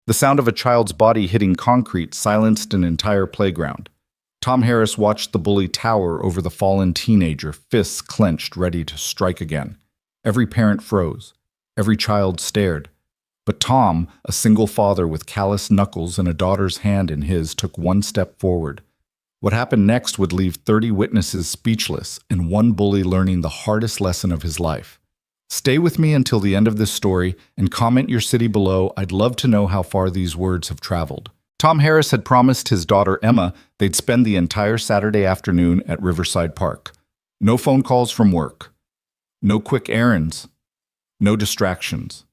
The sound of a child's body hitting concrete silenced an entire playground. Tom Harris watched the bully tower over the fallen teenager, fists clenched, ready to strike again. Every parent froze. Every child stared. But Tom, a single father with calloused knuckles and a daughter's hand in his, took one step forward. What happened next would leave 30 witnesses speechless and one bully learning the hardest lesson of his life. Stay with me until the end of this story and comment your city below. I'd love to know how far these words have traveled. Tom Harris had promised his daughter Emma they'd spend the entire Saturday afternoon at Riverside Park. No phone calls from work. No quick errands. No distractions.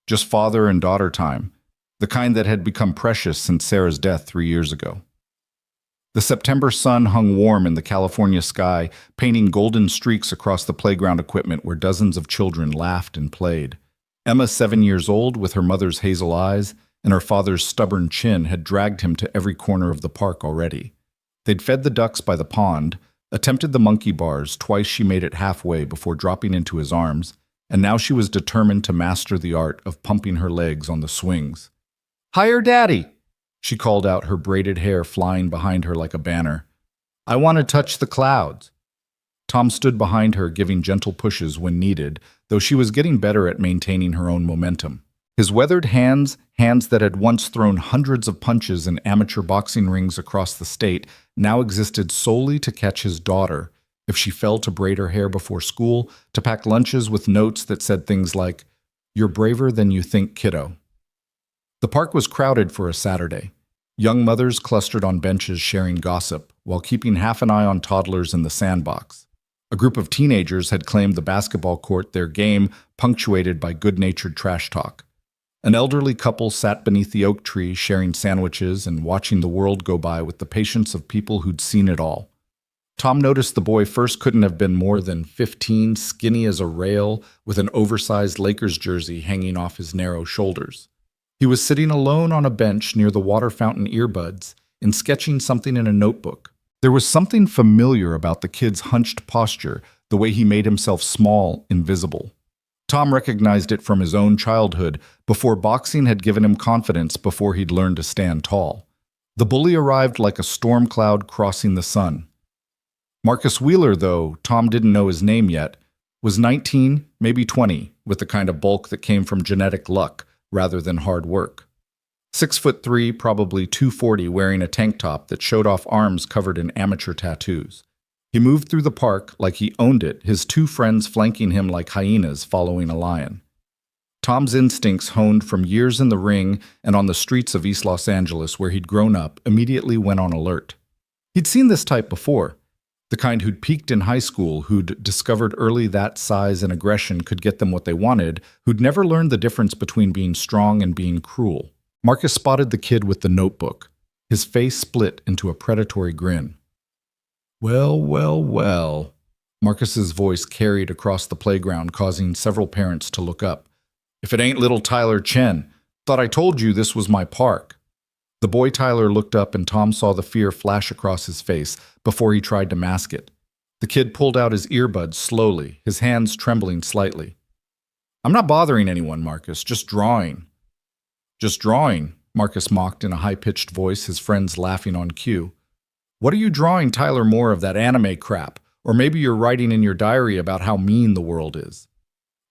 Just father and daughter time, the kind that had become precious since Sarah's death 3 years ago. The September sun hung warm in the California sky, painting golden streaks across the playground equipment where dozens of children laughed and played. Emma, 7 years old, with her mother's hazel eyes and her father's stubborn chin, had dragged him to every corner of the park already. They'd fed the ducks by the pond, attempted the monkey bars. Twice she made it halfway before dropping into his arms, and now she was determined to master the art of pumping her legs on the swings. "Higher, Daddy!" she called out, her braided hair flying behind her like a banner. "I want to touch the clouds." Tom stood behind her, giving gentle pushes when needed, though she was getting better at maintaining her own momentum. His weathered hands that had once thrown hundreds of punches in amateur boxing rings across the state, now existed solely to catch his daughter if she fell to braid her hair before school, to pack lunches with notes that said things like, "You're braver than you think, kiddo." The park was crowded for a Saturday. Young mothers clustered on benches sharing gossip, while keeping half an eye on toddlers in the sandbox. A group of teenagers had claimed the basketball court, their game punctuated by good-natured trash talk. An elderly couple sat beneath the oak tree sharing sandwiches and watching the world go by with the patience of people who'd seen it all. Tom noticed the boy first couldn't have been more than 15, skinny as a rail, with an oversized Lakers jersey hanging off his narrow shoulders. He was sitting alone on a bench near the water fountain earbuds and sketching something in a notebook. There was something familiar about the kid's hunched posture, the way he made himself small, invisible. Tom recognized it from his own childhood, before boxing had given him confidence, before he'd learned to stand tall. The bully arrived like a storm cloud crossing the sun. Marcus Wheeler, though Tom didn't know his name yet, was 19, maybe 20, with the kind of bulk that came from genetic luck rather than hard work. 6'3", probably 240, wearing a tank top that showed off arms covered in amateur tattoos. He moved through the park like he owned it, his two friends flanking him like hyenas following a lion. Tom's instincts, honed from years in the ring and on the streets of East Los Angeles where he'd grown up, immediately went on alert. He'd seen this type before. The kind who'd peaked in high school, who'd discovered early that size and aggression could get them what they wanted, who'd never learned the difference between being strong and being cruel. Marcus spotted the kid with the notebook. His face split into a predatory grin. "Well, well, well." Marcus's voice carried across the playground, causing several parents to look up. "If it ain't little Tyler Chen, thought I told you this was my park." The boy Tyler looked up and Tom saw the fear flash across his face before he tried to mask it. The kid pulled out his earbuds slowly, his hands trembling slightly. "I'm not bothering anyone, Marcus, just drawing." "Just drawing," Marcus mocked in a high-pitched voice, his friends laughing on cue. "What are you drawing Tyler more of, that anime crap? Or maybe you're writing in your diary about how mean the world is."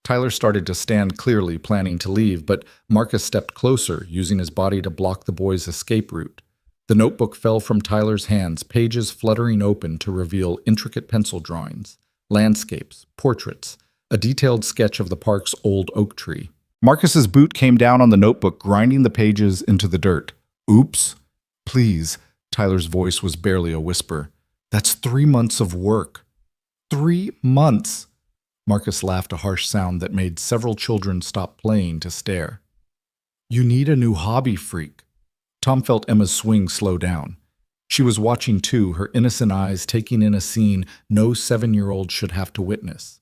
Tyler started to stand clearly, planning to leave, but Marcus stepped closer, using his body to block the boy's escape route. The notebook fell from Tyler's hands, pages fluttering open to reveal intricate pencil drawings, landscapes, portraits, a detailed sketch of the park's old oak tree. Marcus's boot came down on the notebook, grinding the pages into the dirt. "Oops." "Please," Tyler's voice was barely a whisper. "That's 3 months of work." 3 months! Marcus laughed, a harsh sound that made several children stop playing to stare. "You need a new hobby, freak." Tom felt Emma's swing slow down. She was watching too, her innocent eyes taking in a scene no 7-year-old should have to witness.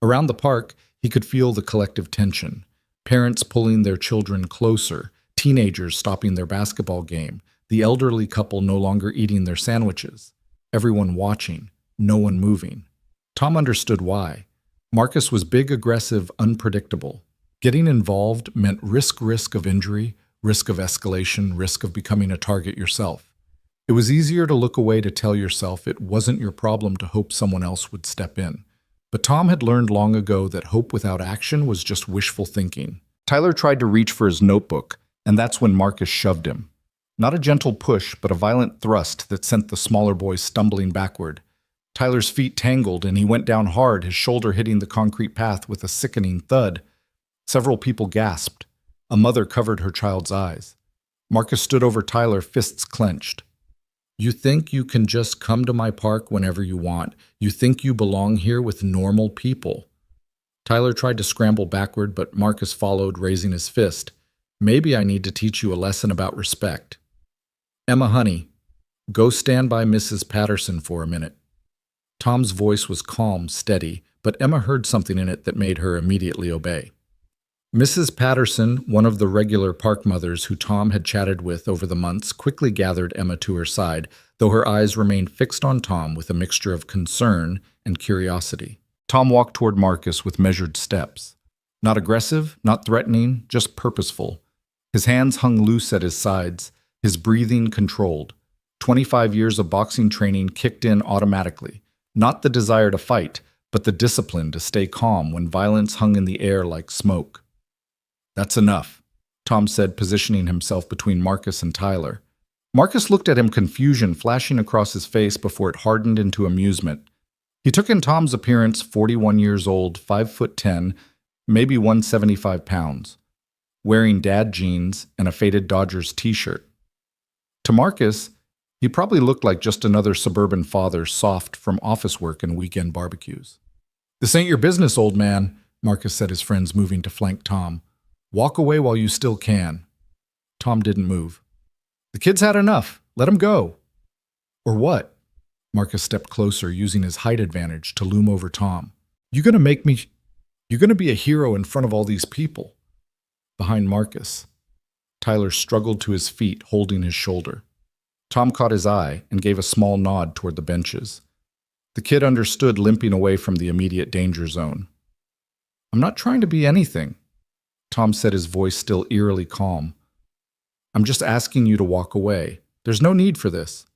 Around the park, he could feel the collective tension. Parents pulling their children closer, teenagers stopping their basketball game, the elderly couple no longer eating their sandwiches. Everyone watching, no one moving. Tom understood why. Marcus was big, aggressive, unpredictable. Getting involved meant risk of injury, risk of escalation, risk of becoming a target yourself. It was easier to look away to tell yourself it wasn't your problem to hope someone else would step in. But Tom had learned long ago that hope without action was just wishful thinking. Tyler tried to reach for his notebook, and that's when Marcus shoved him. Not a gentle push, but a violent thrust that sent the smaller boy stumbling backward. Tyler's feet tangled, and he went down hard, his shoulder hitting the concrete path with a sickening thud. Several people gasped. A mother covered her child's eyes. Marcus stood over Tyler, fists clenched. You think you can just come to my park whenever you want? You think you belong here with normal people? Tyler tried to scramble backward, but Marcus followed, raising his fist. Maybe I need to teach you a lesson about respect. Emma, honey, go stand by Mrs. Patterson for a minute. Tom's voice was calm, steady, but Emma heard something in it that made her immediately obey. Mrs. Patterson, one of the regular park mothers who Tom had chatted with over the months, quickly gathered Emma to her side, though her eyes remained fixed on Tom with a mixture of concern and curiosity. Tom walked toward Marcus with measured steps. Not aggressive, not threatening, just purposeful. His hands hung loose at his sides, his breathing controlled. 25 years of boxing training kicked in automatically. Not the desire to fight, but the discipline to stay calm when violence hung in the air like smoke. That's enough, Tom said, positioning himself between Marcus and Tyler. Marcus looked at him, confusion flashing across his face before it hardened into amusement. He took in Tom's appearance, 41 years old, 5'10", maybe 175 pounds, wearing dad jeans and a faded Dodgers t-shirt. To Marcus, he probably looked like just another suburban father, soft from office work and weekend barbecues. This ain't your business, old man, Marcus said, his friends moving to flank Tom. Walk away while you still can. Tom didn't move. The kid's had enough. Let him go. Or what? Marcus stepped closer, using his height advantage to loom over Tom. You're going to be a hero in front of all these people. Behind Marcus, Tyler struggled to his feet, holding his shoulder. Tom caught his eye and gave a small nod toward the benches. The kid understood, limping away from the immediate danger zone. I'm not trying to be anything, Tom said, his voice still eerily calm. I'm just asking you to walk away. There's no need for this.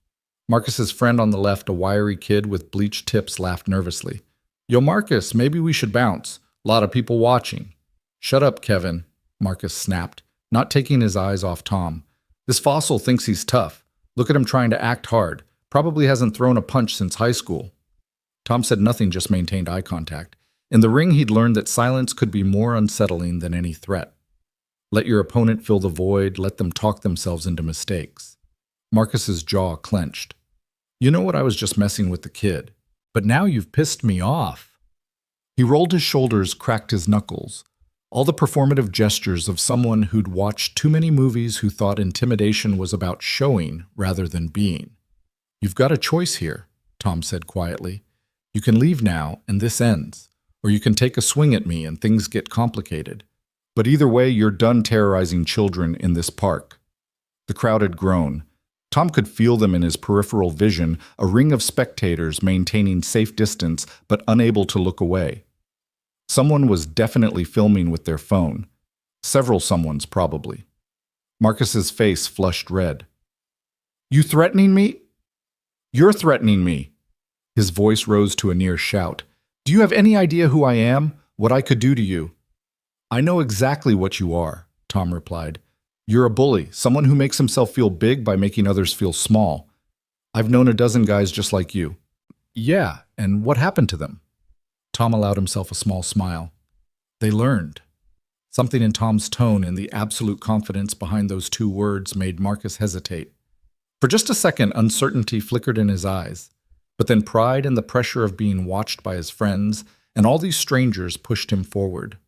Marcus's friend on the left, a wiry kid with bleached tips, laughed nervously. Yo, Marcus, maybe we should bounce. A lot of people watching. Shut up, Kevin, Marcus snapped, not taking his eyes off Tom. This fossil thinks he's tough. Look at him trying to act hard. Probably hasn't thrown a punch since high school. Tom said nothing, just maintained eye contact. In the ring, he'd learned that silence could be more unsettling than any threat. Let your opponent fill the void, let them talk themselves into mistakes. Marcus's jaw clenched. You know what, I was just messing with the kid. But now you've pissed me off. He rolled his shoulders, cracked his knuckles. All the performative gestures of someone who'd watched too many movies who thought intimidation was about showing rather than being. You've got a choice here, Tom said quietly. You can leave now and this ends. Or you can take a swing at me and things get complicated. But either way, you're done terrorizing children in this park. The crowd had grown. Tom could feel them in his peripheral vision, a ring of spectators maintaining safe distance but unable to look away. Someone was definitely filming with their phone. Several someones, probably. Marcus's face flushed red. You threatening me? You're threatening me. His voice rose to a near shout. Do you have any idea who I am? What I could do to you? I know exactly what you are, Tom replied. You're a bully, someone who makes himself feel big by making others feel small. I've known a dozen guys just like you. Yeah, and what happened to them? Tom allowed himself a small smile. They learned. Something in Tom's tone and the absolute confidence behind those two words made Marcus hesitate. For just a second, uncertainty flickered in his eyes. But then pride and the pressure of being watched by his friends and all these strangers pushed him forward.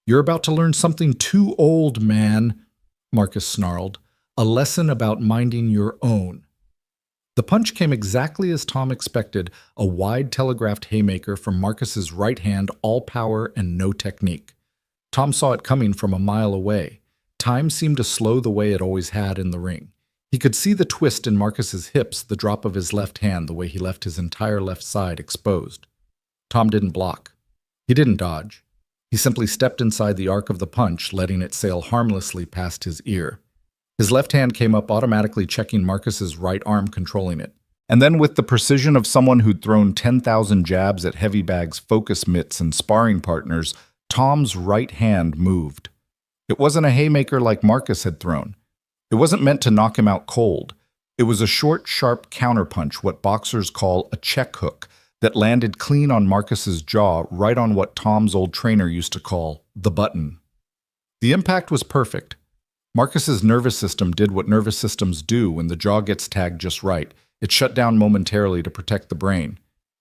You're about to learn something too old, man, Marcus snarled. A lesson about minding your own. The punch came exactly as Tom expected, a wide telegraphed haymaker from Marcus's right hand, all power and no technique. Tom saw it coming from a mile away. Time seemed to slow the way it always had in the ring. He could see the twist in Marcus's hips, the drop of his left hand, the way he left his entire left side exposed. Tom didn't block. He didn't dodge. He simply stepped inside the arc of the punch, letting it sail harmlessly past his ear. His left hand came up, automatically checking Marcus's right arm, controlling it. And then, with the precision of someone who'd thrown 10,000 jabs at Heavy Bag's focus mitts and sparring partners, Tom's right hand moved. It wasn't a haymaker like Marcus had thrown. It wasn't meant to knock him out cold. It was a short, sharp counterpunch, what boxers call a check hook, that landed clean on Marcus's jaw, right on what Tom's old trainer used to call the button. The impact was perfect. Marcus's nervous system did what nervous systems do when the jaw gets tagged just right. It shut down momentarily to protect the brain.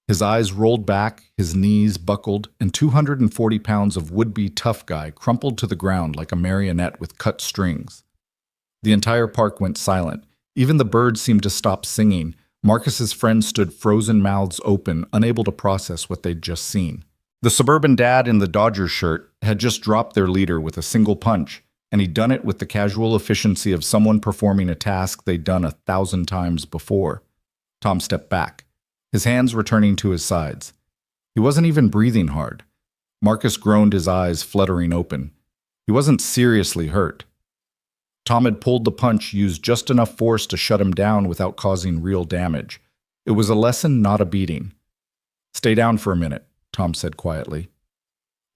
His eyes rolled back, his knees buckled, and 240 pounds of would-be tough guy crumpled to the ground like a marionette with cut strings. The entire park went silent. Even the birds seemed to stop singing. Marcus's friends stood frozen, mouths open, unable to process what they'd just seen. The suburban dad in the Dodgers shirt had just dropped their leader with a single punch, and he'd done it with the casual efficiency of someone performing a task they'd done 1,000 times before. Tom stepped back, his hands returning to his sides. He wasn't even breathing hard. Marcus groaned, his eyes fluttering open. He wasn't seriously hurt. Tom had pulled the punch, used just enough force to shut him down without causing real damage. It was a lesson, not a beating. "Stay down for a minute," Tom said quietly.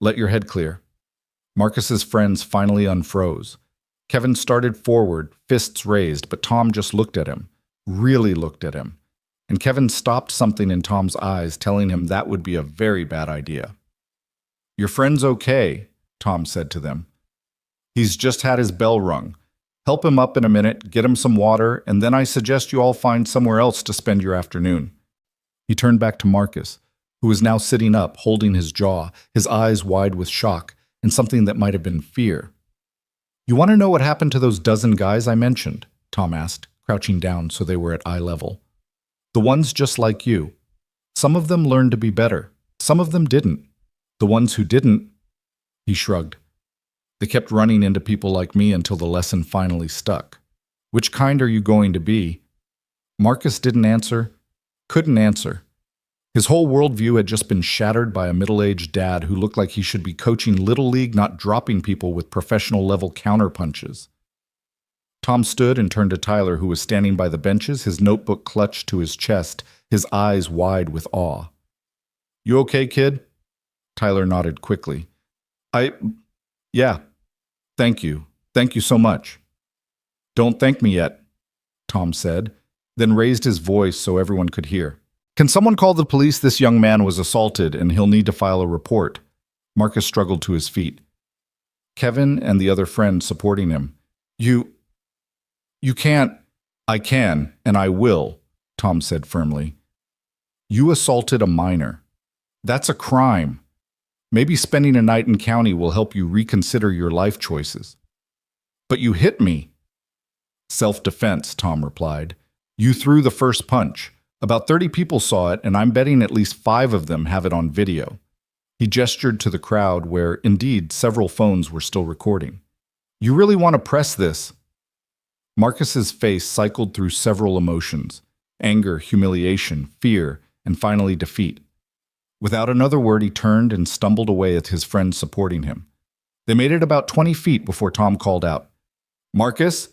"Let your head clear." Marcus's friends finally unfroze. Kevin started forward, fists raised, but Tom just looked at him, really looked at him. And Kevin stopped something in Tom's eyes, telling him that would be a very bad idea. "Your friend's okay," Tom said to them. "He's just had his bell rung. Help him up in a minute, get him some water, and then I suggest you all find somewhere else to spend your afternoon." He turned back to Marcus, who was now sitting up, holding his jaw, his eyes wide with shock, and something that might have been fear. "You want to know what happened to those dozen guys I mentioned?" Tom asked, crouching down so they were at eye level. "The ones just like you. Some of them learned to be better. Some of them didn't. The ones who didn't," he shrugged, "they kept running into people like me until the lesson finally stuck. Which kind are you going to be?" Marcus didn't answer, couldn't answer. His whole worldview had just been shattered by a middle-aged dad who looked like he should be coaching Little League, not dropping people with professional-level counterpunches. Tom stood and turned to Tyler, who was standing by the benches, his notebook clutched to his chest, his eyes wide with awe. "You okay, kid?" Tyler nodded quickly. Yeah. Thank you. Thank you so much." "Don't thank me yet," Tom said, then raised his voice so everyone could hear. "Can someone call the police? This young man was assaulted and he'll need to file a report." Marcus struggled to his feet. Kevin and the other friend supporting him. You can't." "I can, and I will," Tom said firmly. "You assaulted a minor. That's a crime. Maybe spending a night in county will help you reconsider your life choices." "But you hit me." "Self-defense," Tom replied. "You threw the first punch. About 30 people saw it, and I'm betting at least 5 of them have it on video." He gestured to the crowd where, indeed, several phones were still recording. "You really want to press this?" Marcus's face cycled through several emotions: anger, humiliation, fear, and finally defeat. Without another word, he turned and stumbled away with his friends supporting him. They made it about 20 feet before Tom called out, "Marcus?"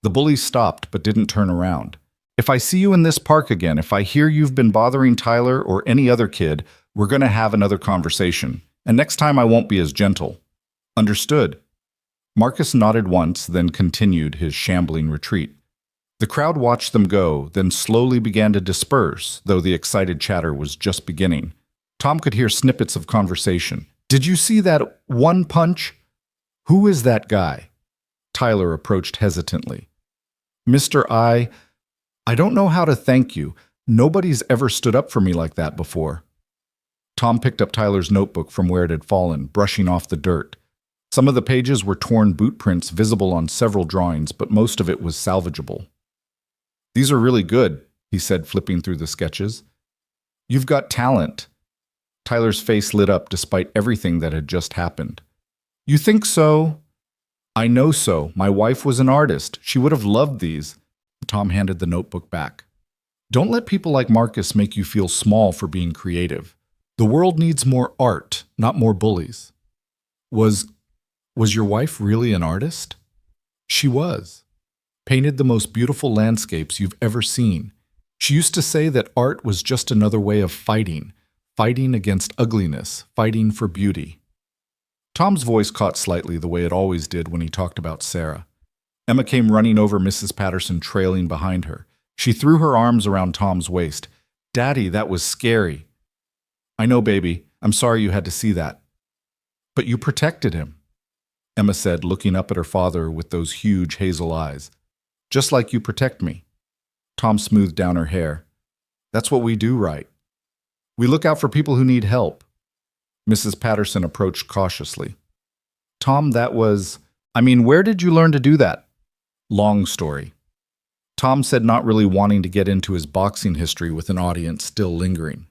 The bullies stopped but didn't turn around. "If I see you in this park again, if I hear you've been bothering Tyler or any other kid, we're going to have another conversation. And next time I won't be as gentle." "Understood." Marcus nodded once, then continued his shambling retreat. The crowd watched them go, then slowly began to disperse, though the excited chatter was just beginning. Tom could hear snippets of conversation. "Did you see that one punch? Who is that guy?" Tyler approached hesitantly. "Mr. I don't know how to thank you. Nobody's ever stood up for me like that before." Tom picked up Tyler's notebook from where it had fallen, brushing off the dirt. Some of the pages were torn boot prints visible on several drawings, but most of it was salvageable. "These are really good," he said, flipping through the sketches. "You've got talent." Tyler's face lit up despite everything that had just happened. "You think so?" "I know so. My wife was an artist. She would have loved these." Tom handed the notebook back. "Don't let people like Marcus make you feel small for being creative. The world needs more art, not more bullies." Was was your wife really an artist? She was. Painted the most beautiful landscapes you've ever seen. She used to say that art was just another way of fighting, fighting against ugliness, fighting for beauty. Tom's voice caught slightly the way it always did when he talked about Sarah. Emma came running over, Mrs. Patterson trailing behind her. She threw her arms around Tom's waist. "Daddy, that was scary." "I know, baby. I'm sorry you had to see that." "But you protected him," Emma said, looking up at her father with those huge hazel eyes. "Just like you protect me." Tom smoothed down her hair. "That's what we do, right? We look out for people who need help." Mrs. Patterson approached cautiously. "Tom, where did you learn to do that?" "Long story." Tom said, not really wanting to get into his boxing history with an audience still lingering.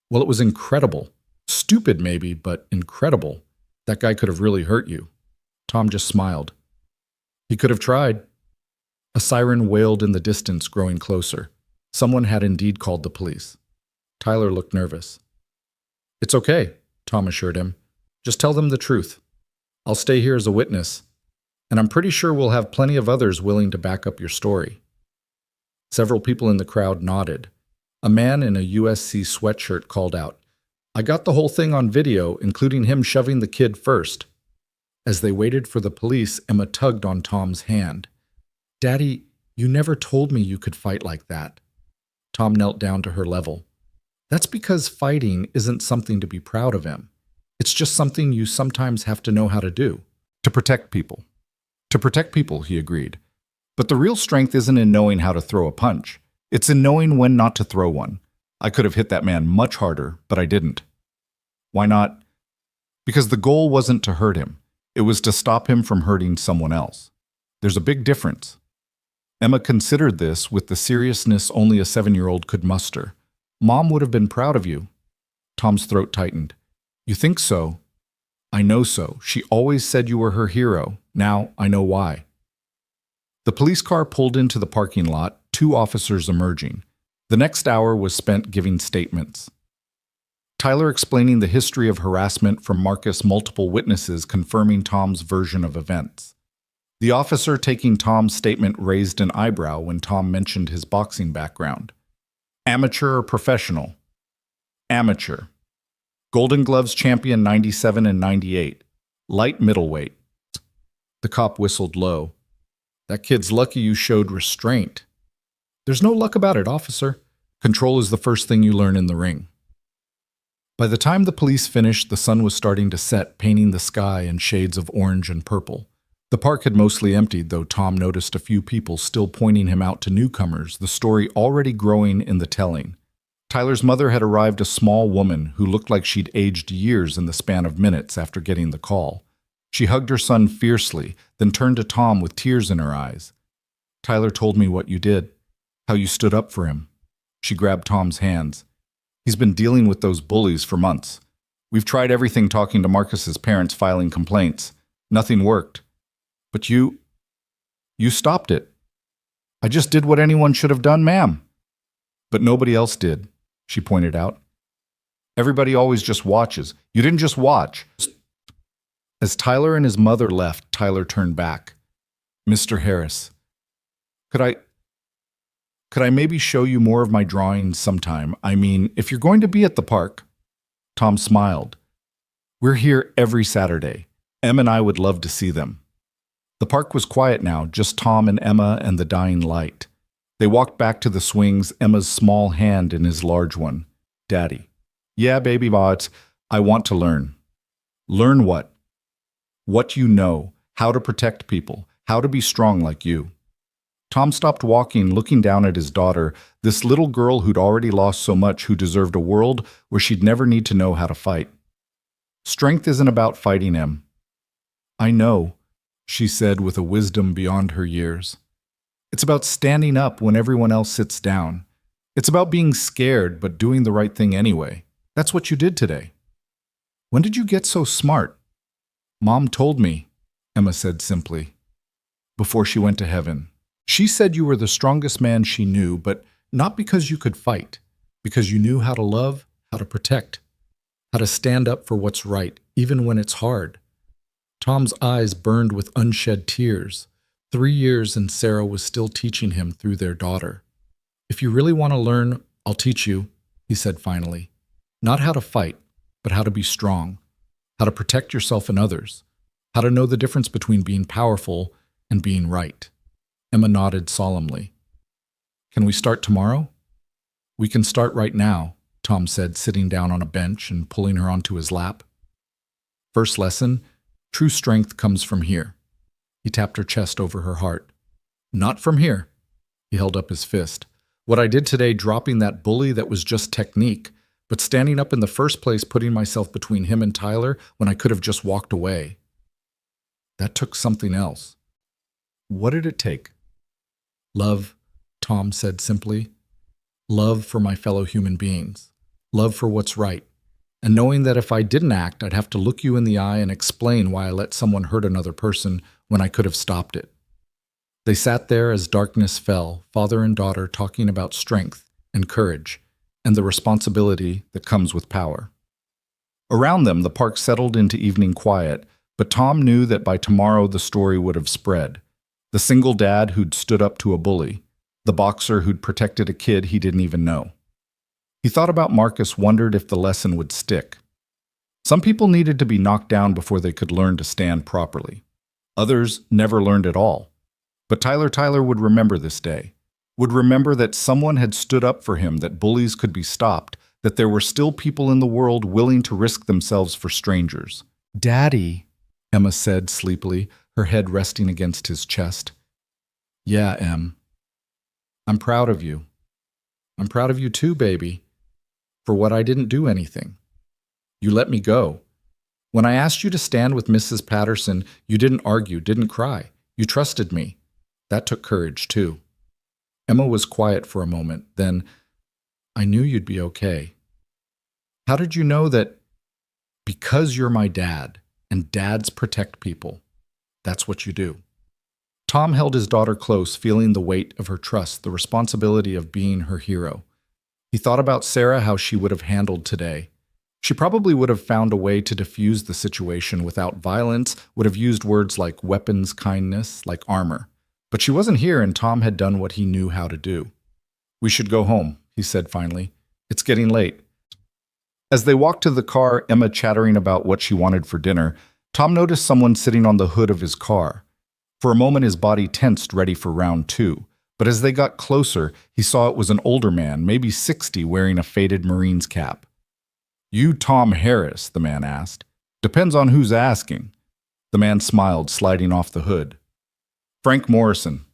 "Well, it was incredible. Stupid, maybe, but incredible. That guy could have really hurt you." Tom just smiled. "He could have tried." A siren wailed in the distance, growing closer. Someone had indeed called the police. Tyler looked nervous. "It's okay," Tom assured him. "Just tell them the truth. I'll stay here as a witness, and I'm pretty sure we'll have plenty of others willing to back up your story." Several people in the crowd nodded. A man in a USC sweatshirt called out, "I got the whole thing on video, including him shoving the kid first." As they waited for the police, Emma tugged on Tom's hand. "Daddy, you never told me you could fight like that." Tom knelt down to her level. "That's because fighting isn't something to be proud of, Em. It's just something you sometimes have to know how to do. To protect people." "To protect people," he agreed. "But the real strength isn't in knowing how to throw a punch. It's in knowing when not to throw one. I could have hit that man much harder, but I didn't." "Why not?" "Because the goal wasn't to hurt him. It was to stop him from hurting someone else. There's a big difference." Emma considered this with the seriousness only a 7-year-old could muster. "Mom would have been proud of you." Tom's throat tightened. "You think so?" "I know so. She always said you were her hero. Now I know why." The police car pulled into the parking lot, 2 officers emerging. The next hour was spent giving statements. Tyler explaining the history of harassment from Marcus, multiple witnesses confirming Tom's version of events. The officer taking Tom's statement raised an eyebrow when Tom mentioned his boxing background. "Amateur or professional?" "Amateur. Golden Gloves champion 97 and 98. Light middleweight." The cop whistled low. "That kid's lucky you showed restraint." "There's no luck about it, officer. Control is the first thing you learn in the ring." By the time the police finished, the sun was starting to set, painting the sky in shades of orange and purple. The park had mostly emptied, though Tom noticed a few people still pointing him out to newcomers, the story already growing in the telling. Tyler's mother had arrived, a small woman who looked like she'd aged years in the span of minutes after getting the call. She hugged her son fiercely, then turned to Tom with tears in her eyes. "Tyler told me what you did, how you stood up for him." She grabbed Tom's hands. "He's been dealing with those bullies for months. We've tried everything, talking to Marcus's parents, filing complaints. Nothing worked. But you stopped it." "I just did what anyone should have done, ma'am." "But nobody else did," she pointed out. "Everybody always just watches. You didn't just watch." As Tyler and his mother left, Tyler turned back. "Mr. Harris, could I maybe show you more of my drawings sometime? I mean, if you're going to be at the park." Tom smiled. "We're here every Saturday. Em and I would love to see them." The park was quiet now, just Tom and Emma and the dying light. They walked back to the swings, Emma's small hand in his large one. "Daddy." "Yeah, baby, but I want to learn." "Learn what?" "What you know, how to protect people, how to be strong like you." Tom stopped walking, looking down at his daughter, this little girl who'd already lost so much, who deserved a world where she'd never need to know how to fight. "Strength isn't about fighting, Em." "I know," she said with a wisdom beyond her years. "It's about standing up when everyone else sits down. It's about being scared but doing the right thing anyway. That's what you did today." "When did you get so smart?" "Mom told me," Emma said simply, "before she went to heaven. She said you were the strongest man she knew, but not because you could fight, because you knew how to love, how to protect, how to stand up for what's right, even when it's hard. Tom's eyes burned with unshed tears. 3 years and Sarah was still teaching him through their daughter. "If you really want to learn, I'll teach you," he said finally. "Not how to fight, but how to be strong, how to protect yourself and others, how to know the difference between being powerful and being right." Emma nodded solemnly. "Can we start tomorrow?" "We can start right now," Tom said, sitting down on a bench and pulling her onto his lap. "First lesson, true strength comes from here." He tapped her chest over her heart. "Not from here." He held up his fist. "What I did today, dropping that bully, that was just technique, but standing up in the first place, putting myself between him and Tyler when I could have just walked away. That took something else." "What did it take?" "Love," Tom said simply. "Love for my fellow human beings. Love for what's right. And knowing that if I didn't act, I'd have to look you in the eye and explain why I let someone hurt another person when I could have stopped it." They sat there as darkness fell, father and daughter talking about strength and courage and the responsibility that comes with power. Around them, the park settled into evening quiet, but Tom knew that by tomorrow the story would have spread. The single dad who'd stood up to a bully, the boxer who'd protected a kid he didn't even know. He thought about Marcus, wondered if the lesson would stick. Some people needed to be knocked down before they could learn to stand properly. Others never learned at all. But Tyler would remember this day, would remember that someone had stood up for him, that bullies could be stopped, that there were still people in the world willing to risk themselves for strangers. "Daddy," Emma said sleepily, her head resting against his chest. "Yeah, Em. I'm proud of you. I'm proud of you too, baby, for what I didn't do anything. You let me go. When I asked you to stand with Mrs. Patterson, you didn't argue, didn't cry. You trusted me. That took courage, too." Emma was quiet for a moment, then, "I knew you'd be okay." "How did you know that?" "Because you're my dad, and dads protect people. That's what you do." Tom held his daughter close, feeling the weight of her trust, the responsibility of being her hero. He thought about Sarah, how she would have handled today. She probably would have found a way to diffuse the situation without violence, would have used words like weapons, kindness, like armor. But she wasn't here, and Tom had done what he knew how to do. "We should go home," he said finally. "It's getting late." As they walked to the car, Emma chattering about what she wanted for dinner, Tom noticed someone sitting on the hood of his car. For a moment his body tensed, ready for round two. But as they got closer, he saw it was an older man, maybe 60, wearing a faded Marine's cap. "You Tom Harris?" the man asked. "Depends on who's asking." The man smiled, sliding off the hood. "Frank Morrison.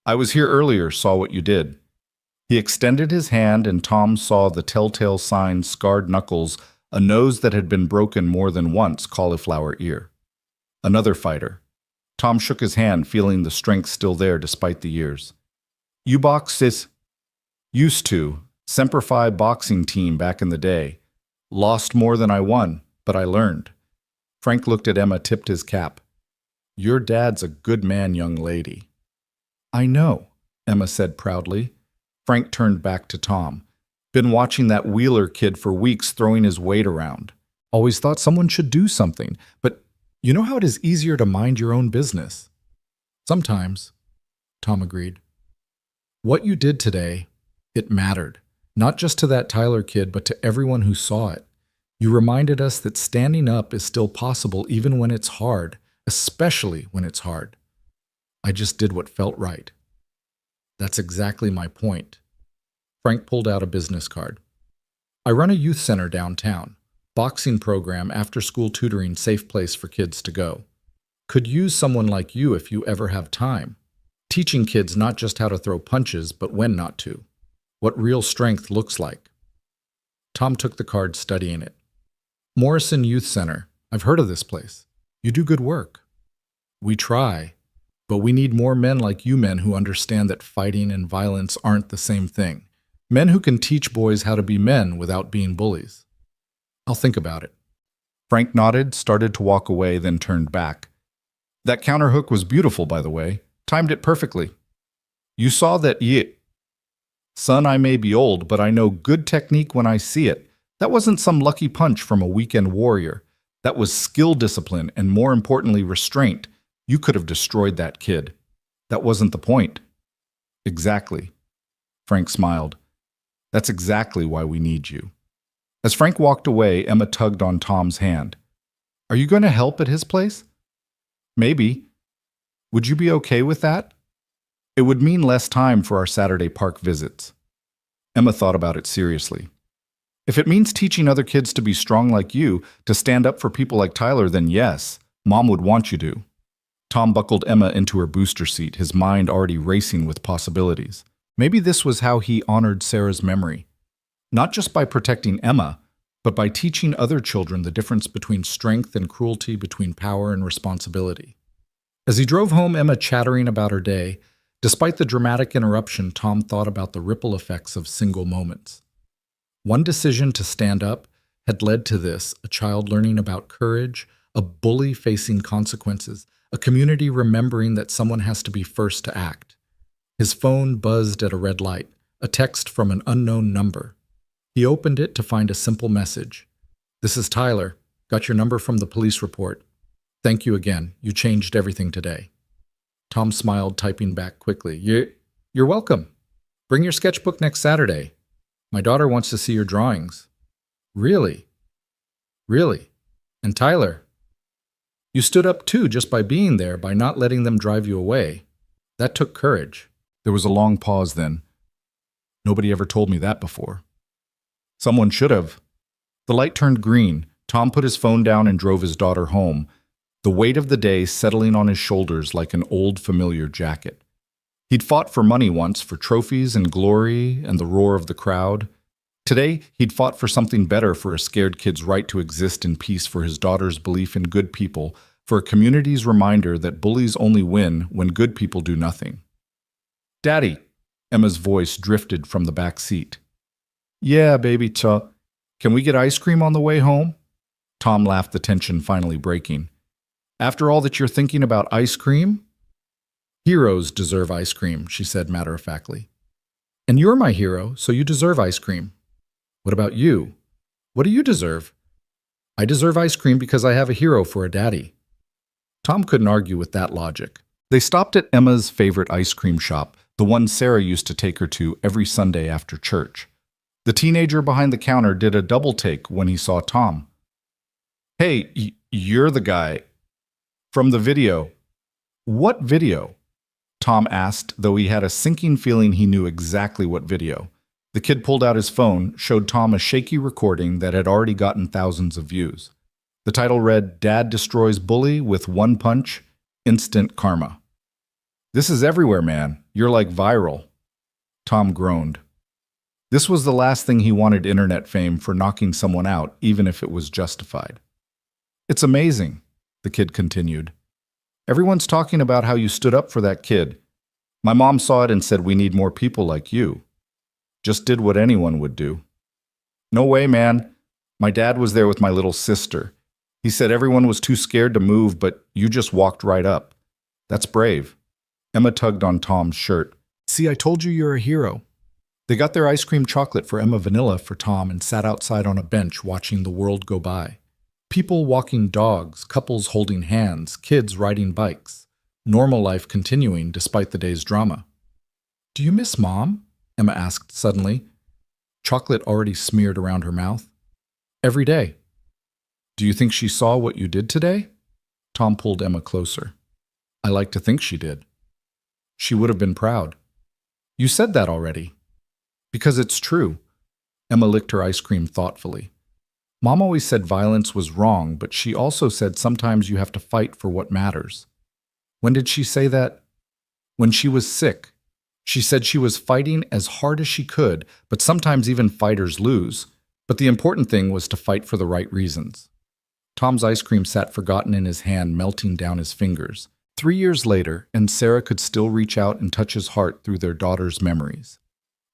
I was here earlier, saw what you did." He extended his hand, and Tom saw the telltale signs, scarred knuckles, a nose that had been broken more than once, cauliflower ear. Another fighter. Tom shook his hand, feeling the strength still there despite the years. "You box, sis?" "Used to. Semper Fi boxing team back in the day. Lost more than I won, but I learned." Frank looked at Emma, tipped his cap. "Your dad's a good man, young lady." "I know," Emma said proudly. Frank turned back to Tom. "Been watching that Wheeler kid for weeks, throwing his weight around. Always thought someone should do something, but you know how it is easier to mind your own business." "Sometimes," Tom agreed. "What you did today, it mattered. Not just to that Tyler kid, but to everyone who saw it. You reminded us that standing up is still possible even when it's hard, especially when it's hard. I just did what felt right." "That's exactly my point." Frank pulled out a business card. "I run a youth center downtown. Boxing program, after-school tutoring, safe place for kids to go. Could use someone like you if you ever have time. Teaching kids not just how to throw punches, but when not to. What real strength looks like." Tom took the card, studying it. "Morrison Youth Center. I've heard of this place. You do good work." "We try, but we need more men like you men who understand that fighting and violence aren't the same thing. Men who can teach boys how to be men without being bullies." "I'll think about it." Frank nodded, started to walk away, then turned back. "That counterhook was beautiful, by the way. Timed it perfectly. You saw that Son, I may be old, but I know good technique when I see it. That wasn't some lucky punch from a weekend warrior. That was skill discipline and, more importantly, restraint. You could have destroyed that kid. That wasn't the point. Exactly. Frank smiled. That's exactly why we need you. As Frank walked away, Emma tugged on Tom's hand. Are you going to help at his place? Maybe. Would you be okay with that? It would mean less time for our Saturday park visits. Emma thought about it seriously. If it means teaching other kids to be strong like you, to stand up for people like Tyler, then yes, Mom would want you to. Tom buckled Emma into her booster seat, his mind already racing with possibilities. Maybe this was how he honored Sarah's memory. Not just by protecting Emma, but by teaching other children the difference between strength and cruelty, between power and responsibility. As he drove home, Emma chattering about her day, despite the dramatic interruption, Tom thought about the ripple effects of single moments. One decision to stand up had led to this, a child learning about courage, a bully facing consequences, a community remembering that someone has to be first to act. His phone buzzed at a red light, a text from an unknown number. He opened it to find a simple message. This is Tyler. Got your number from the police report. Thank you again. You changed everything today. Tom smiled, typing back quickly. You're welcome. Bring your sketchbook next Saturday. My daughter wants to see your drawings. Really? Really? And Tyler? You stood up too just by being there, by not letting them drive you away. That took courage. There was a long pause then. Nobody ever told me that before. Someone should have. The light turned green. Tom put his phone down and drove his daughter home, the weight of the day settling on his shoulders like an old familiar jacket. He'd fought for money once, for trophies and glory and the roar of the crowd. Today, he'd fought for something better, for a scared kid's right to exist in peace, for his daughter's belief in good people, for a community's reminder that bullies only win when good people do nothing. Daddy, Emma's voice drifted from the back seat. Yeah, baby, can we get ice cream on the way home? Tom laughed, the tension finally breaking. After all that you're thinking about ice cream? Heroes deserve ice cream, she said matter-of-factly. And you're my hero, so you deserve ice cream. What about you? What do you deserve? I deserve ice cream because I have a hero for a daddy. Tom couldn't argue with that logic. They stopped at Emma's favorite ice cream shop, the one Sarah used to take her to every Sunday after church. The teenager behind the counter did a double take when he saw Tom. Hey, you're the guy from the video. What video? Tom asked, though he had a sinking feeling he knew exactly what video. The kid pulled out his phone, showed Tom a shaky recording that had already gotten thousands of views. The title read, Dad Destroys Bully with One Punch, Instant Karma. This is everywhere, man. You're like viral. Tom groaned. This was the last thing he wanted internet fame for, knocking someone out, even if it was justified. It's amazing, the kid continued. Everyone's talking about how you stood up for that kid. My mom saw it and said we need more people like you. Just did what anyone would do. No way, man. My dad was there with my little sister. He said everyone was too scared to move, but you just walked right up. That's brave. Emma tugged on Tom's shirt. See, I told you you're a hero. They got their ice cream chocolate for Emma vanilla for Tom and sat outside on a bench watching the world go by. People walking dogs, couples holding hands, kids riding bikes. Normal life continuing despite the day's drama. Do you miss Mom? Emma asked suddenly, chocolate already smeared around her mouth. Every day. Do you think she saw what you did today? Tom pulled Emma closer. I like to think she did. She would have been proud. You said that already. Because it's true. Emma licked her ice cream thoughtfully. Mom always said violence was wrong, but she also said sometimes you have to fight for what matters. When did she say that? When she was sick. She said she was fighting as hard as she could, but sometimes even fighters lose. But the important thing was to fight for the right reasons. Tom's ice cream sat forgotten in his hand, melting down his fingers. 3 years later, and Sarah could still reach out and touch his heart through their daughter's memories.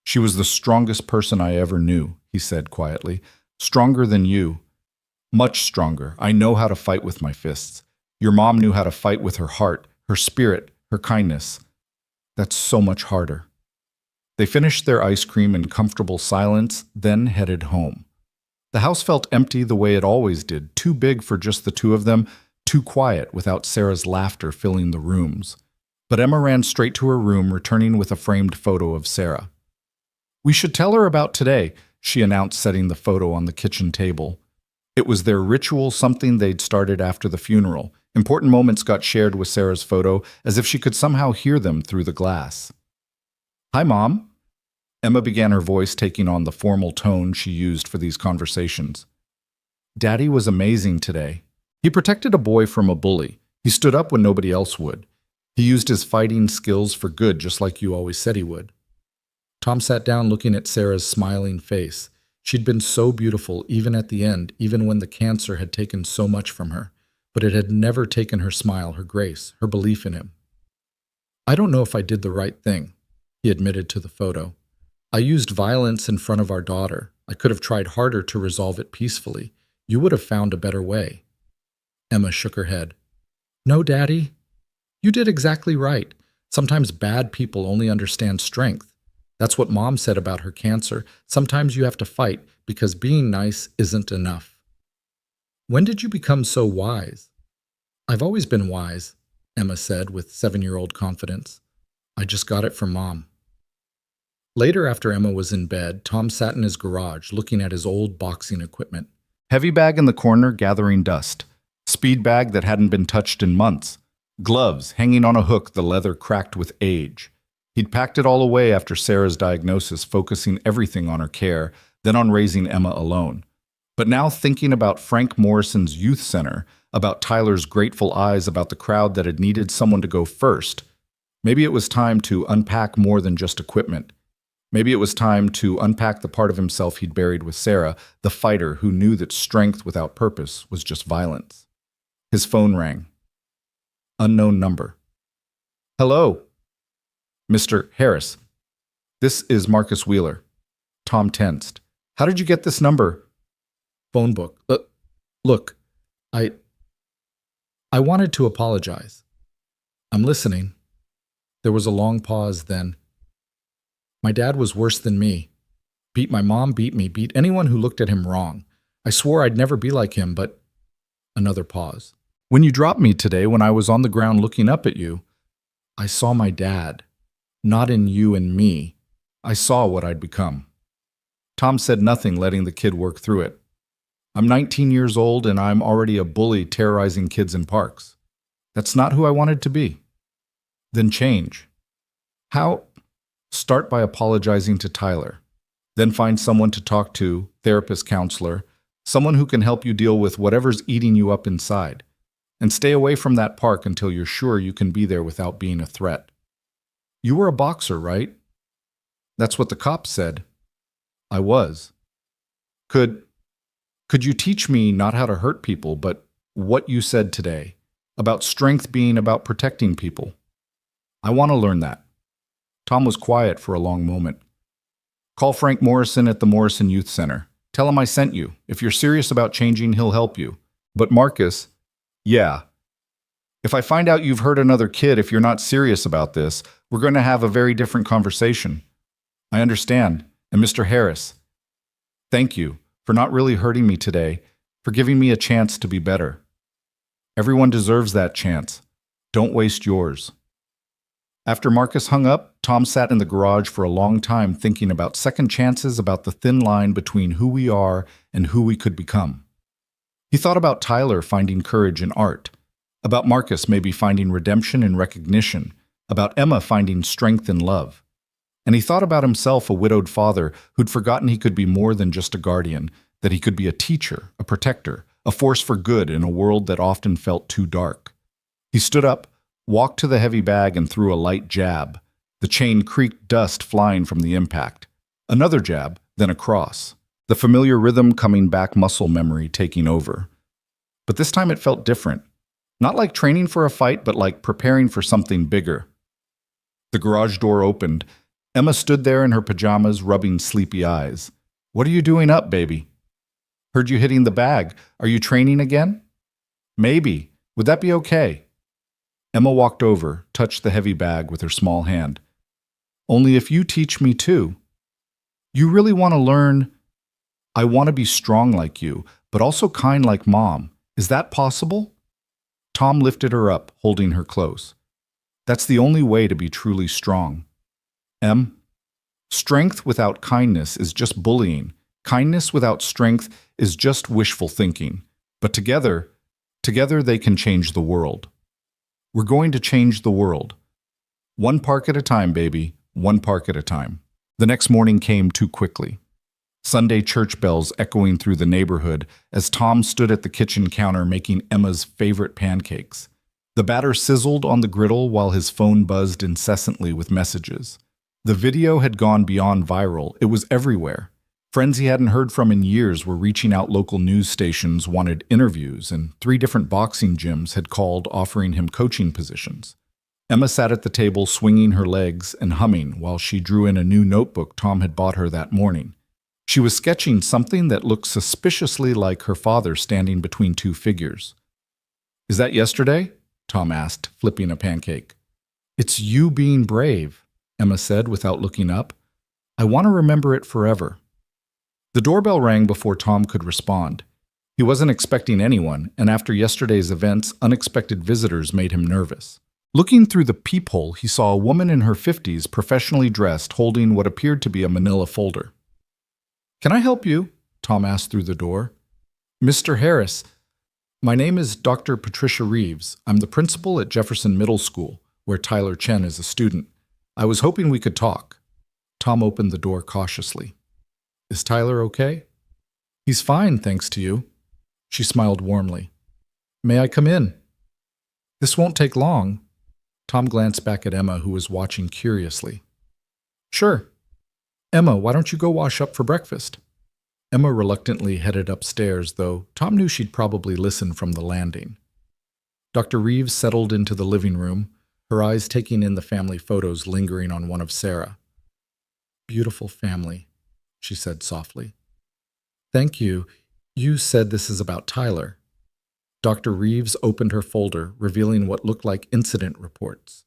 She was the strongest person I ever knew, he said quietly. Stronger than you. Much stronger. I know how to fight with my fists. Your mom knew how to fight with her heart, her spirit, her kindness. That's so much harder. They finished their ice cream in comfortable silence, then headed home. The house felt empty the way it always did, too big for just the two of them, too quiet without Sarah's laughter filling the rooms. But Emma ran straight to her room, returning with a framed photo of Sarah. "We should tell her about today," she announced, setting the photo on the kitchen table. It was their ritual, something they'd started after the funeral. Important moments got shared with Sarah's photo, as if she could somehow hear them through the glass. "Hi, Mom." Emma began, her voice taking on the formal tone she used for these conversations. "Daddy was amazing today. He protected a boy from a bully. He stood up when nobody else would. He used his fighting skills for good, just like you always said he would." Tom sat down, looking at Sarah's smiling face. She'd been so beautiful, even at the end, even when the cancer had taken so much from her. But it had never taken her smile, her grace, her belief in him. "I don't know if I did the right thing," he admitted to the photo. "I used violence in front of our daughter. I could have tried harder to resolve it peacefully. You would have found a better way." Emma shook her head. "No, Daddy. You did exactly right. Sometimes bad people only understand strength. That's what Mom said about her cancer. Sometimes you have to fight because being nice isn't enough." "When did you become so wise?" "I've always been wise," Emma said with 7-year-old confidence. "I just got it from Mom." Later, after Emma was in bed, Tom sat in his garage looking at his old boxing equipment. Heavy bag in the corner gathering dust. Speed bag that hadn't been touched in months. Gloves hanging on a hook, the leather cracked with age. He'd packed it all away after Sarah's diagnosis, focusing everything on her care, then on raising Emma alone. But now, thinking about Frank Morrison's youth center, about Tyler's grateful eyes, about the crowd that had needed someone to go first, maybe it was time to unpack more than just equipment. Maybe it was time to unpack the part of himself he'd buried with Sarah, the fighter who knew that strength without purpose was just violence. His phone rang. Unknown number. "Hello, Mr. Harris. This is Marcus Wheeler." Tom tensed. "How did you get this number?" Phone book. Look, I wanted to apologize." "I'm listening." There was a long pause, then. "My dad was worse than me. Beat my mom, beat me, beat anyone who looked at him wrong. I swore I'd never be like him, but..." Another pause. "When you dropped me today, when I was on the ground looking up at you, I saw my dad. Not in you and me. I saw what I'd become." Tom said nothing, letting the kid work through it. "I'm 19 years old and I'm already a bully terrorizing kids in parks. That's not who I wanted to be." "Then change." "How?" "Start by apologizing to Tyler. Then find someone to talk to, therapist, counselor, someone who can help you deal with whatever's eating you up inside. And stay away from that park until you're sure you can be there without being a threat." "You were a boxer, right?" "That's what the cops said." "I was." Could you teach me not how to hurt people, but what you said today, about strength being about protecting people? I want to learn that." Tom was quiet for a long moment. "Call Frank Morrison at the Morrison Youth Center. Tell him I sent you. If you're serious about changing, he'll help you. But Marcus..." "Yeah. If I find out you've hurt another kid, if you're not serious about this, we're going to have a very different conversation." "I understand. And Mr. Harris, thank you for not really hurting me today, for giving me a chance to be better. Everyone deserves that chance. Don't waste yours." After Marcus hung up, Tom sat in the garage for a long time thinking about second chances, about the thin line between who we are and who we could become. He thought about Tyler finding courage in art, about Marcus maybe finding redemption in recognition, about Emma finding strength in love. And he thought about himself, a widowed father who'd forgotten he could be more than just a guardian, that he could be a teacher, a protector, a force for good in a world that often felt too dark. He stood up, walked to the heavy bag and threw a light jab. The chain creaked, dust flying from the impact. Another jab, then a cross. The familiar rhythm coming back, muscle memory taking over. But this time it felt different. Not like training for a fight, but like preparing for something bigger. The garage door opened. Emma stood there in her pajamas, rubbing sleepy eyes. "What are you doing up, baby?" "Heard you hitting the bag. Are you training again?" "Maybe. Would that be okay?" Emma walked over, touched the heavy bag with her small hand. "Only if you teach me too." "You really want to learn I want to be strong like you, but also kind like Mom. Is that possible? Tom lifted her up, holding her close. That's the only way to be truly strong. Em, strength without kindness is just bullying. Kindness without strength is just wishful thinking. But together they can change the world. We're going to change the world. One park at a time, baby. One park at a time. The next morning came too quickly. Sunday church bells echoing through the neighborhood as Tom stood at the kitchen counter making Emma's favorite pancakes. The batter sizzled on the griddle while his phone buzzed incessantly with messages. The video had gone beyond viral. It was everywhere. Friends he hadn't heard from in years were reaching out. Local news stations wanted interviews, and 3 different boxing gyms had called offering him coaching positions. Emma sat at the table swinging her legs and humming while she drew in a new notebook Tom had bought her that morning. She was sketching something that looked suspiciously like her father standing between 2 figures. "Is that yesterday?" Tom asked, flipping a pancake. "It's you being brave," Emma said without looking up. "I want to remember it forever." The doorbell rang before Tom could respond. He wasn't expecting anyone, and after yesterday's events, unexpected visitors made him nervous. Looking through the peephole, he saw a woman in her 50s, professionally dressed, holding what appeared to be a manila folder. "Can I help you?" Tom asked through the door. "Mr. Harris, my name is Dr. Patricia Reeves. I'm the principal at Jefferson Middle School, where Tyler Chen is a student. I was hoping we could talk." Tom opened the door cautiously. "Is Tyler okay?" "He's fine, thanks to you." She smiled warmly. "May I come in?" "This won't take long." Tom glanced back at Emma, who was watching curiously. "Sure. Emma, why don't you go wash up for breakfast?" Emma reluctantly headed upstairs, though Tom knew she'd probably listen from the landing. Dr. Reeves settled into the living room, her eyes taking in the family photos lingering on one of Sarah. "Beautiful family," she said softly. "Thank you. You said this is about Tyler." Dr. Reeves opened her folder, revealing what looked like incident reports.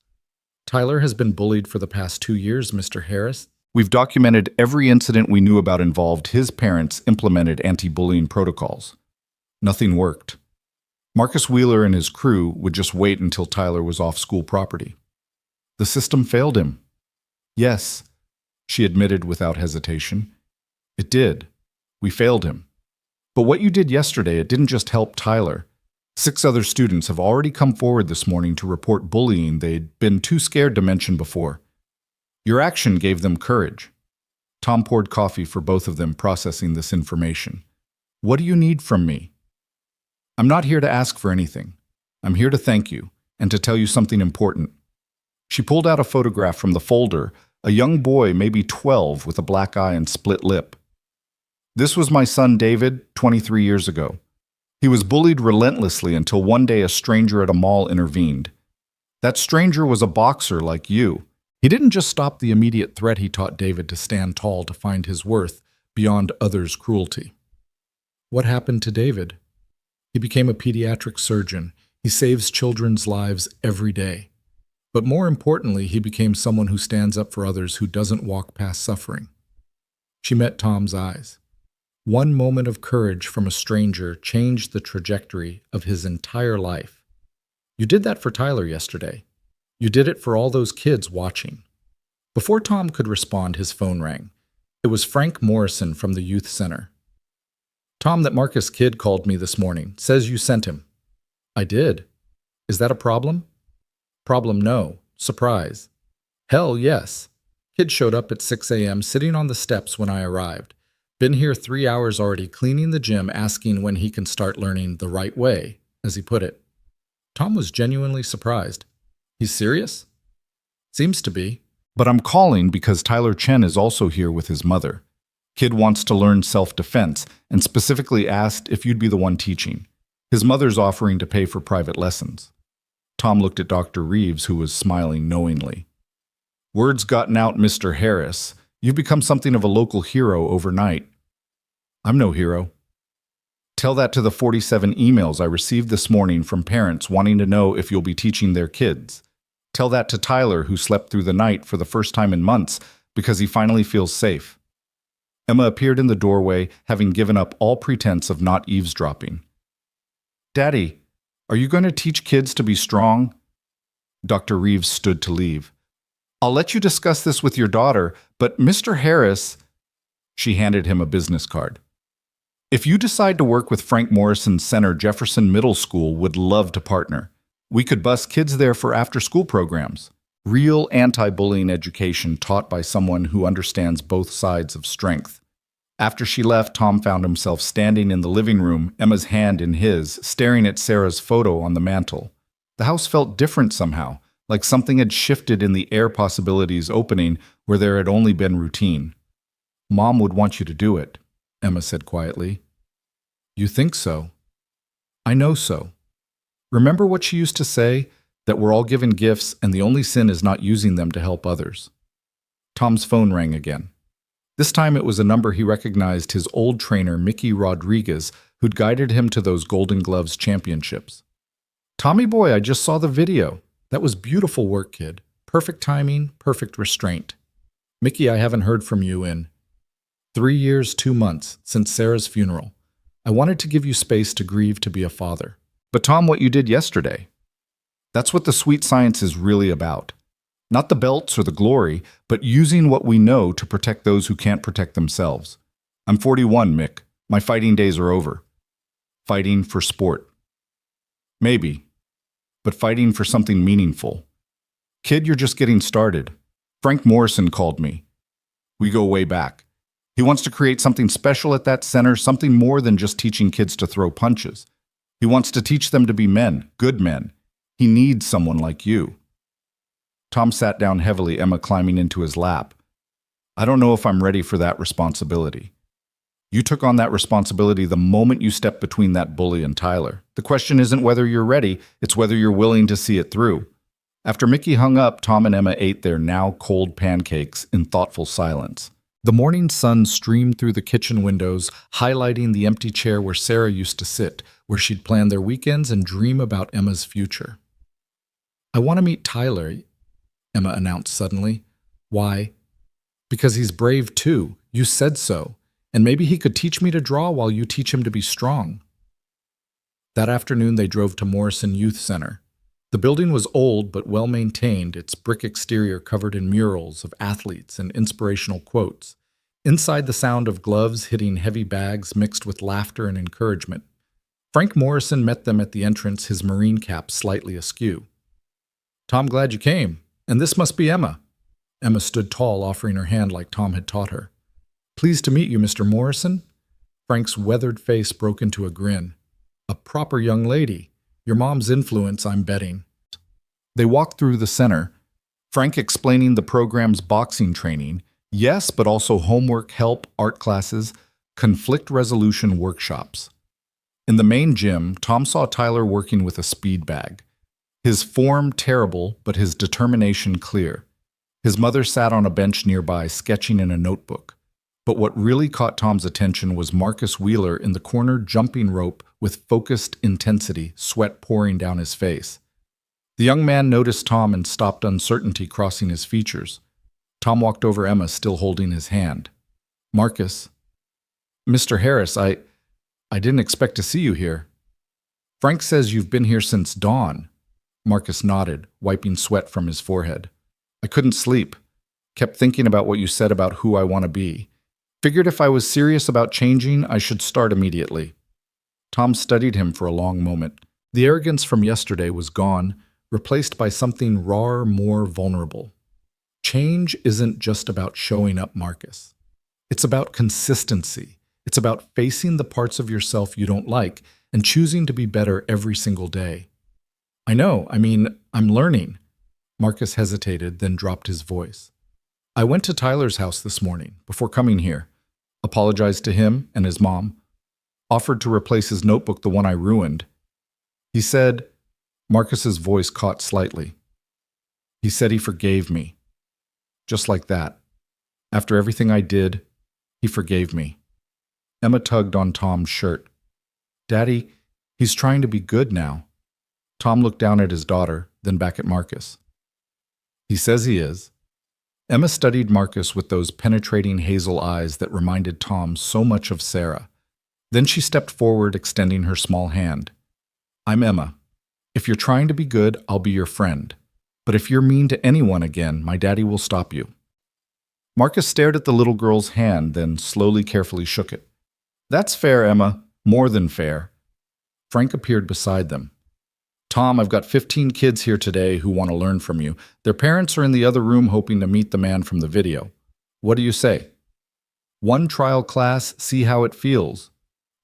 "Tyler has been bullied for the past 2 years, Mr. Harris. We've documented every incident we knew about involved. His parents implemented anti-bullying protocols. Nothing worked. Marcus Wheeler and his crew would just wait until Tyler was off school property. The system failed him." "Yes," she admitted without hesitation. "It did. We failed him. But what you did yesterday, it didn't just help Tyler. 6 other students have already come forward this morning to report bullying they'd been too scared to mention before. Your action gave them courage." Tom poured coffee for both of them, processing this information. "What do you need from me?" "I'm not here to ask for anything. I'm here to thank you and to tell you something important." She pulled out a photograph from the folder, a young boy, maybe 12, with a black eye and split lip. "This was my son David, 23 years ago. He was bullied relentlessly until one day a stranger at a mall intervened. That stranger was a boxer like you. He didn't just stop the immediate threat, he taught David to stand tall, to find his worth beyond others' cruelty." "What happened to David?" "He became a pediatric surgeon. He saves children's lives every day. But more importantly, he became someone who stands up for others, who doesn't walk past suffering." She met Tom's eyes. One moment of courage from a stranger changed the trajectory of his entire life. "You did that for Tyler yesterday. You did it for all those kids watching." Before Tom could respond, his phone rang. It was Frank Morrison from the youth center. "Tom, that Marcus kid called me this morning. Says you sent him." "I did. Is that a problem?" "Problem, no. Surprise." "Hell, yes. Kid showed up at 6 a.m., sitting on the steps when I arrived. Been here 3 hours already, cleaning the gym, asking when he can start learning the right way, as he put it." Tom was genuinely surprised. "He's serious?" "Seems to be. But I'm calling because Tyler Chen is also here with his mother. Kid wants to learn self-defense and specifically asked if you'd be the one teaching. His mother's offering to pay for private lessons." Tom looked at Dr. Reeves, who was smiling knowingly. "Word's gotten out, Mr. Harris. You've become something of a local hero overnight." "I'm no hero." "Tell that to the 47 emails I received this morning from parents wanting to know if you'll be teaching their kids. Tell that to Tyler, who slept through the night for the first time in months because he finally feels safe." Emma appeared in the doorway, having given up all pretense of not eavesdropping. "Daddy, are you going to teach kids to be strong?" Dr. Reeves stood to leave. "I'll let you discuss this with your daughter, but Mr. Harris—" She handed him a business card. "If you decide to work with Frank Morrison Center, Jefferson Middle School would love to partner. We could bus kids there for after-school programs. Real anti-bullying education taught by someone who understands both sides of strength." After she left, Tom found himself standing in the living room, Emma's hand in his, staring at Sarah's photo on the mantel. The house felt different somehow, like something had shifted in the air possibilities opening where there had only been routine. "Mom would want you to do it," Emma said quietly. "You think so?" "I know so. Remember what she used to say? That we're all given gifts and the only sin is not using them to help others." Tom's phone rang again. This time it was a number he recognized, his old trainer, Mickey Rodriguez, who'd guided him to those Golden Gloves championships. "Tommy boy, I just saw the video. That was beautiful work, kid. Perfect timing, perfect restraint. Mickey, I haven't heard from you in 3 years, 2 months, since Sarah's funeral. I wanted to give you space to grieve to be a father. But Tom, what you did yesterday, that's what the sweet science is really about. Not the belts or the glory, but using what we know to protect those who can't protect themselves. I'm 41, Mick. My fighting days are over. Fighting for sport. Maybe, but fighting for something meaningful. Kid, you're just getting started. Frank Morrison called me. We go way back. He wants to create something special at that center, something more than just teaching kids to throw punches. He wants to teach them to be men, good men. He needs someone like you." Tom sat down heavily, Emma climbing into his lap. "I don't know if I'm ready for that responsibility. You took on that responsibility the moment you stepped between that bully and Tyler. The question isn't whether you're ready, it's whether you're willing to see it through." After Mickey hung up, Tom and Emma ate their now cold pancakes in thoughtful silence. The morning sun streamed through the kitchen windows, highlighting the empty chair where Sarah used to sit, where she'd plan their weekends and dream about Emma's future. "I want to meet Tyler," Emma announced suddenly. "Why?" "Because he's brave too. You said so. And maybe he could teach me to draw while you teach him to be strong." That afternoon they drove to Morrison Youth Center. The building was old but well-maintained, its brick exterior covered in murals of athletes and inspirational quotes. Inside, the sound of gloves hitting heavy bags mixed with laughter and encouragement. Frank Morrison met them at the entrance, his marine cap slightly askew. "Tom, glad you came. And this must be Emma." Emma stood tall, offering her hand like Tom had taught her. "Pleased to meet you, Mr. Morrison." Frank's weathered face broke into a grin. "A proper young lady. Your mom's influence, I'm betting." They walked through the center, Frank explaining the program's boxing training, yes, but also homework help, art classes, conflict resolution workshops. In the main gym, Tom saw Tyler working with a speed bag. His form terrible, but his determination clear. His mother sat on a bench nearby, sketching in a notebook. But what really caught Tom's attention was Marcus Wheeler in the corner jumping rope with focused intensity, sweat pouring down his face. The young man noticed Tom and stopped, uncertainty crossing his features. Tom walked over Emma, still holding his hand. "Marcus." "Mr. Harris, I didn't expect to see you here." "Frank says you've been here since dawn." Marcus nodded, wiping sweat from his forehead. "I couldn't sleep. Kept thinking about what you said about who I want to be. Figured if I was serious about changing, I should start immediately." Tom studied him for a long moment. The arrogance from yesterday was gone, replaced by something rawer, more vulnerable. Change isn't just about showing up, Marcus. It's about consistency. It's about facing the parts of yourself you don't like and choosing to be better every single day. "I know, I'm learning." Marcus hesitated, then dropped his voice. "I went to Tyler's house this morning, before coming here. Apologized to him and his mom. Offered to replace his notebook, the one I ruined. He said," Marcus's voice caught slightly. "He said he forgave me. Just like that. After everything I did, he forgave me." Emma tugged on Tom's shirt. "Daddy, he's trying to be good now." Tom looked down at his daughter, then back at Marcus. "He says he is. Emma studied Marcus with those penetrating hazel eyes that reminded Tom so much of Sarah. Then she stepped forward, extending her small hand. I'm Emma. If you're trying to be good, I'll be your friend. But if you're mean to anyone again, my daddy will stop you. Marcus stared at the little girl's hand, then slowly, carefully shook it. That's fair, Emma. More than fair. Frank appeared beside them. Tom, I've got 15 kids here today who want to learn from you. Their parents are in the other room hoping to meet the man from the video. What do you say? One trial class, see how it feels.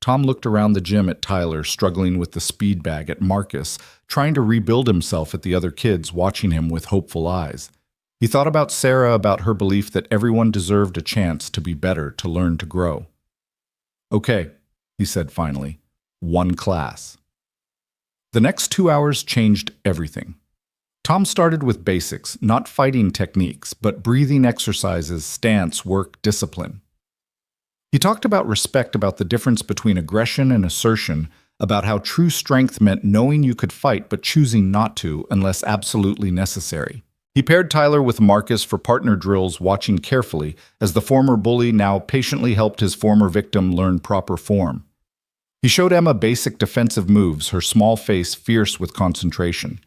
Tom looked around the gym at Tyler, struggling with the speed bag, at Marcus, trying to rebuild himself, at the other kids, watching him with hopeful eyes. He thought about Sarah, about her belief that everyone deserved a chance to be better, to learn, to grow. Okay, he said finally. One class. The next 2 hours changed everything. Tom started with basics, not fighting techniques, but breathing exercises, stance, work, discipline. He talked about respect, about the difference between aggression and assertion, about how true strength meant knowing you could fight but choosing not to unless absolutely necessary. He paired Tyler with Marcus for partner drills, watching carefully as the former bully now patiently helped his former victim learn proper form. He showed Emma basic defensive moves, her small face fierce with concentration.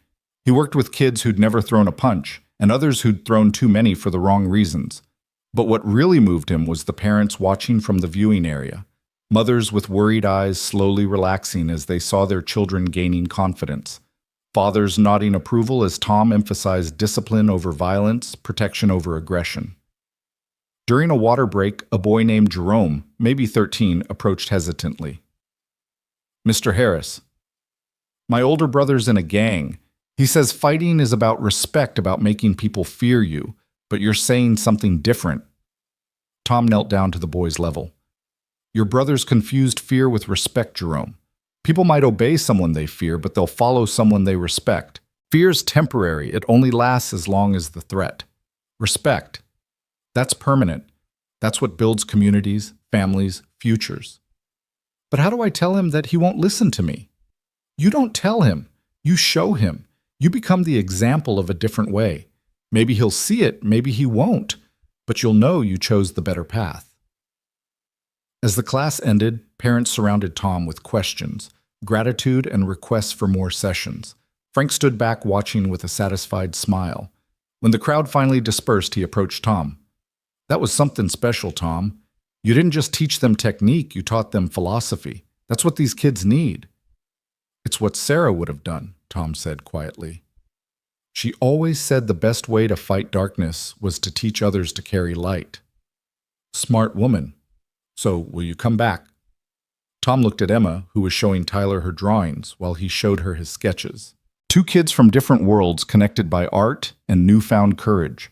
He worked with kids who'd never thrown a punch, and others who'd thrown too many for the wrong reasons. But what really moved him was the parents watching from the viewing area, mothers with worried eyes slowly relaxing as they saw their children gaining confidence, fathers nodding approval as Tom emphasized discipline over violence, protection over aggression. During a water break, a boy named Jerome, maybe 13, approached hesitantly. Mr. Harris, my older brother's in a gang. He says fighting is about respect, about making people fear you, but you're saying something different. Tom knelt down to the boy's level. Your brother's confused fear with respect, Jerome. People might obey someone they fear, but they'll follow someone they respect. Fear's temporary. It only lasts as long as the threat. Respect. That's permanent. That's what builds communities, families, futures. But how do I tell him that he won't listen to me? You don't tell him. You show him. You become the example of a different way. Maybe he'll see it, maybe he won't, but you'll know you chose the better path. As the class ended, parents surrounded Tom with questions, gratitude, and requests for more sessions. Frank stood back watching with a satisfied smile. When the crowd finally dispersed, he approached Tom. That was something special, Tom. You didn't just teach them technique, you taught them philosophy. That's what these kids need. It's what Sarah would have done, Tom said quietly. She always said the best way to fight darkness was to teach others to carry light. Smart woman. So, will you come back? Tom looked at Emma, who was showing Tyler her drawings while he showed her his sketches. Two kids from different worlds connected by art and newfound courage.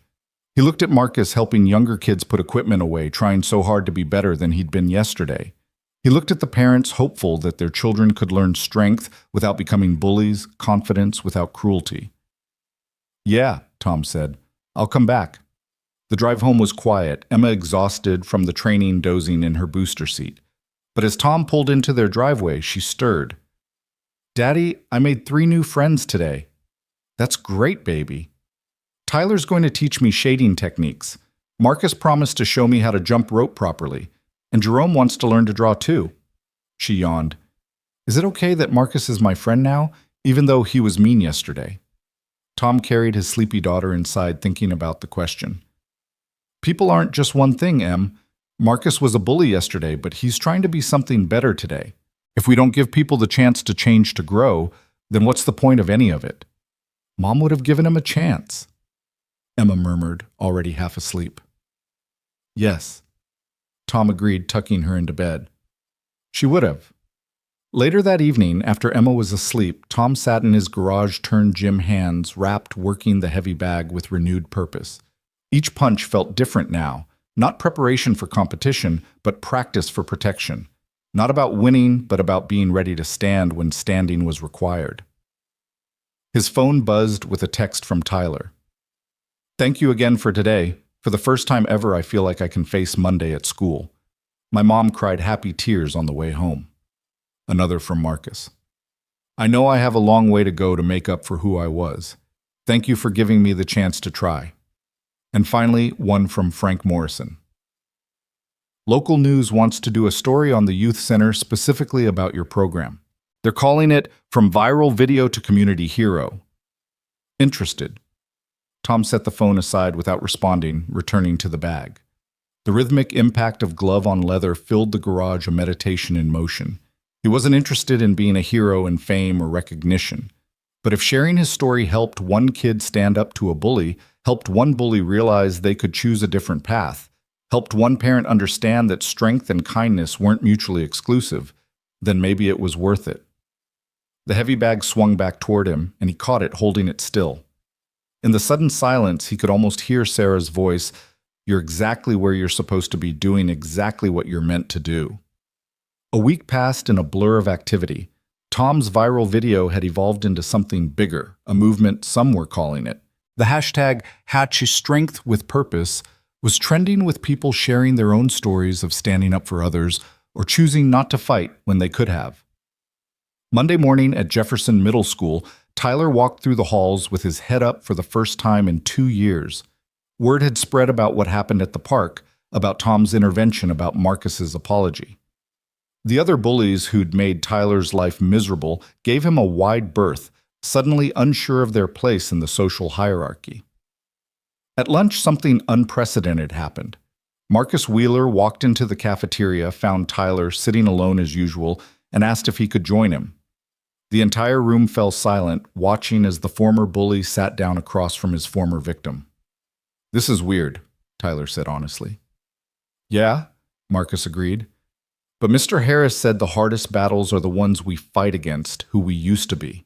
He looked at Marcus helping younger kids put equipment away, trying so hard to be better than he'd been yesterday. He looked at the parents, hopeful that their children could learn strength without becoming bullies, confidence without cruelty. Yeah, Tom said. I'll come back. The drive home was quiet, Emma exhausted from the training dozing in her booster seat. But as Tom pulled into their driveway, she stirred. Daddy, I made 3 new friends today. That's great, baby. Tyler's going to teach me shading techniques. Marcus promised to show me how to jump rope properly. And Jerome wants to learn to draw too. She yawned. Is it okay that Marcus is my friend now, even though he was mean yesterday? Tom carried his sleepy daughter inside, thinking about the question. People aren't just one thing, Em. Marcus was a bully yesterday, but he's trying to be something better today. If we don't give people the chance to change, to grow, then what's the point of any of it? Mom would have given him a chance. Emma murmured, already half asleep. Yes, Tom agreed, tucking her into bed. She would have. Later that evening, after Emma was asleep, Tom sat in his garage-turned gym hands, wrapped, working the heavy bag with renewed purpose. Each punch felt different now, not preparation for competition, but practice for protection. Not about winning, but about being ready to stand when standing was required. His phone buzzed with a text from Tyler. Thank you again for today. For the first time ever, I feel like I can face Monday at school. My mom cried happy tears on the way home. Another from Marcus. I know I have a long way to go to make up for who I was. Thank you for giving me the chance to try. And finally, one from Frank Morrison. Local news wants to do a story on the youth center specifically about your program. They're calling it From Viral Video to Community Hero. Interested? Tom set the phone aside without responding, returning to the bag. The rhythmic impact of glove on leather filled the garage, a meditation in motion. He wasn't interested in being a hero in fame or recognition. But if sharing his story helped one kid stand up to a bully, helped one bully realize they could choose a different path, helped one parent understand that strength and kindness weren't mutually exclusive, then maybe it was worth it. The heavy bag swung back toward him, and he caught it, holding it still. In the sudden silence, he could almost hear Sarah's voice, "You're exactly where you're supposed to be, doing exactly what you're meant to do." A week passed in a blur of activity. Tom's viral video had evolved into something bigger, a movement some were calling it. The hashtag #HatchStrengthWithPurpose was trending, with people sharing their own stories of standing up for others or choosing not to fight when they could have. Monday morning at Jefferson Middle School, Tyler walked through the halls with his head up for the first time in 2 years. Word had spread about what happened at the park, about Tom's intervention, about Marcus's apology. The other bullies who'd made Tyler's life miserable gave him a wide berth, suddenly unsure of their place in the social hierarchy. At lunch, something unprecedented happened. Marcus Wheeler walked into the cafeteria, found Tyler sitting alone as usual, and asked if he could join him. The entire room fell silent, watching as the former bully sat down across from his former victim. "This is weird," Tyler said honestly. "Yeah," Marcus agreed. "But Mr. Harris said the hardest battles are the ones we fight against who we used to be.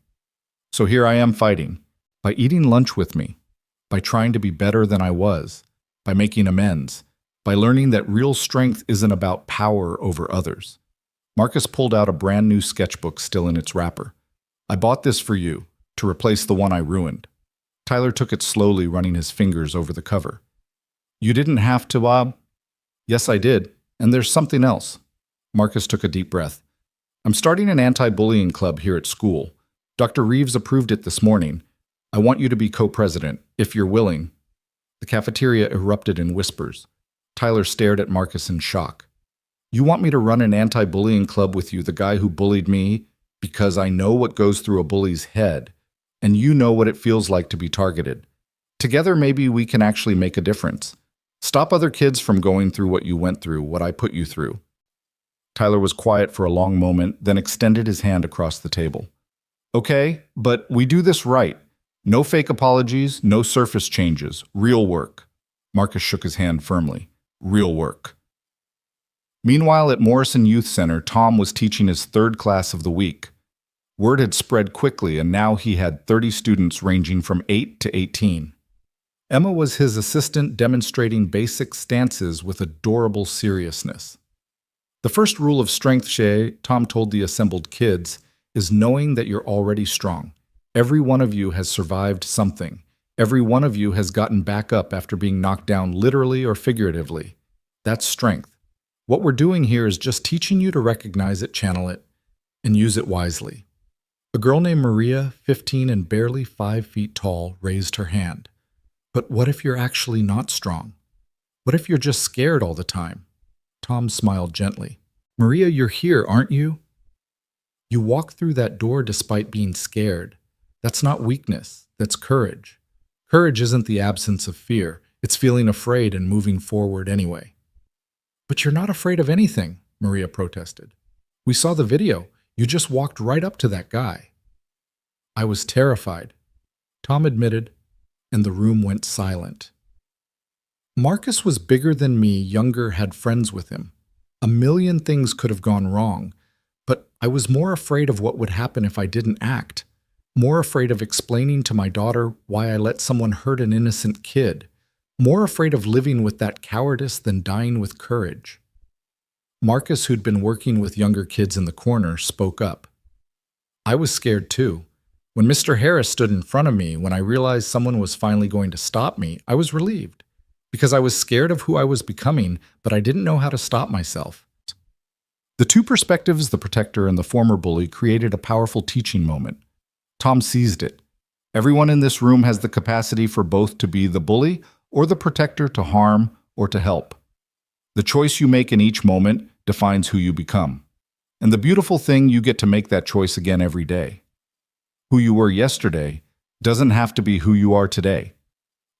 So here I am fighting, by eating lunch with me, by trying to be better than I was, by making amends, by learning that real strength isn't about power over others." Marcus pulled out a brand new sketchbook still in its wrapper. "I bought this for you, to replace the one I ruined." Tyler took it slowly, running his fingers over the cover. "You didn't have to, Yes, I did. And there's something else." Marcus took a deep breath. "I'm starting an anti-bullying club here at school. Dr. Reeves approved it this morning. I want you to be co-president, if you're willing." The cafeteria erupted in whispers. Tyler stared at Marcus in shock. "You want me to run an anti-bullying club with you, the guy who bullied me, because I know what goes through a bully's head, and you know what it feels like to be targeted. Together, maybe we can actually make a difference. Stop other kids from going through what you went through, what I put you through." Tyler was quiet for a long moment, then extended his hand across the table. "Okay, but we do this right. No fake apologies, no surface changes, real work." Marcus shook his hand firmly. "Real work." Meanwhile, at Morrison Youth Center, Tom was teaching his third class of the week. Word had spread quickly, and now he had 30 students ranging from 8 to 18. Emma was his assistant, demonstrating basic stances with adorable seriousness. "The first rule of strength, Shay," Tom told the assembled kids, "is knowing that you're already strong. Every one of you has survived something. Every one of you has gotten back up after being knocked down, literally or figuratively. That's strength. What we're doing here is just teaching you to recognize it, channel it, and use it wisely." A girl named Maria, 15 and barely 5 feet tall, raised her hand. "But what if you're actually not strong? What if you're just scared all the time?" Tom smiled gently. "Maria, you're here, aren't you? You walked through that door despite being scared. That's not weakness, that's courage. Courage isn't the absence of fear. It's feeling afraid and moving forward anyway." "But you're not afraid of anything," Maria protested. "We saw the video. You just walked right up to that guy." "I was terrified," Tom admitted, and the room went silent. Marcus was bigger than me, younger, had friends with him. A million things could have gone wrong, but I was more afraid of what would happen if I didn't act, more afraid of explaining to my daughter why I let someone hurt an innocent kid, more afraid of living with that cowardice than dying with courage. Marcus, who'd been working with younger kids in the corner, spoke up. "I was scared too. When Mr. Harris stood in front of me, when I realized someone was finally going to stop me, I was relieved, because I was scared of who I was becoming, but I didn't know how to stop myself." The two perspectives, the protector and the former bully, created a powerful teaching moment. Tom seized it. Everyone in this room has the capacity for both to be the bully or the protector to harm or to help. The choice you make in each moment defines who you become. And the beautiful thing, you get to make that choice again every day. Who you were yesterday doesn't have to be who you are today.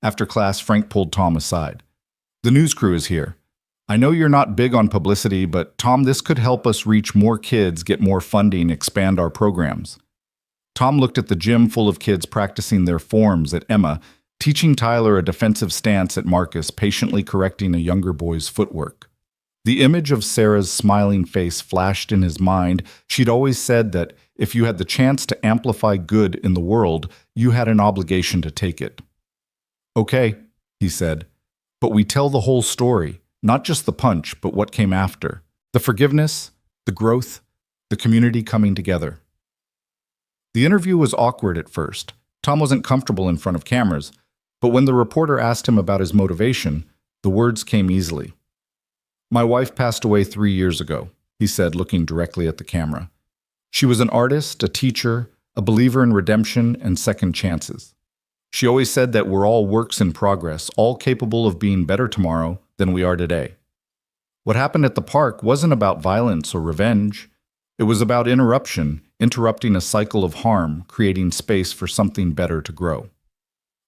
After class, Frank pulled Tom aside. The news crew is here. I know you're not big on publicity, but Tom, this could help us reach more kids, get more funding, expand our programs. Tom looked at the gym full of kids practicing their forms, at Emma, teaching Tyler a defensive stance, at Marcus, patiently correcting a younger boy's footwork. The image of Sarah's smiling face flashed in his mind. She'd always said that if you had the chance to amplify good in the world, you had an obligation to take it. Okay, he said, but we tell the whole story, not just the punch, but what came after. The forgiveness, the growth, the community coming together. The interview was awkward at first. Tom wasn't comfortable in front of cameras, but when the reporter asked him about his motivation, the words came easily. My wife passed away 3 years ago, he said, looking directly at the camera. She was an artist, a teacher, a believer in redemption and second chances. She always said that we're all works in progress, all capable of being better tomorrow than we are today. What happened at the park wasn't about violence or revenge. It was about interrupting a cycle of harm, creating space for something better to grow.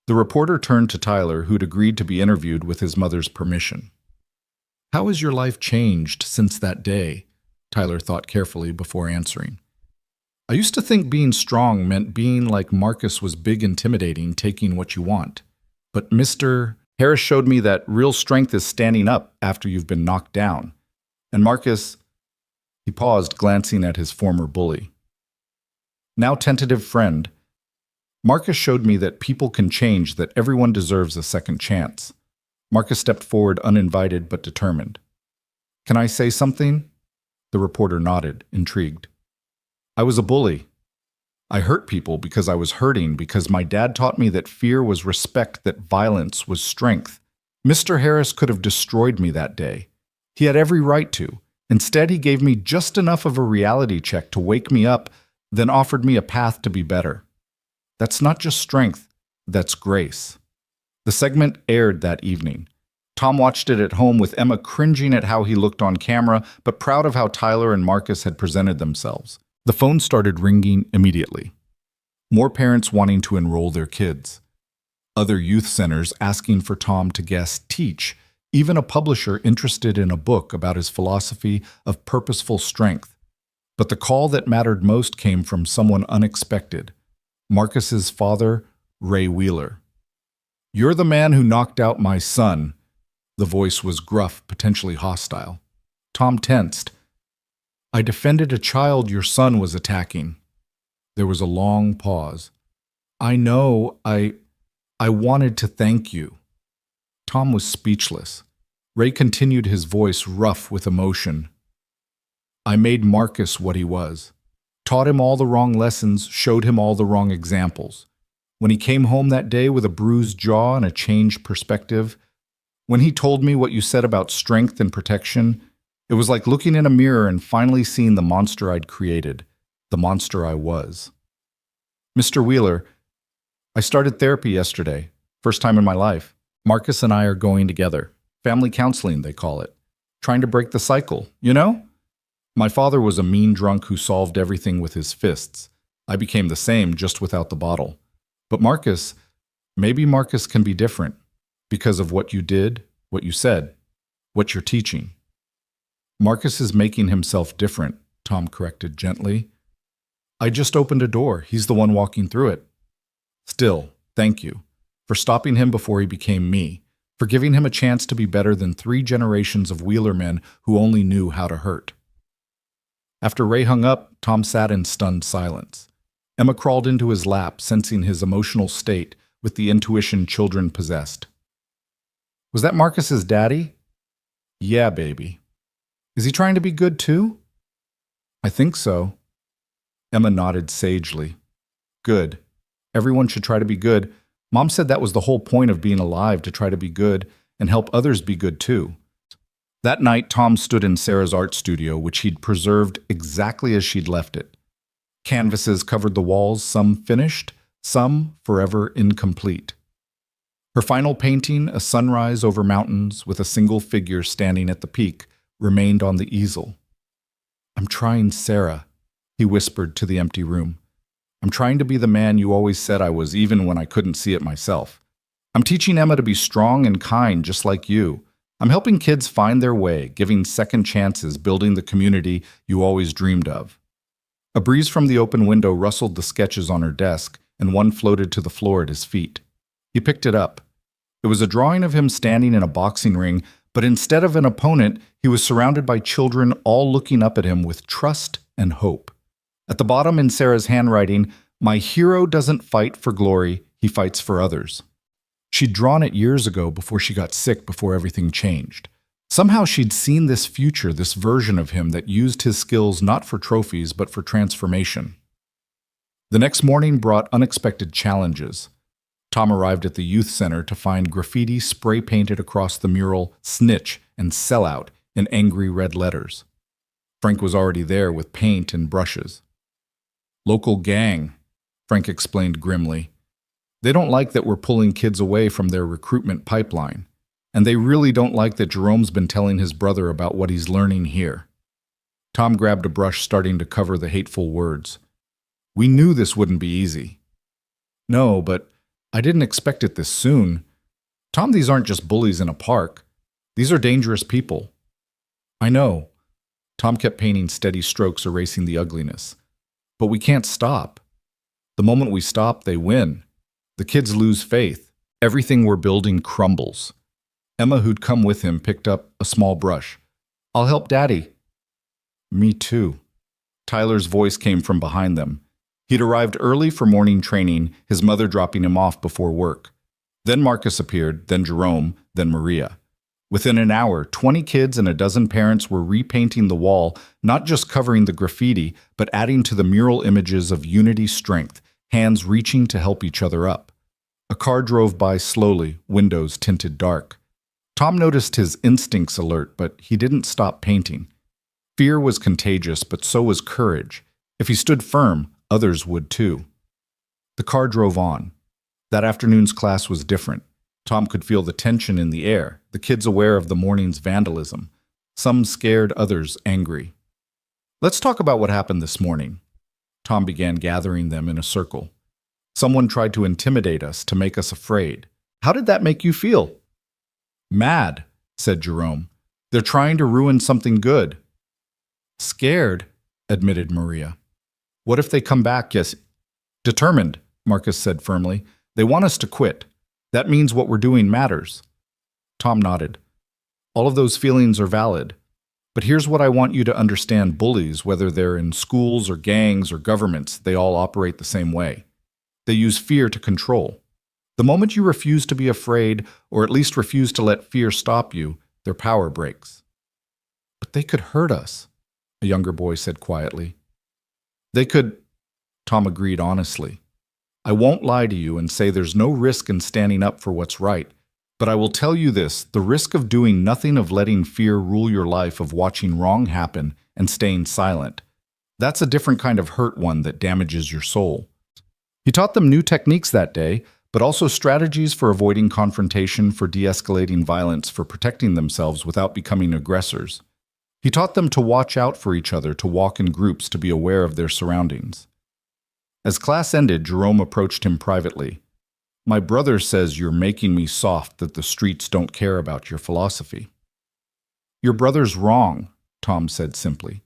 The reporter turned to Tyler, who'd agreed to be interviewed with his mother's permission. How has your life changed since that day? Tyler thought carefully before answering. I used to think being strong meant being like Marcus was big, intimidating, taking what you want. But Mr. Harris showed me that real strength is standing up after you've been knocked down. And Marcus, he paused, glancing at his former bully. Now tentative friend, Marcus showed me that people can change, that everyone deserves a second chance. Marcus stepped forward, uninvited but determined. Can I say something? The reporter nodded, intrigued. I was a bully. I hurt people because I was hurting, because my dad taught me that fear was respect, that violence was strength. Mr. Harris could have destroyed me that day. He had every right to. Instead, he gave me just enough of a reality check to wake me up, then offered me a path to be better. That's not just strength, that's grace. The segment aired that evening. Tom watched it at home with Emma cringing at how he looked on camera, but proud of how Tyler and Marcus had presented themselves. The phone started ringing immediately. More parents wanting to enroll their kids. Other youth centers asking for Tom to guest teach. Even a publisher interested in a book about his philosophy of purposeful strength. But the call that mattered most came from someone unexpected. Marcus's father, Ray Wheeler. You're the man who knocked out my son. The voice was gruff, potentially hostile. Tom tensed. I defended a child your son was attacking. There was a long pause. I know, I wanted to thank you. Tom was speechless. Ray continued, his voice rough with emotion. I made Marcus what he was. Taught him all the wrong lessons, showed him all the wrong examples. When he came home that day with a bruised jaw and a changed perspective, when he told me what you said about strength and protection, it was like looking in a mirror and finally seeing the monster I'd created, the monster I was. Mr. Wheeler, I started therapy yesterday, first time in my life. Marcus and I are going together. Family counseling, they call it. Trying to break the cycle, you know? My father was a mean drunk who solved everything with his fists. I became the same, just without the bottle. But Marcus, maybe Marcus can be different because of what you did, what you said, what you're teaching. Marcus is making himself different, Tom corrected gently. I just opened a door. He's the one walking through it. Still, thank you for stopping him before he became me, for giving him a chance to be better than 3 generations of Wheeler men who only knew how to hurt. After Ray hung up, Tom sat in stunned silence. Emma crawled into his lap, sensing his emotional state with the intuition children possessed. Was that Marcus's daddy? Yeah, baby. Is he trying to be good too? I think so. Emma nodded sagely. Good. Everyone should try to be good. Mom said that was the whole point of being alive, to try to be good and help others be good too. That night, Tom stood in Sarah's art studio, which he'd preserved exactly as she'd left it. Canvases covered the walls, some finished, some forever incomplete. Her final painting, a sunrise over mountains with a single figure standing at the peak, remained on the easel. "I'm trying, Sarah," he whispered to the empty room. "I'm trying to be the man you always said I was, even when I couldn't see it myself. I'm teaching Emma to be strong and kind, just like you. I'm helping kids find their way, giving second chances, building the community you always dreamed of." A breeze from the open window rustled the sketches on her desk, and one floated to the floor at his feet. He picked it up. It was a drawing of him standing in a boxing ring, but instead of an opponent, he was surrounded by children all looking up at him with trust and hope. At the bottom in Sarah's handwriting, "My hero doesn't fight for glory, he fights for others." She'd drawn it years ago before she got sick, before everything changed. Somehow she'd seen this future, this version of him that used his skills not for trophies but for transformation. The next morning brought unexpected challenges. Tom arrived at the youth center to find graffiti spray painted across the mural "Snitch" and "Sellout" in angry red letters. Frank was already there with paint and brushes. "Local gang," Frank explained grimly. "They don't like that we're pulling kids away from their recruitment pipeline. And they really don't like that Jerome's been telling his brother about what he's learning here." Tom grabbed a brush, starting to cover the hateful words. "We knew this wouldn't be easy." "No, but I didn't expect it this soon. Tom, these aren't just bullies in a park. These are dangerous people." "I know." Tom kept painting steady strokes, erasing the ugliness. "But we can't stop. The moment we stop, they win. The kids lose faith. Everything we're building crumbles." Emma, who'd come with him, picked up a small brush. "I'll help Daddy." "Me too." Tyler's voice came from behind them. He'd arrived early for morning training, his mother dropping him off before work. Then Marcus appeared, then Jerome, then Maria. Within an hour, 20 kids and a dozen parents were repainting the wall, not just covering the graffiti, but adding to the mural images of unity, strength, hands reaching to help each other up. A car drove by slowly, windows tinted dark. Tom noticed his instincts alert, but he didn't stop painting. Fear was contagious, but so was courage. If he stood firm, others would too. The car drove on. That afternoon's class was different. Tom could feel the tension in the air, the kids aware of the morning's vandalism. Some scared, others angry. "Let's talk about what happened this morning." Tom began gathering them in a circle. "Someone tried to intimidate us, to make us afraid. How did that make you feel?" "Mad," said Jerome. "They're trying to ruin something good." "Scared," admitted Maria. "What if they come back?" "Yes." "Determined," Marcus said firmly. "They want us to quit. That means what we're doing matters." Tom nodded. "All of those feelings are valid. But here's what I want you to understand. Bullies, whether they're in schools or gangs or governments, they all operate the same way. They use fear to control. The moment you refuse to be afraid, or at least refuse to let fear stop you, their power breaks." "But they could hurt us," a younger boy said quietly. "They could," Tom agreed honestly. "I won't lie to you and say there's no risk in standing up for what's right, but I will tell you this: the risk of doing nothing, of letting fear rule your life, of watching wrong happen and staying silent. That's a different kind of hurt, one that damages your soul." He taught them new techniques that day, but also strategies for avoiding confrontation, for de-escalating violence, for protecting themselves without becoming aggressors. He taught them to watch out for each other, to walk in groups, to be aware of their surroundings. As class ended, Jerome approached him privately. "My brother says you're making me soft, that the streets don't care about your philosophy." "Your brother's wrong," Tom said simply.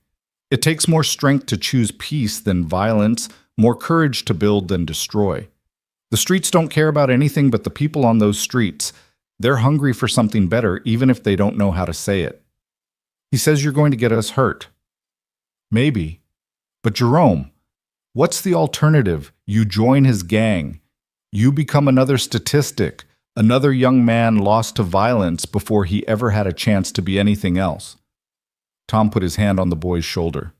"It takes more strength to choose peace than violence, more courage to build than destroy. The streets don't care about anything but the people on those streets. They're hungry for something better, even if they don't know how to say it." "He says you're going to get us hurt." "Maybe. But Jerome, what's the alternative? You join his gang. You become another statistic, another young man lost to violence before he ever had a chance to be anything else." Tom put his hand on the boy's shoulder.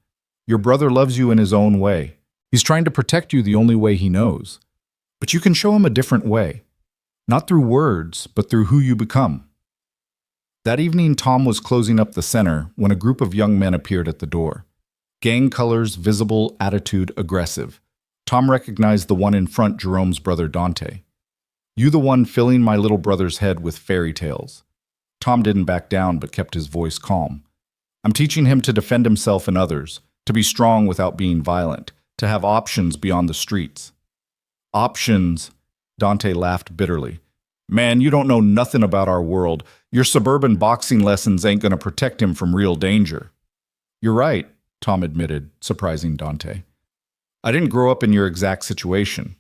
"Your brother loves you in his own way. He's trying to protect you the only way he knows. But you can show him a different way. Not through words, but through who you become." That evening, Tom was closing up the center when a group of young men appeared at the door. Gang colors, visible, attitude aggressive. Tom recognized the one in front, Jerome's brother Dante. You the one filling my little brother's head with fairy tales. Tom didn't back down but kept his voice calm. I'm teaching him to defend himself and others, to be strong without being violent, to have options beyond the streets. Options? Dante laughed bitterly. Man, you don't know nothing about our world. Your suburban boxing lessons ain't gonna protect him from real danger. You're right, Tom admitted, surprising Dante. I didn't grow up in your exact situation,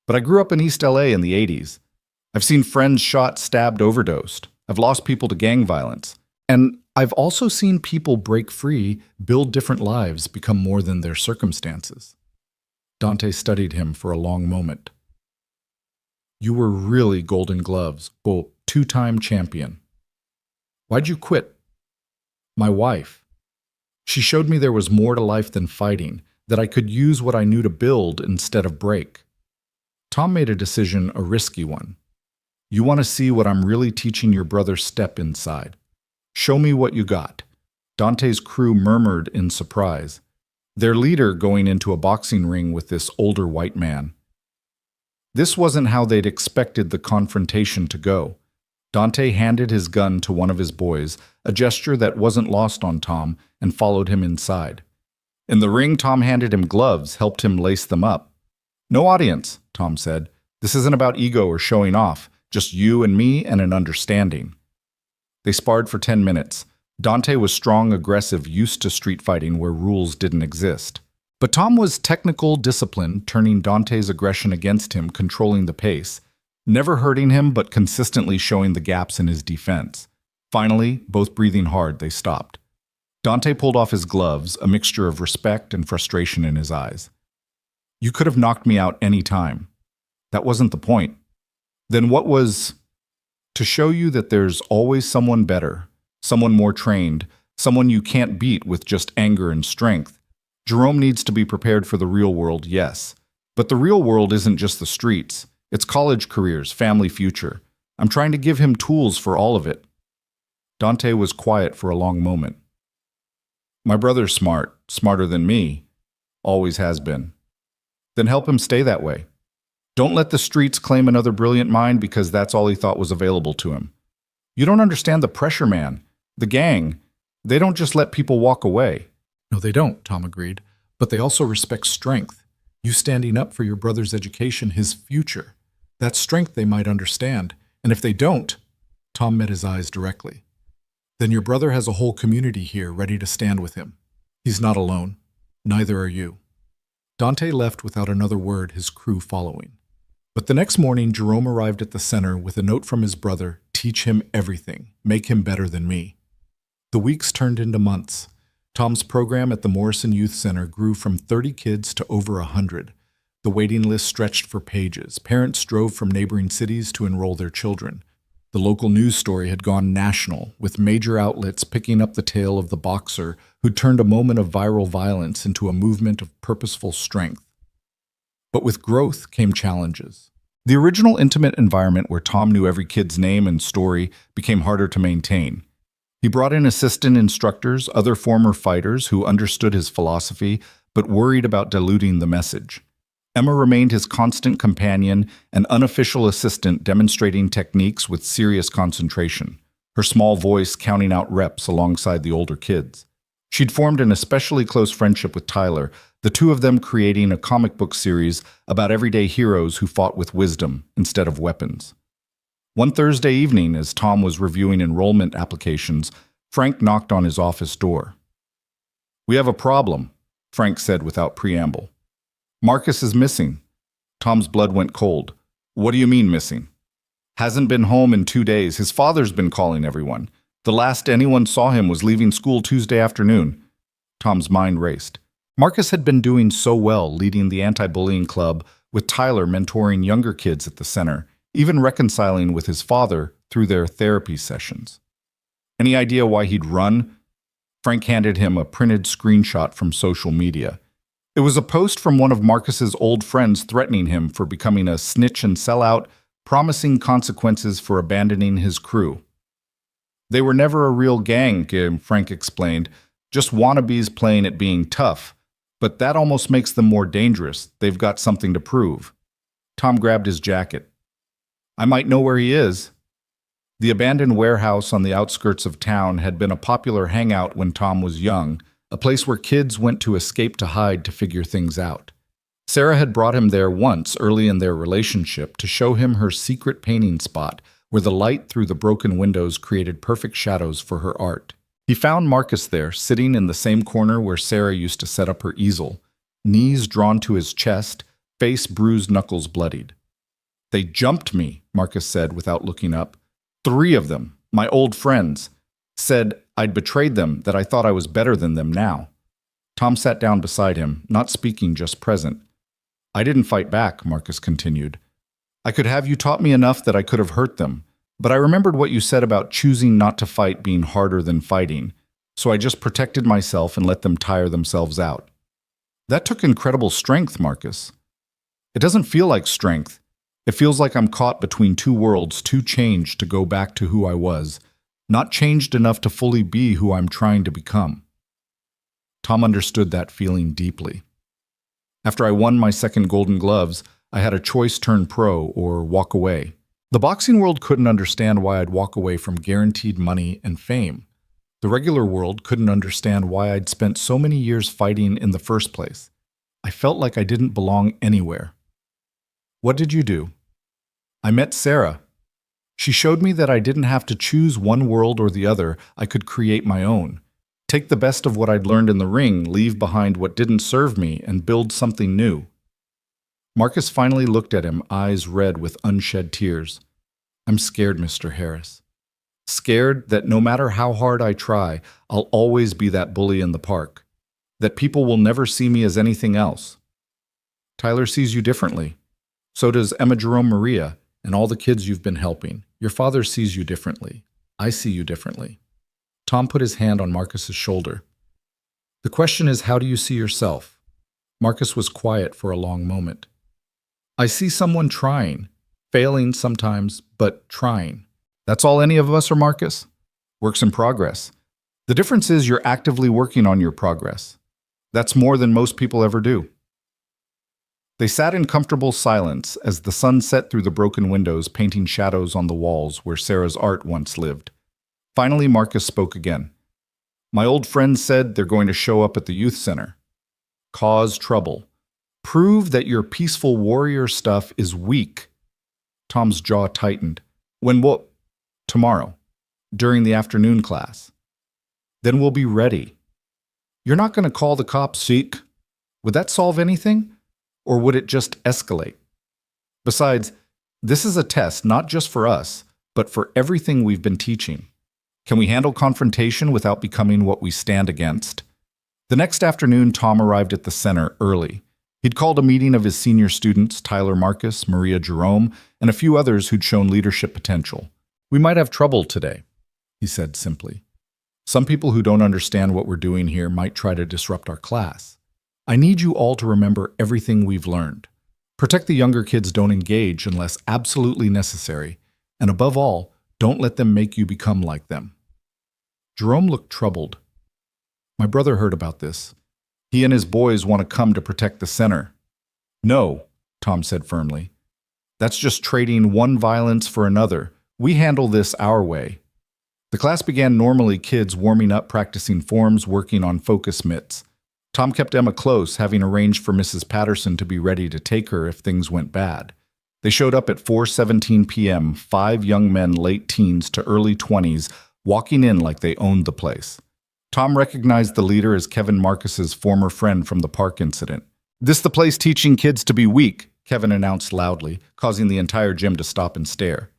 but I grew up in East LA in the 80s. I've seen friends shot, stabbed, overdosed. I've lost people to gang violence. And I've also seen people break free, build different lives, become more than their circumstances. Dante studied him for a long moment. You were really Golden Gloves, two-time champion. Why'd you quit? My wife. She showed me there was more to life than fighting, that I could use what I knew to build instead of break. Tom made a decision, a risky one. You want to see what I'm really teaching your brother? Step inside. Show me what you got. Dante's crew murmured in surprise. Their leader going into a boxing ring with this older white man. This wasn't how they'd expected the confrontation to go. Dante handed his gun to one of his boys, a gesture that wasn't lost on Tom, and followed him inside. In the ring, Tom handed him gloves, helped him lace them up. No audience, Tom said. This isn't about ego or showing off, just you and me and an understanding. They sparred for 10 minutes. Dante was strong, aggressive, used to street fighting where rules didn't exist. But Tom was technical, disciplined, turning Dante's aggression against him, controlling the pace, never hurting him but consistently showing the gaps in his defense. Finally, both breathing hard, they stopped. Dante pulled off his gloves, a mixture of respect and frustration in his eyes. You could have knocked me out any time. That wasn't the point. Then what was? To show you that there's always someone better, someone more trained, someone you can't beat with just anger and strength. Jerome needs to be prepared for the real world, yes. But the real world isn't just the streets. It's college careers, family future. I'm trying to give him tools for all of it. Dante was quiet for a long moment. My brother's smart, smarter than me. Always has been. Then help him stay that way. Don't let the streets claim another brilliant mind because that's all he thought was available to him. You don't understand the pressure, man. The gang, they don't just let people walk away. No, they don't, Tom agreed. But they also respect strength. You standing up for your brother's education, his future. That strength they might understand. And if they don't, Tom met his eyes directly. Then your brother has a whole community here ready to stand with him. He's not alone. Neither are you. Dante left without another word, his crew following. But the next morning, Jerome arrived at the center with a note from his brother, teach him everything, make him better than me. The weeks turned into months. Tom's program at the Morrison Youth Center grew from 30 kids to over 100. The waiting list stretched for pages. Parents drove from neighboring cities to enroll their children. The local news story had gone national, with major outlets picking up the tale of the boxer who'd turned a moment of viral violence into a movement of purposeful strength. But with growth came challenges. The original intimate environment where Tom knew every kid's name and story became harder to maintain. He brought in assistant instructors, other former fighters who understood his philosophy but worried about diluting the message. Emma remained his constant companion, an unofficial assistant demonstrating techniques with serious concentration, her small voice counting out reps alongside the older kids. She'd formed an especially close friendship with Tyler, the two of them creating a comic book series about everyday heroes who fought with wisdom instead of weapons. One Thursday evening, as Tom was reviewing enrollment applications, Frank knocked on his office door. "We have a problem," Frank said without preamble. "Marcus is missing." Tom's blood went cold. "What do you mean missing?" "Hasn't been home in 2 days. His father's been calling everyone. The last anyone saw him was leaving school Tuesday afternoon." Tom's mind raced. Marcus had been doing so well leading the anti-bullying club, with Tyler mentoring younger kids at the center, even reconciling with his father through their therapy sessions. Any idea why he'd run? Frank handed him a printed screenshot from social media. It was a post from one of Marcus's old friends threatening him for becoming a snitch and sellout, promising consequences for abandoning his crew. "They were never a real gang," Frank explained, "just wannabes playing at being tough. But that almost makes them more dangerous. They've got something to prove." Tom grabbed his jacket. I might know where he is. The abandoned warehouse on the outskirts of town had been a popular hangout when Tom was young, a place where kids went to escape to hide to figure things out. Sarah had brought him there once early in their relationship to show him her secret painting spot where the light through the broken windows created perfect shadows for her art. He found Marcus there, sitting in the same corner where Sarah used to set up her easel, knees drawn to his chest, face bruised, knuckles bloodied. "They jumped me," Marcus said without looking up. "3 of them, my old friends. Said I'd betrayed them, that I thought I was better than them now." Tom sat down beside him, not speaking, just present. "I didn't fight back," Marcus continued. "I could have you taught me enough that I could have hurt them, but I remembered what you said about choosing not to fight being harder than fighting, so I just protected myself and let them tire themselves out." "That took incredible strength, Marcus." "It doesn't feel like strength. It feels like I'm caught between 2 worlds, too changed to go back to who I was, not changed enough to fully be who I'm trying to become." Tom understood that feeling deeply. "After I won my second Golden Gloves, I had a choice: turn pro or walk away. The boxing world couldn't understand why I'd walk away from guaranteed money and fame. The regular world couldn't understand why I'd spent so many years fighting in the first place. I felt like I didn't belong anywhere." "What did you do?" "I met Sarah. She showed me that I didn't have to choose one world or the other. I could create my own. Take the best of what I'd learned in the ring, leave behind what didn't serve me, and build something new." Marcus finally looked at him, eyes red with unshed tears. "I'm scared, Mr. Harris. Scared that no matter how hard I try, I'll always be that bully in the park. That people will never see me as anything else." "Tyler sees you differently. So does Emma Jerome Maria and all the kids you've been helping. Your father sees you differently. I see you differently." Tom put his hand on Marcus's shoulder. "The question is, how do you see yourself?" Marcus was quiet for a long moment. "I see someone trying, failing sometimes, but trying. That's all any of us are, Marcus. Works in progress. The difference is you're actively working on your progress. That's more than most people ever do." They sat in comfortable silence as the sun set through the broken windows, painting shadows on the walls where Sarah's art once lived. Finally, Marcus spoke again. "My old friends said they're going to show up at the youth center. Cause trouble. Prove that your peaceful warrior stuff is weak." Tom's jaw tightened. "When will?" "Tomorrow, during the afternoon class. Then we'll be ready." "You're not going to call the cops, Sheik? Would that solve anything? Or would it just escalate? Besides, this is a test not just for us, but for everything we've been teaching. Can we handle confrontation without becoming what we stand against?" The next afternoon, Tom arrived at the center early. He'd called a meeting of his senior students, Tyler Marcus, Maria Jerome, and a few others who'd shown leadership potential. "We might have trouble today," he said simply. "Some people who don't understand what we're doing here might try to disrupt our class. I need you all to remember everything we've learned. Protect the younger kids, don't engage unless absolutely necessary, and above all, don't let them make you become like them." Jerome looked troubled. "My brother heard about this. He and his boys want to come to protect the center." "No," Tom said firmly. "That's just trading one violence for another. We handle this our way." The class began normally, kids warming up, practicing forms, working on focus mitts. Tom kept Emma close, having arranged for Mrs. Patterson to be ready to take her if things went bad. They showed up at 4:17 p.m., 5 young men, late teens to early 20s, walking in like they owned the place. Tom recognized the leader as Kevin Marcus's former friend from the park incident. "This the place teaching kids to be weak," Kevin announced loudly, causing the entire gym to stop and stare.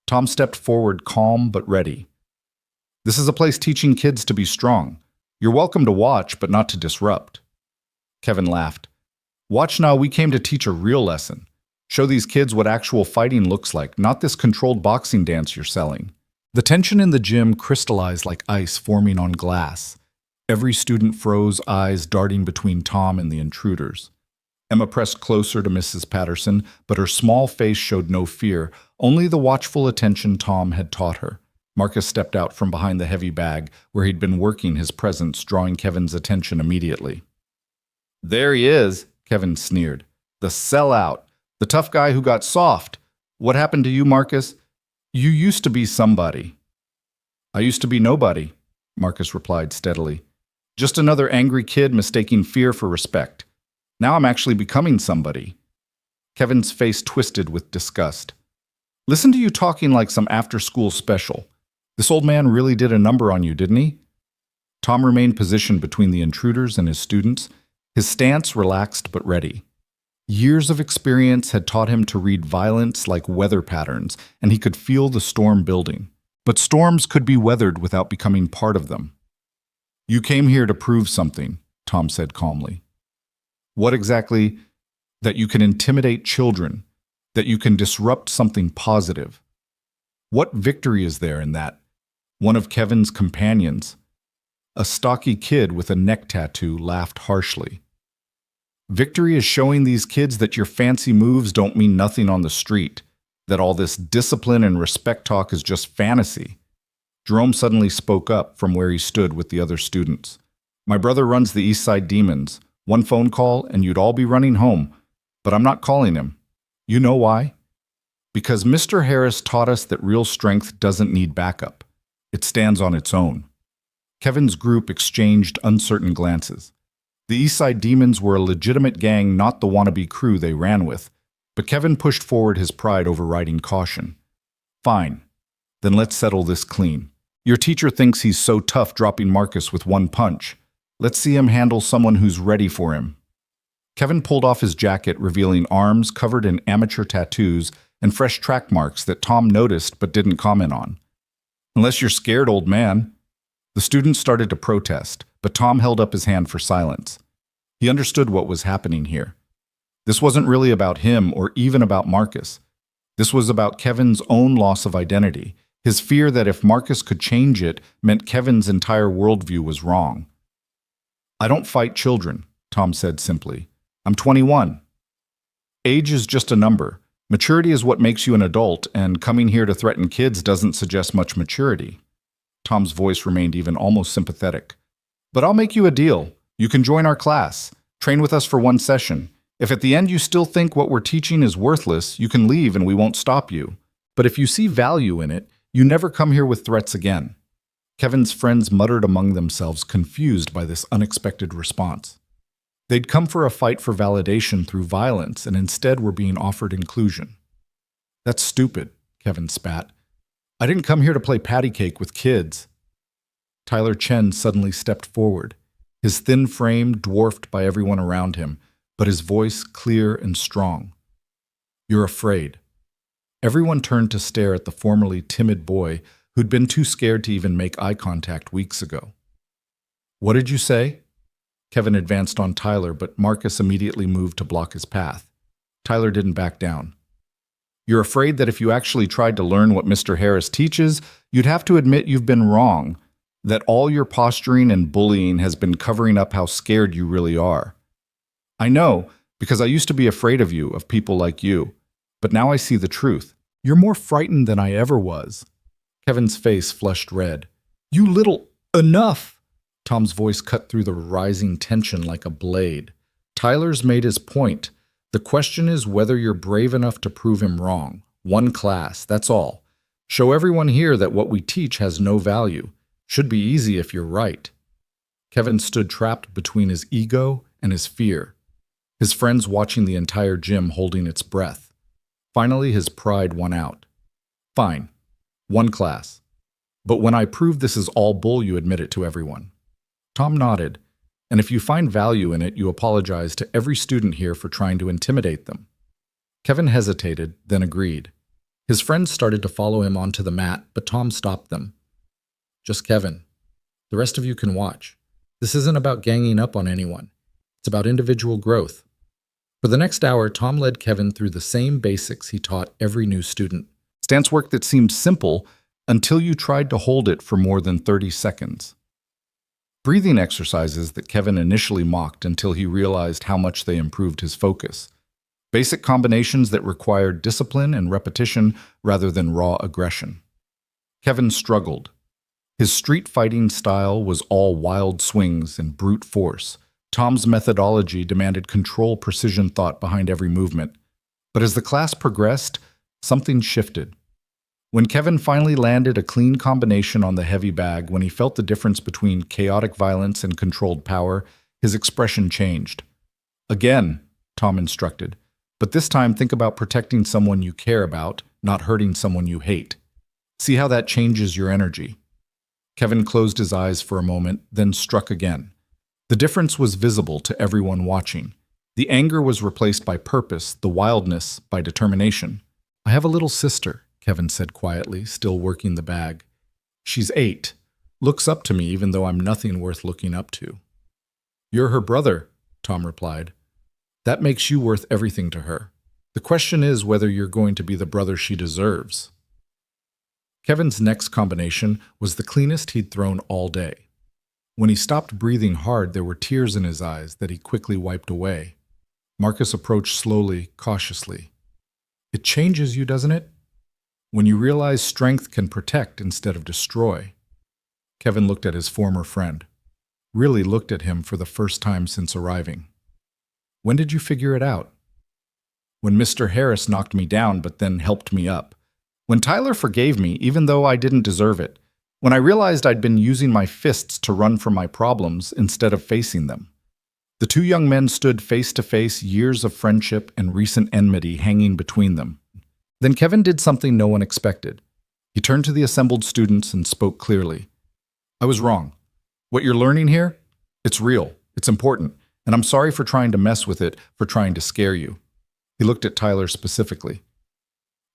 Tom stepped forward, calm but ready. "This is a place teaching kids to be strong. You're welcome to watch, but not to disrupt." Kevin laughed. "Watch now, we came to teach a real lesson. Show these kids what actual fighting looks like, not this controlled boxing dance you're selling." The tension in the gym crystallized like ice forming on glass. Every student froze, eyes darting between Tom and the intruders. Emma pressed closer to Mrs. Patterson, but her small face showed no fear, only the watchful attention Tom had taught her. Marcus stepped out from behind the heavy bag, where he'd been working his presence, drawing Kevin's attention immediately. "There he is," Kevin sneered. "The sellout. The tough guy who got soft. What happened to you, Marcus? You used to be somebody. I used to be nobody, Marcus replied steadily. Just another angry kid mistaking fear for respect. Now I'm actually becoming somebody. Kevin's face twisted with disgust. Listen to you talking like some after-school special. This old man really did a number on you, didn't he? Tom remained positioned between the intruders and his students, his stance relaxed but ready. Years of experience had taught him to read violence like weather patterns, and he could feel the storm building. But storms could be weathered without becoming part of them. You came here to prove something, Tom said calmly. What exactly? That you can intimidate children, that you can disrupt something positive. What victory is there in that? One of Kevin's companions, a stocky kid with a neck tattoo, laughed harshly. Victory is showing these kids that your fancy moves don't mean nothing on the street, that all this discipline and respect talk is just fantasy. Jerome suddenly spoke up from where he stood with the other students. My brother runs the East Side Demons. One phone call and you'd all be running home, but I'm not calling him. You know why? Because Mr. Harris taught us that real strength doesn't need backup. It stands on its own. Kevin's group exchanged uncertain glances. The East Side Demons were a legitimate gang, not the wannabe crew they ran with, but Kevin pushed forward his pride overriding caution. Fine, then let's settle this clean. Your teacher thinks he's so tough dropping Marcus with one punch. Let's see him handle someone who's ready for him. Kevin pulled off his jacket, revealing arms covered in amateur tattoos and fresh track marks that Tom noticed but didn't comment on. Unless you're scared, old man. The students started to protest, but Tom held up his hand for silence. He understood what was happening here. This wasn't really about him or even about Marcus. This was about Kevin's own loss of identity, his fear that if Marcus could change it meant Kevin's entire worldview was wrong. I don't fight children, Tom said simply. I'm 21. Age is just a number. Maturity is what makes you an adult, and coming here to threaten kids doesn't suggest much maturity. Tom's voice remained even almost sympathetic. But I'll make you a deal. You can join our class, train with us for one session. If at the end you still think what we're teaching is worthless, you can leave and we won't stop you. But if you see value in it, you never come here with threats again. Kevin's friends muttered among themselves, confused by this unexpected response. They'd come for a fight for validation through violence and instead were being offered inclusion. That's stupid, Kevin spat. I didn't come here to play patty cake with kids. Tyler Chen suddenly stepped forward, his thin frame dwarfed by everyone around him, but his voice clear and strong. You're afraid. Everyone turned to stare at the formerly timid boy who'd been too scared to even make eye contact weeks ago. What did you say? Kevin advanced on Tyler, but Marcus immediately moved to block his path. Tyler didn't back down. You're afraid that if you actually tried to learn what Mr. Harris teaches, you'd have to admit you've been wrong, that all your posturing and bullying has been covering up how scared you really are. I know, because I used to be afraid of you, of people like you, but now I see the truth. You're more frightened than I ever was. Kevin's face flushed red. You little... Enough! Tom's voice cut through the rising tension like a blade. Tyler's made his point. The question is whether you're brave enough to prove him wrong. One class, that's all. Show everyone here that what we teach has no value. Should be easy if you're right. Kevin stood trapped between his ego and his fear, his friends watching the entire gym holding its breath. Finally, his pride won out. Fine. One class. But when I prove this is all bull, you admit it to everyone. Tom nodded, and if you find value in it, you apologize to every student here for trying to intimidate them. Kevin hesitated, then agreed. His friends started to follow him onto the mat, but Tom stopped them. Just Kevin. The rest of you can watch. This isn't about ganging up on anyone. It's about individual growth. For the next hour, Tom led Kevin through the same basics he taught every new student. Stance work that seemed simple until you tried to hold it for more than 30 seconds. Breathing exercises that Kevin initially mocked until he realized how much they improved his focus. Basic combinations that required discipline and repetition rather than raw aggression. Kevin struggled. His street fighting style was all wild swings and brute force. Tom's methodology demanded control, precision thought behind every movement. But as the class progressed, Something shifted. When Kevin finally landed a clean combination on the heavy bag, when he felt the difference between chaotic violence and controlled power, his expression changed. Again, Tom instructed, but this time think about protecting someone you care about, not hurting someone you hate. See how that changes your energy. Kevin closed his eyes for a moment, then struck again. The difference was visible to everyone watching. The anger was replaced by purpose, the wildness by determination. I have a little sister, Kevin said quietly, still working the bag. She's 8. Looks up to me even though I'm nothing worth looking up to. You're her brother, Tom replied. That makes you worth everything to her. The question is whether you're going to be the brother she deserves. Kevin's next combination was the cleanest he'd thrown all day. When he stopped breathing hard, there were tears in his eyes that he quickly wiped away. Marcus approached slowly, cautiously. It changes you, doesn't it? When you realize strength can protect instead of destroy. Kevin looked at his former friend. Really looked at him for the first time since arriving. When did you figure it out? When Mr. Harris knocked me down but then helped me up. When Tyler forgave me even though I didn't deserve it. When I realized I'd been using my fists to run from my problems instead of facing them. The two young men stood face to face, years of friendship and recent enmity hanging between them. Then Kevin did something no one expected. He turned to the assembled students and spoke clearly. I was wrong. What you're learning here, it's real, it's important, and I'm sorry for trying to mess with it, for trying to scare you. He looked at Tyler specifically.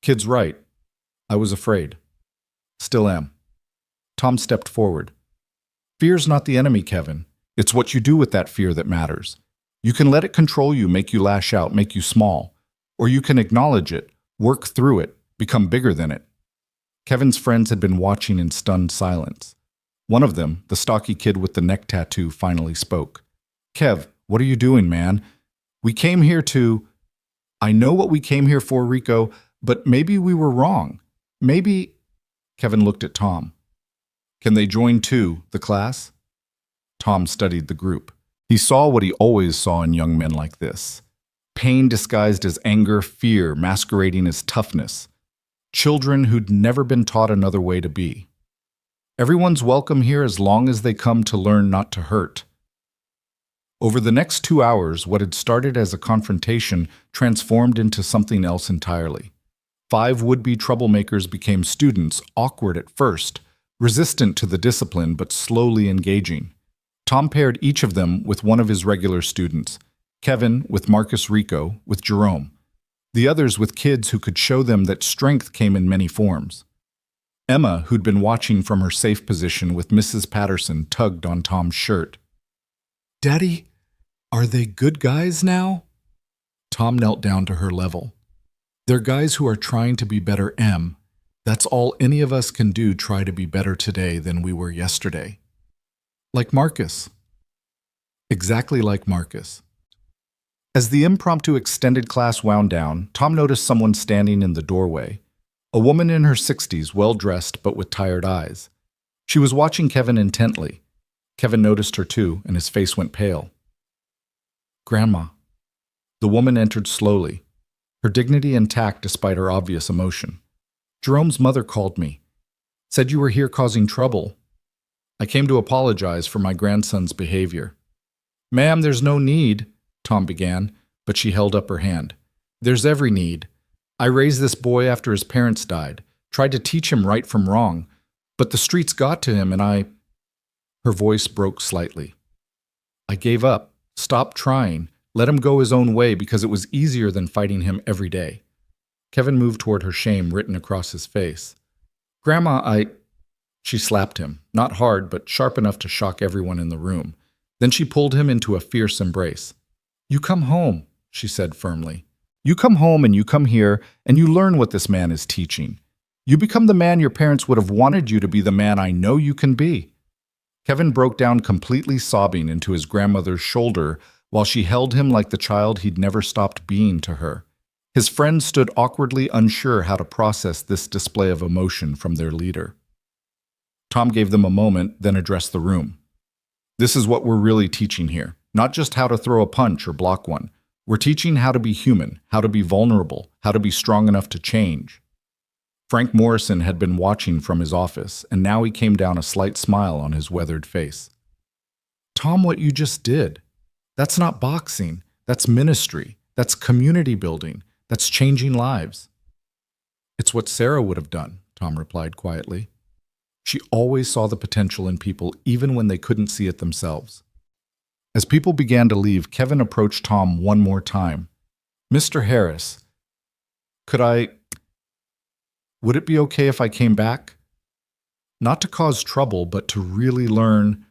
Kid's right. I was afraid. Still am. Tom stepped forward. Fear's not the enemy, Kevin. It's what you do with that fear that matters. You can let it control you, make you lash out, make you small. Or you can acknowledge it, work through it, become bigger than it. Kevin's friends had been watching in stunned silence. One of them, the stocky kid with the neck tattoo, finally spoke. Kev, what are you doing, man? We came here to... I know what we came here for, Rico, but maybe we were wrong. Maybe... Kevin looked at Tom. Can they join too, the class? Tom studied the group. He saw what he always saw in young men like this. Pain disguised as anger, fear masquerading as toughness. Children who'd never been taught another way to be. Everyone's welcome here as long as they come to learn not to hurt. Over the next 2 hours, what had started as a confrontation transformed into something else entirely. 5 would-be troublemakers became students, awkward at first, resistant to the discipline but slowly engaging. Tom paired each of them with one of his regular students, Kevin with Marcus Rico, with Jerome. The others with kids who could show them that strength came in many forms. Emma, who'd been watching from her safe position with Mrs. Patterson, tugged on Tom's shirt. Daddy, are they good guys now? Tom knelt down to her level. They're guys who are trying to be better, Em. That's all any of us can do, try to be better today than we were yesterday. Like Marcus. Exactly like Marcus. As the impromptu extended class wound down, Tom noticed someone standing in the doorway. A woman in her 60s, well-dressed but with tired eyes. She was watching Kevin intently. Kevin noticed her too, and his face went pale. Grandma. The woman entered slowly, her dignity intact despite her obvious emotion. Jerome's mother called me. Said you were here causing trouble. I came to apologize for my grandson's behavior. Ma'am, there's no need, Tom began, but she held up her hand. There's every need. I raised this boy after his parents died, tried to teach him right from wrong, but the streets got to him and I... Her voice broke slightly. I gave up, stopped trying, let him go his own way because it was easier than fighting him every day. Kevin moved toward her, shame written across his face. Grandma, She slapped him, not hard, but sharp enough to shock everyone in the room. Then she pulled him into a fierce embrace. You come home, she said firmly. You come home and you come here and you learn what this man is teaching. You become the man your parents would have wanted you to be, the man I know you can be. Kevin broke down completely, sobbing into his grandmother's shoulder while she held him like the child he'd never stopped being to her. His friends stood awkwardly, unsure how to process this display of emotion from their leader. Tom gave them a moment, then addressed the room. This is what we're really teaching here, not just how to throw a punch or block one. We're teaching how to be human, how to be vulnerable, how to be strong enough to change. Frank Morrison had been watching from his office, and now he came down, a slight smile on his weathered face. Tom, what you just did, that's not boxing. That's ministry. That's community building. That's changing lives. It's what Sarah would have done, Tom replied quietly. She always saw the potential in people even when they couldn't see it themselves. As people began to leave, Kevin approached Tom one more time. Mr. Harris, would it be okay if I came back? Not to cause trouble, but to really learn.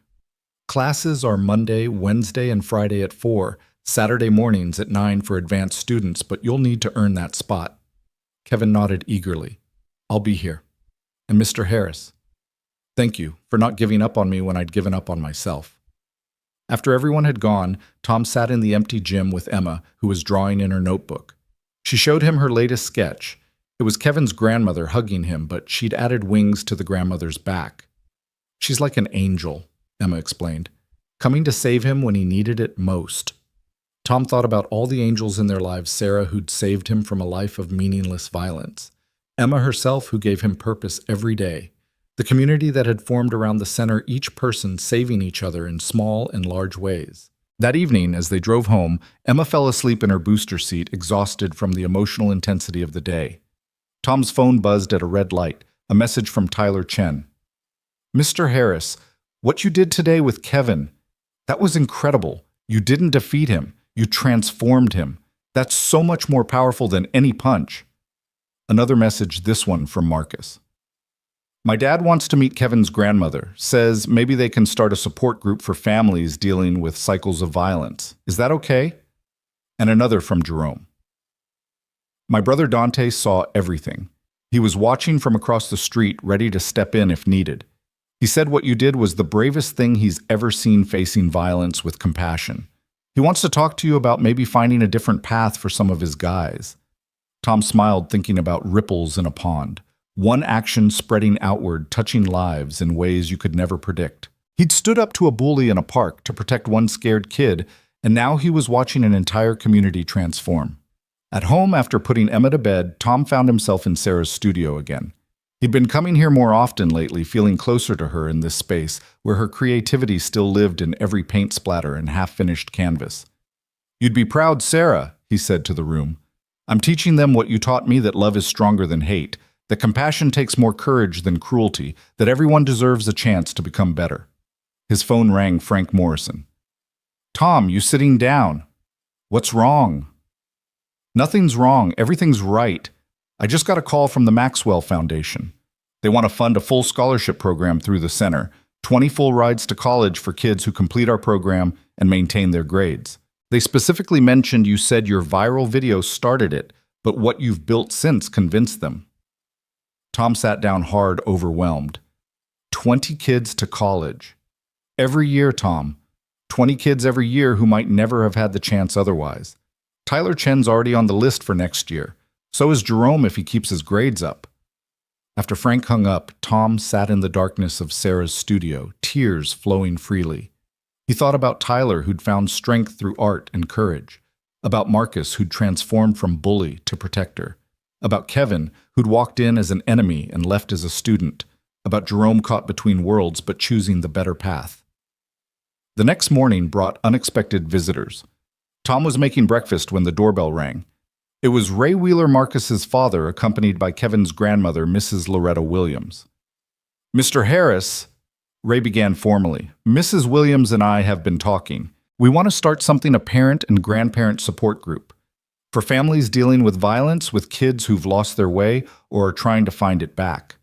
Classes are Monday, Wednesday, and Friday at 4, Saturday mornings at 9 for advanced students, but you'll need to earn that spot. Kevin nodded eagerly. I'll be here. And Mr. Harris, thank you for not giving up on me when I'd given up on myself. After everyone had gone, Tom sat in the empty gym with Emma, who was drawing in her notebook. She showed him her latest sketch. It was Kevin's grandmother hugging him, but she'd added wings to the grandmother's back. She's like an angel, Emma explained, coming to save him when he needed it most. Tom thought about all the angels in their lives, Sarah, who'd saved him from a life of meaningless violence, Emma herself, who gave him purpose every day, the community that had formed around the center, each person saving each other in small and large ways. That evening, as they drove home, Emma fell asleep in her booster seat, exhausted from the emotional intensity of the day. Tom's phone buzzed at a red light, a message from Tyler Chen. Mr. Harris, what you did today with Kevin, that was incredible. You didn't defeat him. You transformed him. That's so much more powerful than any punch. Another message, this one from Marcus. My dad wants to meet Kevin's grandmother, says maybe they can start a support group for families dealing with cycles of violence. Is that okay? And another from Jerome. My brother Dante saw everything. He was watching from across the street, ready to step in if needed. He said what you did was the bravest thing he's ever seen, facing violence with compassion. He wants to talk to you about maybe finding a different path for some of his guys. Tom smiled, thinking about ripples in a pond. One action spreading outward, touching lives in ways you could never predict. He'd stood up to a bully in a park to protect one scared kid, and now he was watching an entire community transform. At home, after putting Emma to bed, Tom found himself in Sarah's studio again. He'd been coming here more often lately, feeling closer to her in this space, where her creativity still lived in every paint splatter and half-finished canvas. You'd be proud, Sarah, he said to the room. I'm teaching them what you taught me, that love is stronger than hate, that compassion takes more courage than cruelty, that everyone deserves a chance to become better. His phone rang. Frank Morrison. Tom, you sitting down? What's wrong? Nothing's wrong. Everything's right. I just got a call from the Maxwell Foundation. They want to fund a full scholarship program through the center, 20 full rides to college for kids who complete our program and maintain their grades. They specifically mentioned you said your viral video started it, but what you've built since convinced them. Tom sat down hard, overwhelmed. 20 kids to college. Every year, Tom. 20 kids every year who might never have had the chance otherwise. Tyler Chen's already on the list for next year. So is Jerome if he keeps his grades up. After Frank hung up, Tom sat in the darkness of Sarah's studio, tears flowing freely. He thought about Tyler, who'd found strength through art and courage. About Marcus, who'd transformed from bully to protector. About Kevin, who'd walked in as an enemy and left as a student. About Jerome, caught between worlds but choosing the better path. The next morning brought unexpected visitors. Tom was making breakfast when the doorbell rang. It was Ray Wheeler Marcus's father, accompanied by Kevin's grandmother, Mrs. Loretta Williams. Mr. Harris, Ray began formally, Mrs. Williams and I have been talking. We want to start something, a parent and grandparent support group. For families dealing with violence, with kids who've lost their way or are trying to find it back.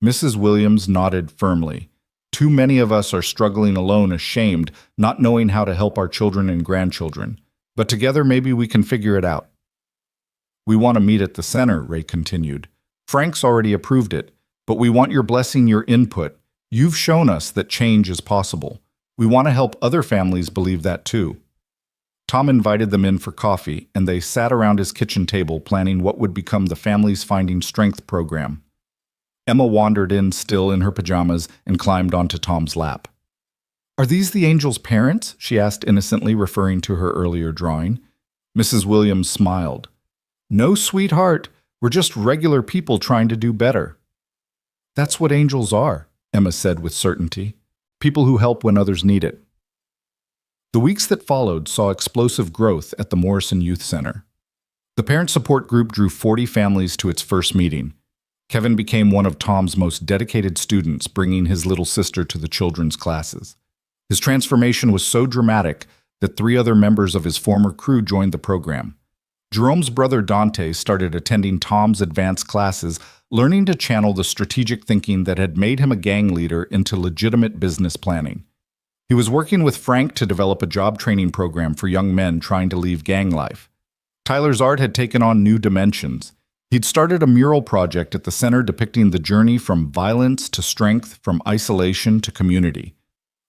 Mrs. Williams nodded firmly. Too many of us are struggling alone, ashamed, not knowing how to help our children and grandchildren. But together maybe we can figure it out. We want to meet at the center, Ray continued. Frank's already approved it, but we want your blessing, your input. You've shown us that change is possible. We want to help other families believe that too. Tom invited them in for coffee, and they sat around his kitchen table planning what would become the Families Finding Strength program. Emma wandered in, still in her pajamas, and climbed onto Tom's lap. Are these the angels' parents? She asked innocently, referring to her earlier drawing. Mrs. Williams smiled. No, sweetheart, we're just regular people trying to do better. That's what angels are, Emma said with certainty. People who help when others need it. The weeks that followed saw explosive growth at the Morrison Youth Center. The parent support group drew 40 families to its first meeting. Kevin became one of Tom's most dedicated students, bringing his little sister to the children's classes. His transformation was so dramatic that 3 other members of his former crew joined the program. Jerome's brother Dante started attending Tom's advanced classes, learning to channel the strategic thinking that had made him a gang leader into legitimate business planning. He was working with Frank to develop a job training program for young men trying to leave gang life. Tyler's art had taken on new dimensions. He'd started a mural project at the center depicting the journey from violence to strength, from isolation to community.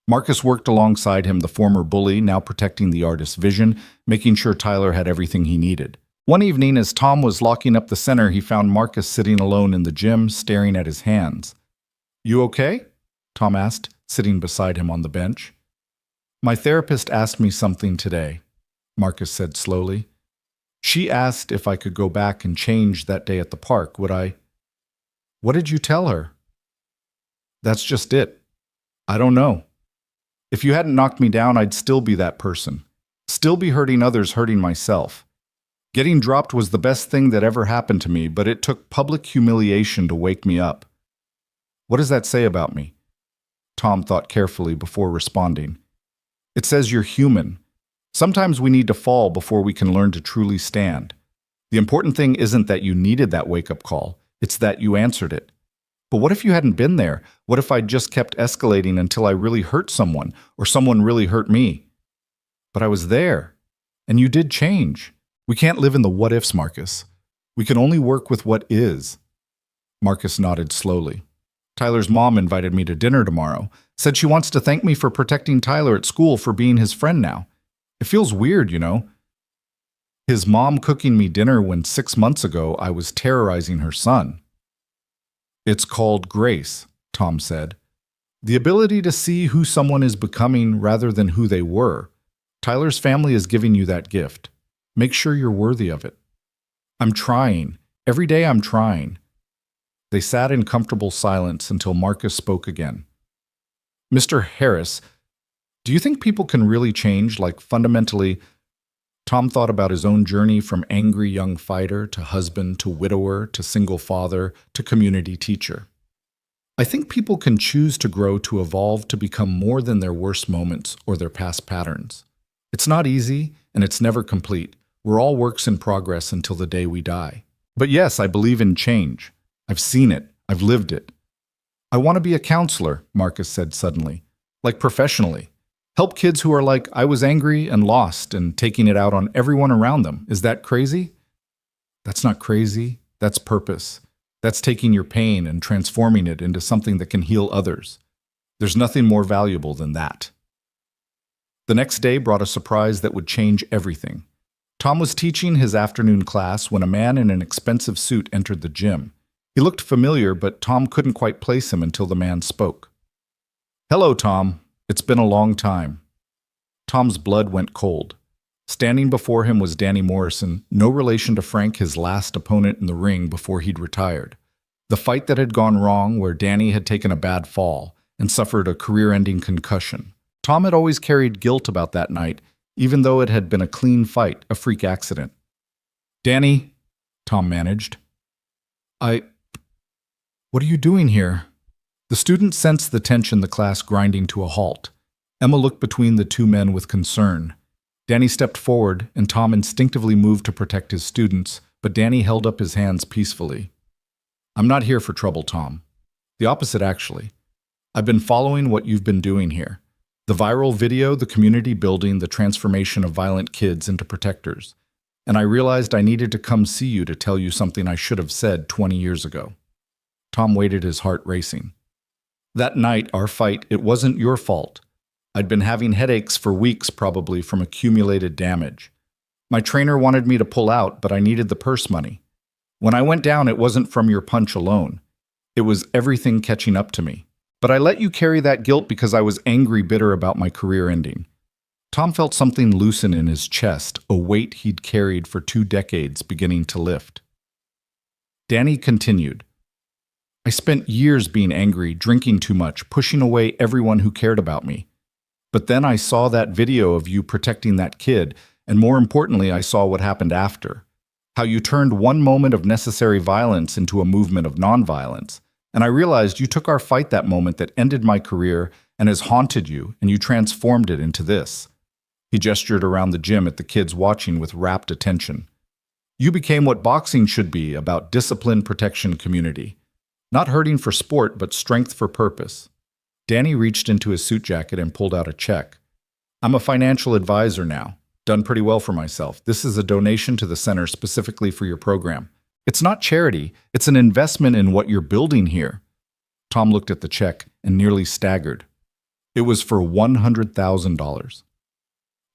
Marcus worked alongside him, the former bully, now protecting the artist's vision, making sure Tyler had everything he needed. One evening, as Tom was locking up the center, he found Marcus sitting alone in the gym, staring at his hands. "You okay?" Tom asked, sitting beside him on the bench. "My therapist asked me something today," Marcus said slowly. "She asked if I could go back and change that day at the park, would I?" "What did you tell her?" "That's just it. I don't know. If you hadn't knocked me down, I'd still be that person. Still be hurting others, hurting myself. Getting dropped was the best thing that ever happened to me, but it took public humiliation to wake me up." "What does that say about me?" Tom thought carefully before responding. "It says you're human. Sometimes we need to fall before we can learn to truly stand. The important thing isn't that you needed that wake-up call, it's that you answered it. But what if you hadn't been there? What if I'd just kept escalating until I really hurt someone, or someone really hurt me? But I was there, and you did change. We can't live in the what-ifs, Marcus. We can only work with what is." Marcus nodded slowly. "Tyler's mom invited me to dinner tomorrow, said she wants to thank me for protecting Tyler at school, for being his friend now. It feels weird, you know. His mom cooking me dinner when 6 months ago I was terrorizing her son." "It's called grace," Tom said. "The ability to see who someone is becoming rather than who they were. Tyler's family is giving you that gift. Make sure you're worthy of it." "I'm trying. Every day I'm trying." They sat in comfortable silence until Marcus spoke again. "Mr. Harris, do you think people can really change, like fundamentally?" Tom thought about his own journey from angry young fighter to husband to widower to single father to community teacher. "I think people can choose to grow, to evolve, to become more than their worst moments or their past patterns. It's not easy, and it's never complete. We're all works in progress until the day we die. But yes, I believe in change. I've seen it. I've lived it." "I want to be a counselor," Marcus said suddenly, "like professionally. Help kids who are like, I was angry and lost and taking it out on everyone around them. Is that crazy?" "That's not crazy. That's purpose. That's taking your pain and transforming it into something that can heal others. There's nothing more valuable than that." The next day brought a surprise that would change everything. Tom was teaching his afternoon class when a man in an expensive suit entered the gym. He looked familiar, but Tom couldn't quite place him until the man spoke. "Hello, Tom. It's been a long time." Tom's blood went cold. Standing before him was Danny Morrison, no relation to Frank, his last opponent in the ring before he'd retired. The fight that had gone wrong, where Danny had taken a bad fall and suffered a career-ending concussion. Tom had always carried guilt about that night, even though it had been a clean fight, a freak accident. "Danny," Tom managed. What are you doing here?" The student sensed the tension, the class grinding to a halt. Emma looked between the two men with concern. Danny stepped forward, and Tom instinctively moved to protect his students, but Danny held up his hands peacefully. "I'm not here for trouble, Tom. The opposite, actually. I've been following what you've been doing here. The viral video, the community building, the transformation of violent kids into protectors. And I realized I needed to come see you to tell you something I should have said 20 years ago." Tom waited, his heart racing. "That night, our fight, it wasn't your fault. I'd been having headaches for weeks, probably from accumulated damage. My trainer wanted me to pull out, but I needed the purse money. When I went down, it wasn't from your punch alone. It was everything catching up to me. But I let you carry that guilt because I was angry, bitter about my career ending." Tom felt something loosen in his chest, a weight he'd carried for 2 decades beginning to lift. Danny continued, I spent years being angry, drinking too much, pushing away everyone who cared about me. But then I saw that video of you protecting that kid, and more importantly, I saw what happened after. How you turned one moment of necessary violence into a movement of nonviolence. And I realized you took our fight that moment that ended my career and has haunted you, and you transformed it into this. He gestured around the gym at the kids watching with rapt attention. You became what boxing should be, about discipline, protection, community. Not hurting for sport, but strength for purpose. Danny reached into his suit jacket and pulled out a check. I'm a financial advisor now. Done pretty well for myself. This is a donation to the center specifically for your program. It's not charity, it's an investment in what you're building here. Tom looked at the check and nearly staggered. It was for $100,000.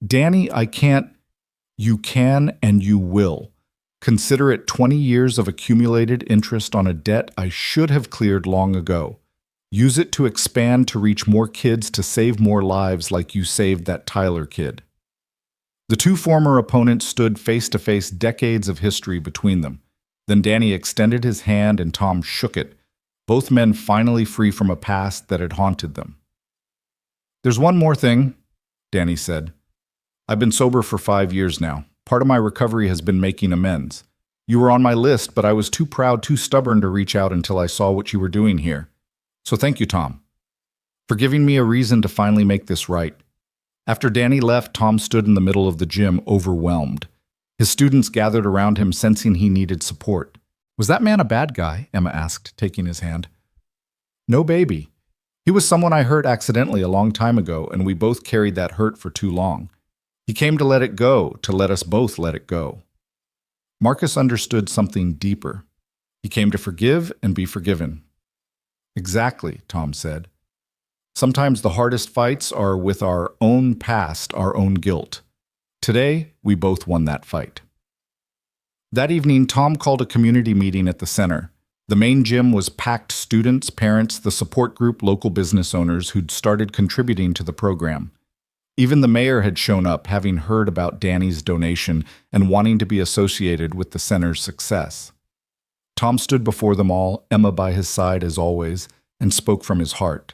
Danny, I can't. You can and you will. Consider it 20 years of accumulated interest on a debt I should have cleared long ago. Use it to expand to reach more kids, to save more lives like you saved that Tyler kid. The two former opponents stood face to face, decades of history between them. Then Danny extended his hand and Tom shook it, both men finally free from a past that had haunted them. There's one more thing, Danny said. I've been sober for 5 years now. Part of my recovery has been making amends. You were on my list, but I was too proud, too stubborn to reach out until I saw what you were doing here. So thank you, Tom, for giving me a reason to finally make this right. After Danny left, Tom stood in the middle of the gym, overwhelmed. His students gathered around him, sensing he needed support. Was that man a bad guy? Emma asked, taking his hand. No, baby. He was someone I hurt accidentally a long time ago, and we both carried that hurt for too long. He came to let it go, to let us both let it go. Marcus understood something deeper. He came to forgive and be forgiven. Exactly, Tom said. Sometimes the hardest fights are with our own past, our own guilt. Today, we both won that fight. That evening, Tom called a community meeting at the center. The main gym was packed: students, parents, the support group, local business owners who'd started contributing to the program. Even the mayor had shown up, having heard about Danny's donation and wanting to be associated with the center's success. Tom stood before them all, Emma by his side as always, and spoke from his heart.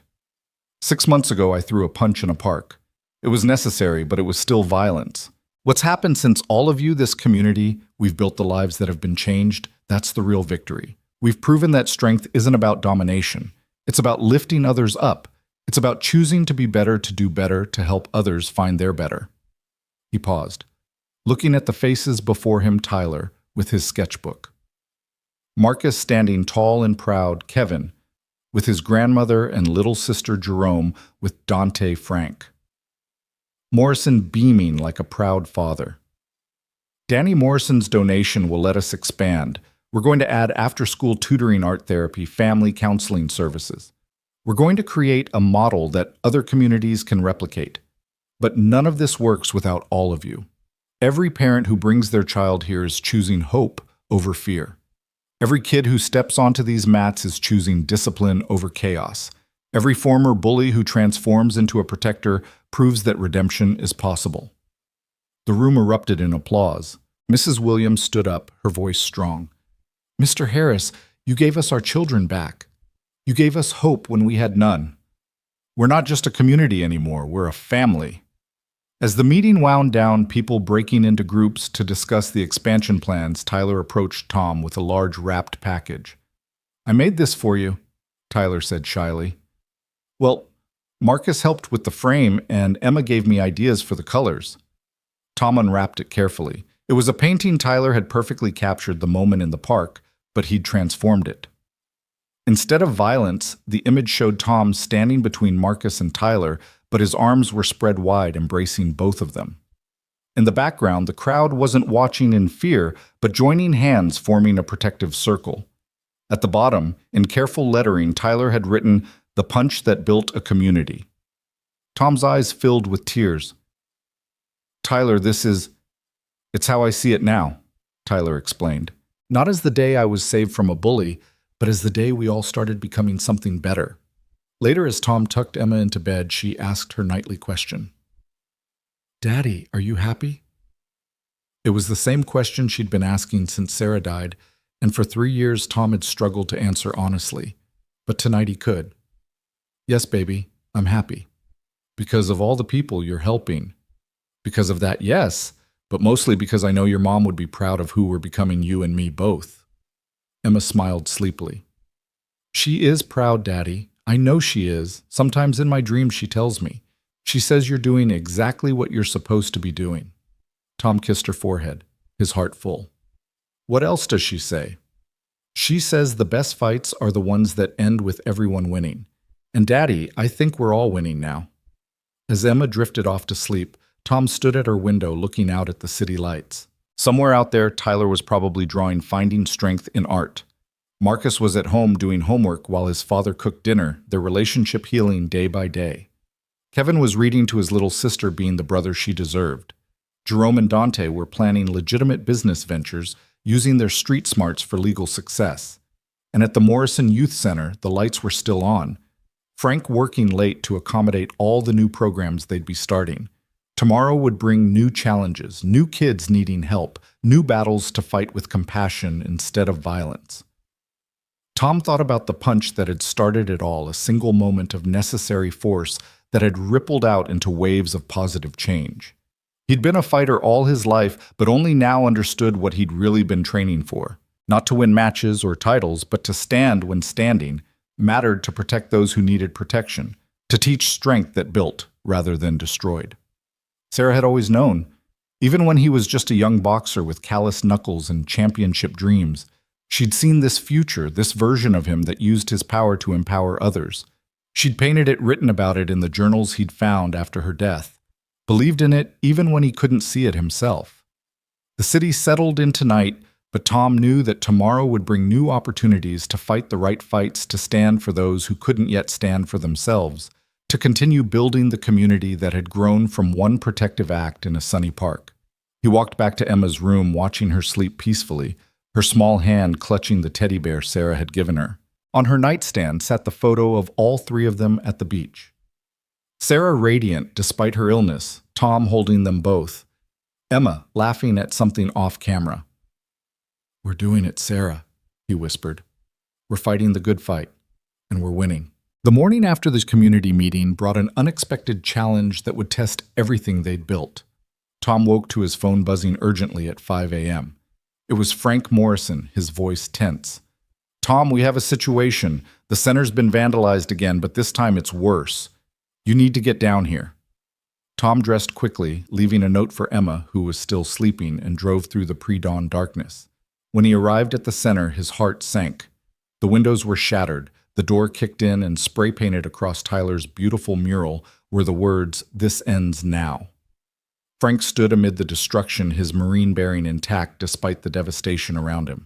6 months ago, I threw a punch in a park. It was necessary, but it was still violence. What's happened since all of you, this community, we've built the lives that have been changed, that's the real victory. We've proven that strength isn't about domination. It's about lifting others up. It's about choosing to be better, to do better, to help others find their better. He paused, looking at the faces before him, Tyler, with his sketchbook. Marcus standing tall and proud, Kevin, with his grandmother and little sister Jerome, with Dante Frank. Morrison beaming like a proud father. Danny Morrison's donation will let us expand. We're going to add after-school tutoring, art therapy, family counseling services. We're going to create a model that other communities can replicate. But none of this works without all of you. Every parent who brings their child here is choosing hope over fear. Every kid who steps onto these mats is choosing discipline over chaos. Every former bully who transforms into a protector proves that redemption is possible. The room erupted in applause. Mrs. Williams stood up, her voice strong. Mr. Harris, you gave us our children back. You gave us hope when we had none. We're not just a community anymore, we're a family. As the meeting wound down, people breaking into groups to discuss the expansion plans, Tyler approached Tom with a large wrapped package. I made this for you, Tyler said shyly. Well, Marcus helped with the frame and Emma gave me ideas for the colors. Tom unwrapped it carefully. It was a painting Tyler had perfectly captured the moment in the park, but he'd transformed it. Instead of violence, the image showed Tom standing between Marcus and Tyler, but his arms were spread wide, embracing both of them. In the background, the crowd wasn't watching in fear, but joining hands, forming a protective circle. At the bottom, in careful lettering, Tyler had written, "The punch that built a community." Tom's eyes filled with tears. Tyler, it's how I see it now, Tyler explained. Not as the day I was saved from a bully, but as the day we all started becoming something better. Later, as Tom tucked Emma into bed, she asked her nightly question. Daddy, are you happy? It was the same question she'd been asking since Sarah died, and for 3 years Tom had struggled to answer honestly. But tonight he could. Yes, baby, I'm happy. Because of all the people you're helping. Because of that, yes, but mostly because I know your mom would be proud of who we're becoming, you and me both. Emma smiled sleepily. She is proud, Daddy. I know she is. Sometimes in my dreams she tells me. She says you're doing exactly what you're supposed to be doing. Tom kissed her forehead, his heart full. What else does she say? She says the best fights are the ones that end with everyone winning. And Daddy, I think we're all winning now. As Emma drifted off to sleep, Tom stood at her window looking out at the city lights. Somewhere out there, Tyler was probably drawing Finding Strength in art. Marcus was at home doing homework while his father cooked dinner, their relationship healing day by day. Kevin was reading to his little sister, being the brother she deserved. Jerome and Dante were planning legitimate business ventures, using their street smarts for legal success. And at the Morrison Youth Center, the lights were still on. Frank working late to accommodate all the new programs they'd be starting. Tomorrow would bring new challenges, new kids needing help, new battles to fight with compassion instead of violence. Tom thought about the punch that had started it all, a single moment of necessary force that had rippled out into waves of positive change. He'd been a fighter all his life, but only now understood what he'd really been training for. Not to win matches or titles, but to stand when standing mattered, to protect those who needed protection, to teach strength that built rather than destroyed. Sarah had always known. Even when he was just a young boxer with calloused knuckles and championship dreams, she'd seen this future, this version of him that used his power to empower others. She'd painted it, written about it in the journals he'd found after her death, believed in it even when he couldn't see it himself. The city settled into night, but Tom knew that tomorrow would bring new opportunities to fight the right fights, to stand for those who couldn't yet stand for themselves, to continue building the community that had grown from one protective act in a sunny park. He walked back to Emma's room, watching her sleep peacefully, her small hand clutching the teddy bear Sarah had given her. On her nightstand sat the photo of all three of them at the beach. Sarah radiant despite her illness, Tom holding them both, Emma laughing at something off camera. "We're doing it, Sarah," he whispered. "We're fighting the good fight, and we're winning." The morning after this community meeting brought an unexpected challenge that would test everything they'd built. Tom woke to his phone buzzing urgently at 5 a.m. It was Frank Morrison, his voice tense. "Tom, we have a situation. The center's been vandalized again, but this time it's worse. You need to get down here." Tom dressed quickly, leaving a note for Emma, who was still sleeping, and drove through the pre-dawn darkness. When he arrived at the center, his heart sank. The windows were shattered, the door kicked in, and spray-painted across Tyler's beautiful mural were the words, "This ends now." Frank stood amid the destruction, his marine bearing intact despite the devastation around him.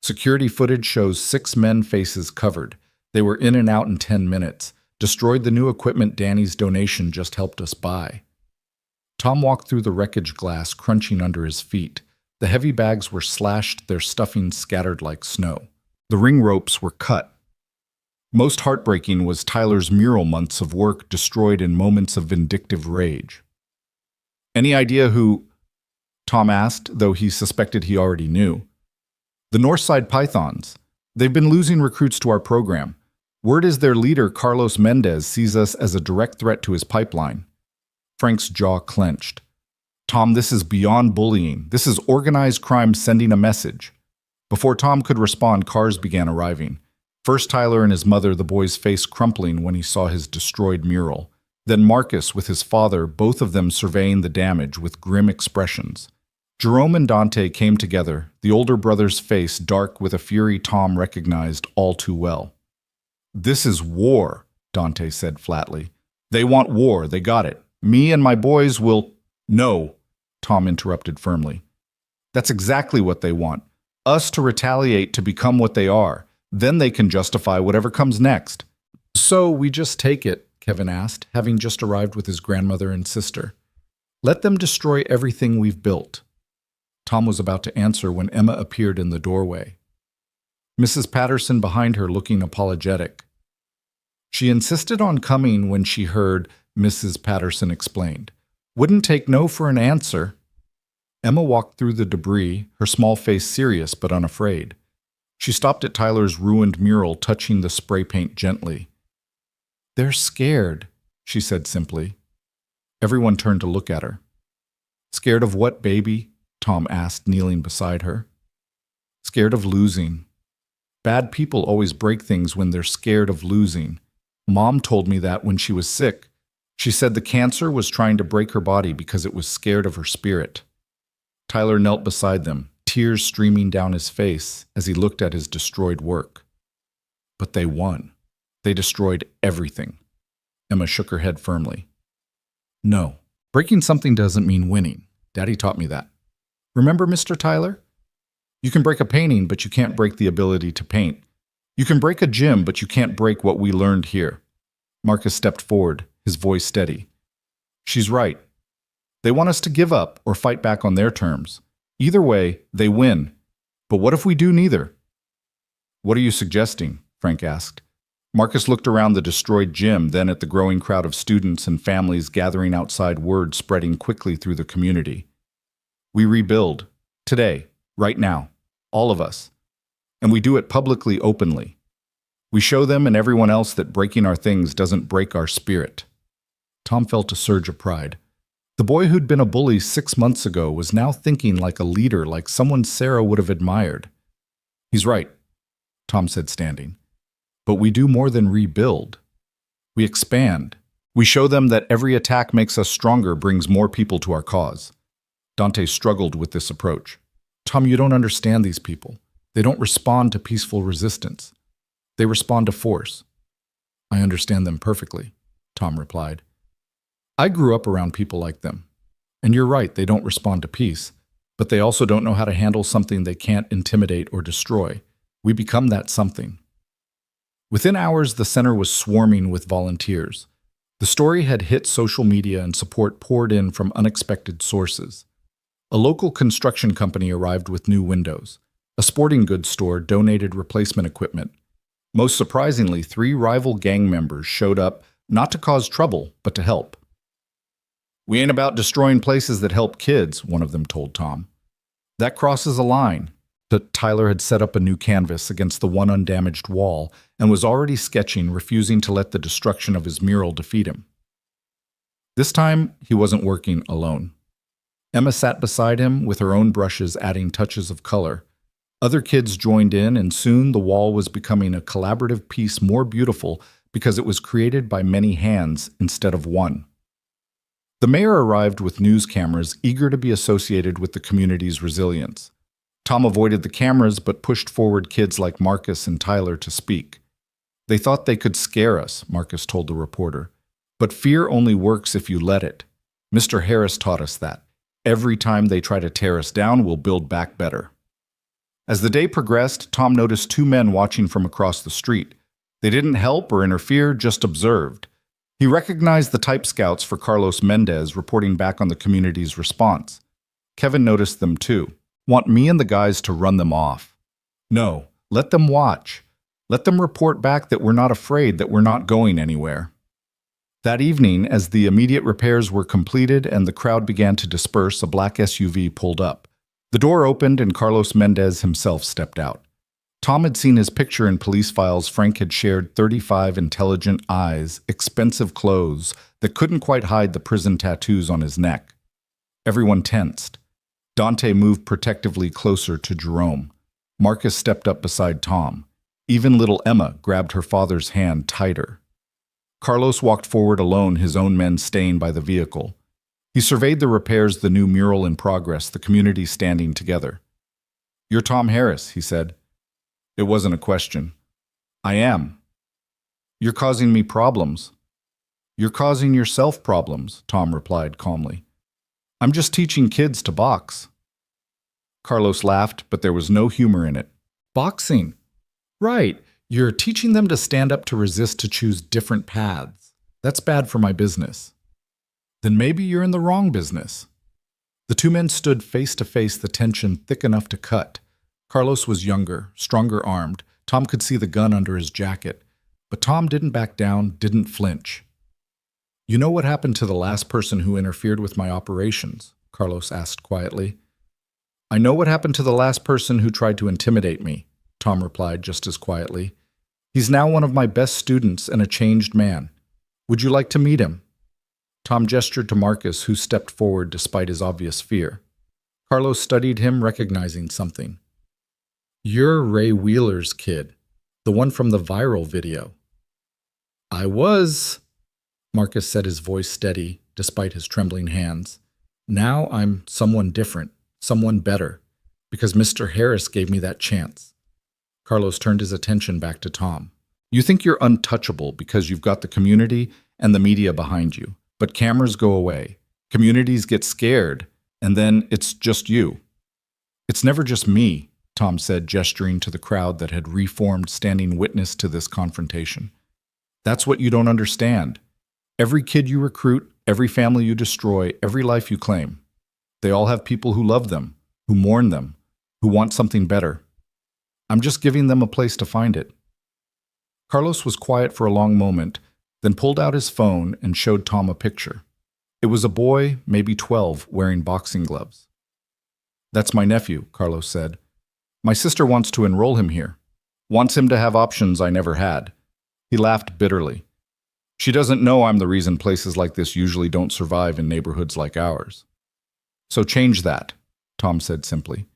Security footage shows 6 men, faces covered. They were in and out in 10 minutes, destroyed the new equipment Danny's donation just helped us buy. Tom walked through the wreckage glass, crunching under his feet. The heavy bags were slashed, their stuffing scattered like snow. The ring ropes were cut. Most heartbreaking was Tyler's mural, months of work destroyed in moments of vindictive rage. "Any idea who?" Tom asked, though he suspected he already knew. "The Northside Pythons. They've been losing recruits to our program. Word is their leader, Carlos Mendez, sees us as a direct threat to his pipeline." Frank's jaw clenched. "Tom, this is beyond bullying. This is organized crime sending a message." Before Tom could respond, cars began arriving. First Tyler and his mother, the boy's face crumpling when he saw his destroyed mural. Then Marcus with his father, both of them surveying the damage with grim expressions. Jerome and Dante came together, the older brother's face dark with a fury Tom recognized all too well. "This is war," Dante said flatly. "They want war, they got it. Me and my boys will—" "No," Tom interrupted firmly. "That's exactly what they want. Us to retaliate, to become what they are. Then they can justify whatever comes next." "So we just take it?" Kevin asked, having just arrived with his grandmother and sister. "Let them destroy everything we've built." Tom was about to answer when Emma appeared in the doorway. Mrs. Patterson behind her, looking apologetic. "She insisted on coming when she heard," Mrs. Patterson explained. Wouldn't take no for an answer. Emma walked through the debris, her small face serious but unafraid. She stopped at Tyler's ruined mural, touching the spray paint gently. "They're scared," she said simply. Everyone turned to look at her. "Scared of what, baby?" Tom asked, kneeling beside her. "Scared of losing. Bad people always break things when they're scared of losing. Mom told me that when she was sick. She said the cancer was trying to break her body because it was scared of her spirit." Tyler knelt beside them, tears streaming down his face as he looked at his destroyed work. "But they won. They destroyed everything." Emma shook her head firmly. "No, breaking something doesn't mean winning. Daddy taught me that. Remember, Mr. Tyler? You can break a painting, but you can't break the ability to paint. You can break a gym, but you can't break what we learned here." Marcus stepped forward, his voice steady. "She's right. They want us to give up or fight back on their terms. Either way, they win. But what if we do neither?" "What are you suggesting?" Frank asked. Marcus looked around the destroyed gym, then at the growing crowd of students and families gathering outside, word spreading quickly through the community. "We rebuild. Today. Right now. All of us. And we do it publicly, openly. We show them and everyone else that breaking our things doesn't break our spirit." Tom felt a surge of pride. The boy who'd been a bully 6 months ago was now thinking like a leader, like someone Sarah would have admired. "He's right," Tom said, standing. "But we do more than rebuild. We expand. We show them that every attack makes us stronger, brings more people to our cause." Dante struggled with this approach. "Tom, you don't understand these people. They don't respond to peaceful resistance. They respond to force." "I understand them perfectly," Tom replied. "I grew up around people like them. And you're right, they don't respond to peace, but they also don't know how to handle something they can't intimidate or destroy. We become that something." Within hours, the center was swarming with volunteers. The story had hit social media and support poured in from unexpected sources. A local construction company arrived with new windows. A sporting goods store donated replacement equipment. Most surprisingly, 3 rival gang members showed up not to cause trouble, but to help. "We ain't about destroying places that help kids," one of them told Tom. "That crosses a line." Tyler had set up a new canvas against the one undamaged wall and was already sketching, refusing to let the destruction of his mural defeat him. This time, he wasn't working alone. Emma sat beside him with her own brushes adding touches of color. Other kids joined in, and soon the wall was becoming a collaborative piece, more beautiful because it was created by many hands instead of one. The mayor arrived with news cameras, eager to be associated with the community's resilience. Tom avoided the cameras but pushed forward kids like Marcus and Tyler to speak. "They thought they could scare us," Marcus told the reporter. "But fear only works if you let it. Mr. Harris taught us that. Every time they try to tear us down, we'll build back better." As the day progressed, Tom noticed 2 men watching from across the street. They didn't help or interfere, just observed. He recognized the type scouts for Carlos Mendez reporting back on the community's response. Kevin noticed them too. "Want me and the guys to run them off?" "No, let them watch. Let them report back that we're not afraid, that we're not going anywhere." That evening, as the immediate repairs were completed and the crowd began to disperse, a black SUV pulled up. The door opened and Carlos Mendez himself stepped out. Tom had seen his picture in police files. Frank had shared 35 intelligent eyes, expensive clothes that couldn't quite hide the prison tattoos on his neck. Everyone tensed. Dante moved protectively closer to Jerome. Marcus stepped up beside Tom. Even little Emma grabbed her father's hand tighter. Carlos walked forward alone, his own men staying by the vehicle. He surveyed the repairs, the new mural in progress, the community standing together. "You're Tom Harris," he said. It wasn't a question. "I am." "You're causing me problems." "You're causing yourself problems," Tom replied calmly. "I'm just teaching kids to box." Carlos laughed, but there was no humor in it. "Boxing? Right. You're teaching them to stand up, to resist, to choose different paths. That's bad for my business." "Then maybe you're in the wrong business." The 2 men stood face to face, the tension thick enough to cut. Carlos was younger, stronger armed. Tom could see the gun under his jacket. But Tom didn't back down, didn't flinch. You know what happened to the last person who interfered with my operations? Carlos asked quietly. I know what happened to the last person who tried to intimidate me, Tom replied just as quietly. He's now one of my best students and a changed man. Would you like to meet him? Tom gestured to Marcus, who stepped forward despite his obvious fear. Carlos studied him, recognizing something. You're Ray Wheeler's kid, the one from the viral video. I was, Marcus said, his voice steady despite his trembling hands. Now I'm someone different, someone better, because Mr. Harris gave me that chance. Carlos turned his attention back to Tom. You think you're untouchable because you've got the community and the media behind you, but cameras go away, communities get scared, and then it's just you. It's never just me, Tom said, gesturing to the crowd that had reformed, standing witness to this confrontation. That's what you don't understand. Every kid you recruit, every family you destroy, every life you claim, they all have people who love them, who mourn them, who want something better. I'm just giving them a place to find it. Carlos was quiet for a long moment, then pulled out his phone and showed Tom a picture. It was a boy, maybe 12, wearing boxing gloves. That's my nephew, Carlos said. My sister wants to enroll him here. Wants him to have options I never had. He laughed bitterly. She doesn't know I'm the reason places like this usually don't survive in neighborhoods like ours. So change that, Tom said simply.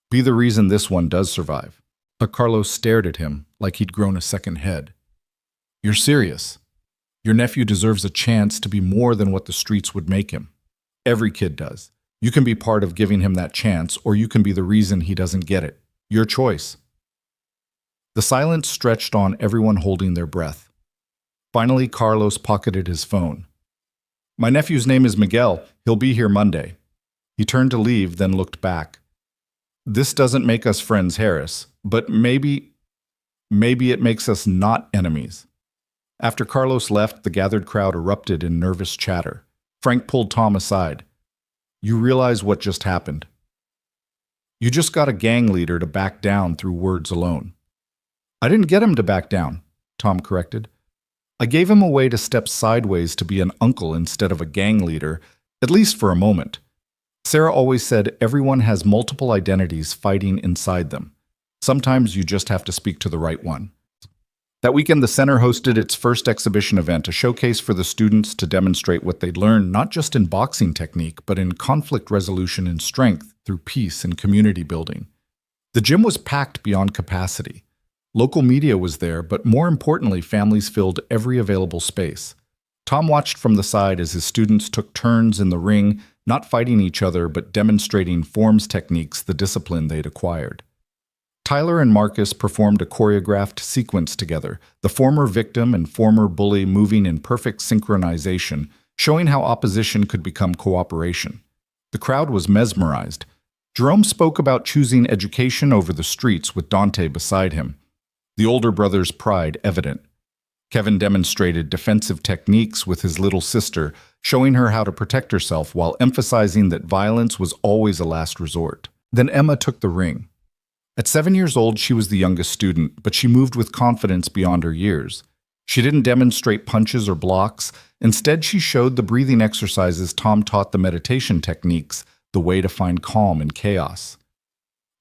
Be the reason this one does survive. But Carlos stared at him like he'd grown a second head. You're serious. Your nephew deserves a chance to be more than what the streets would make him. Every kid does. You can be part of giving him that chance, or you can be the reason he doesn't get it. Your choice. The silence stretched on, everyone holding their breath. Finally, Carlos pocketed his phone. My nephew's name is Miguel. He'll be here Monday. He turned to leave, then looked back. This doesn't make us friends, Harris, but maybe it makes us not enemies. After Carlos left, the gathered crowd erupted in nervous chatter. Frank pulled Tom aside. You realize what just happened. You just got a gang leader to back down through words alone. I didn't get him to back down, Tom corrected. I gave him a way to step sideways to be an uncle instead of a gang leader, at least for a moment. Sarah always said everyone has multiple identities fighting inside them. Sometimes you just have to speak to the right one. That weekend, the center hosted its first exhibition event, a showcase for the students to demonstrate what they'd learned not just in boxing technique, but in conflict resolution and strength through peace and community building. The gym was packed beyond capacity. Local media was there, but more importantly, families filled every available space. Tom watched from the side as his students took turns in the ring, not fighting each other, but demonstrating forms techniques, the discipline they'd acquired. Tyler and Marcus performed a choreographed sequence together, the former victim and former bully moving in perfect synchronization, showing how opposition could become cooperation. The crowd was mesmerized. Jerome spoke about choosing education over the streets with Dante beside him, the older brother's pride evident. Kevin demonstrated defensive techniques with his little sister, showing her how to protect herself while emphasizing that violence was always a last resort. Then Emma took the ring. At 7 years old, she was the youngest student, but she moved with confidence beyond her years. She didn't demonstrate punches or blocks. Instead, she showed the breathing exercises Tom taught, the meditation techniques, the way to find calm in chaos.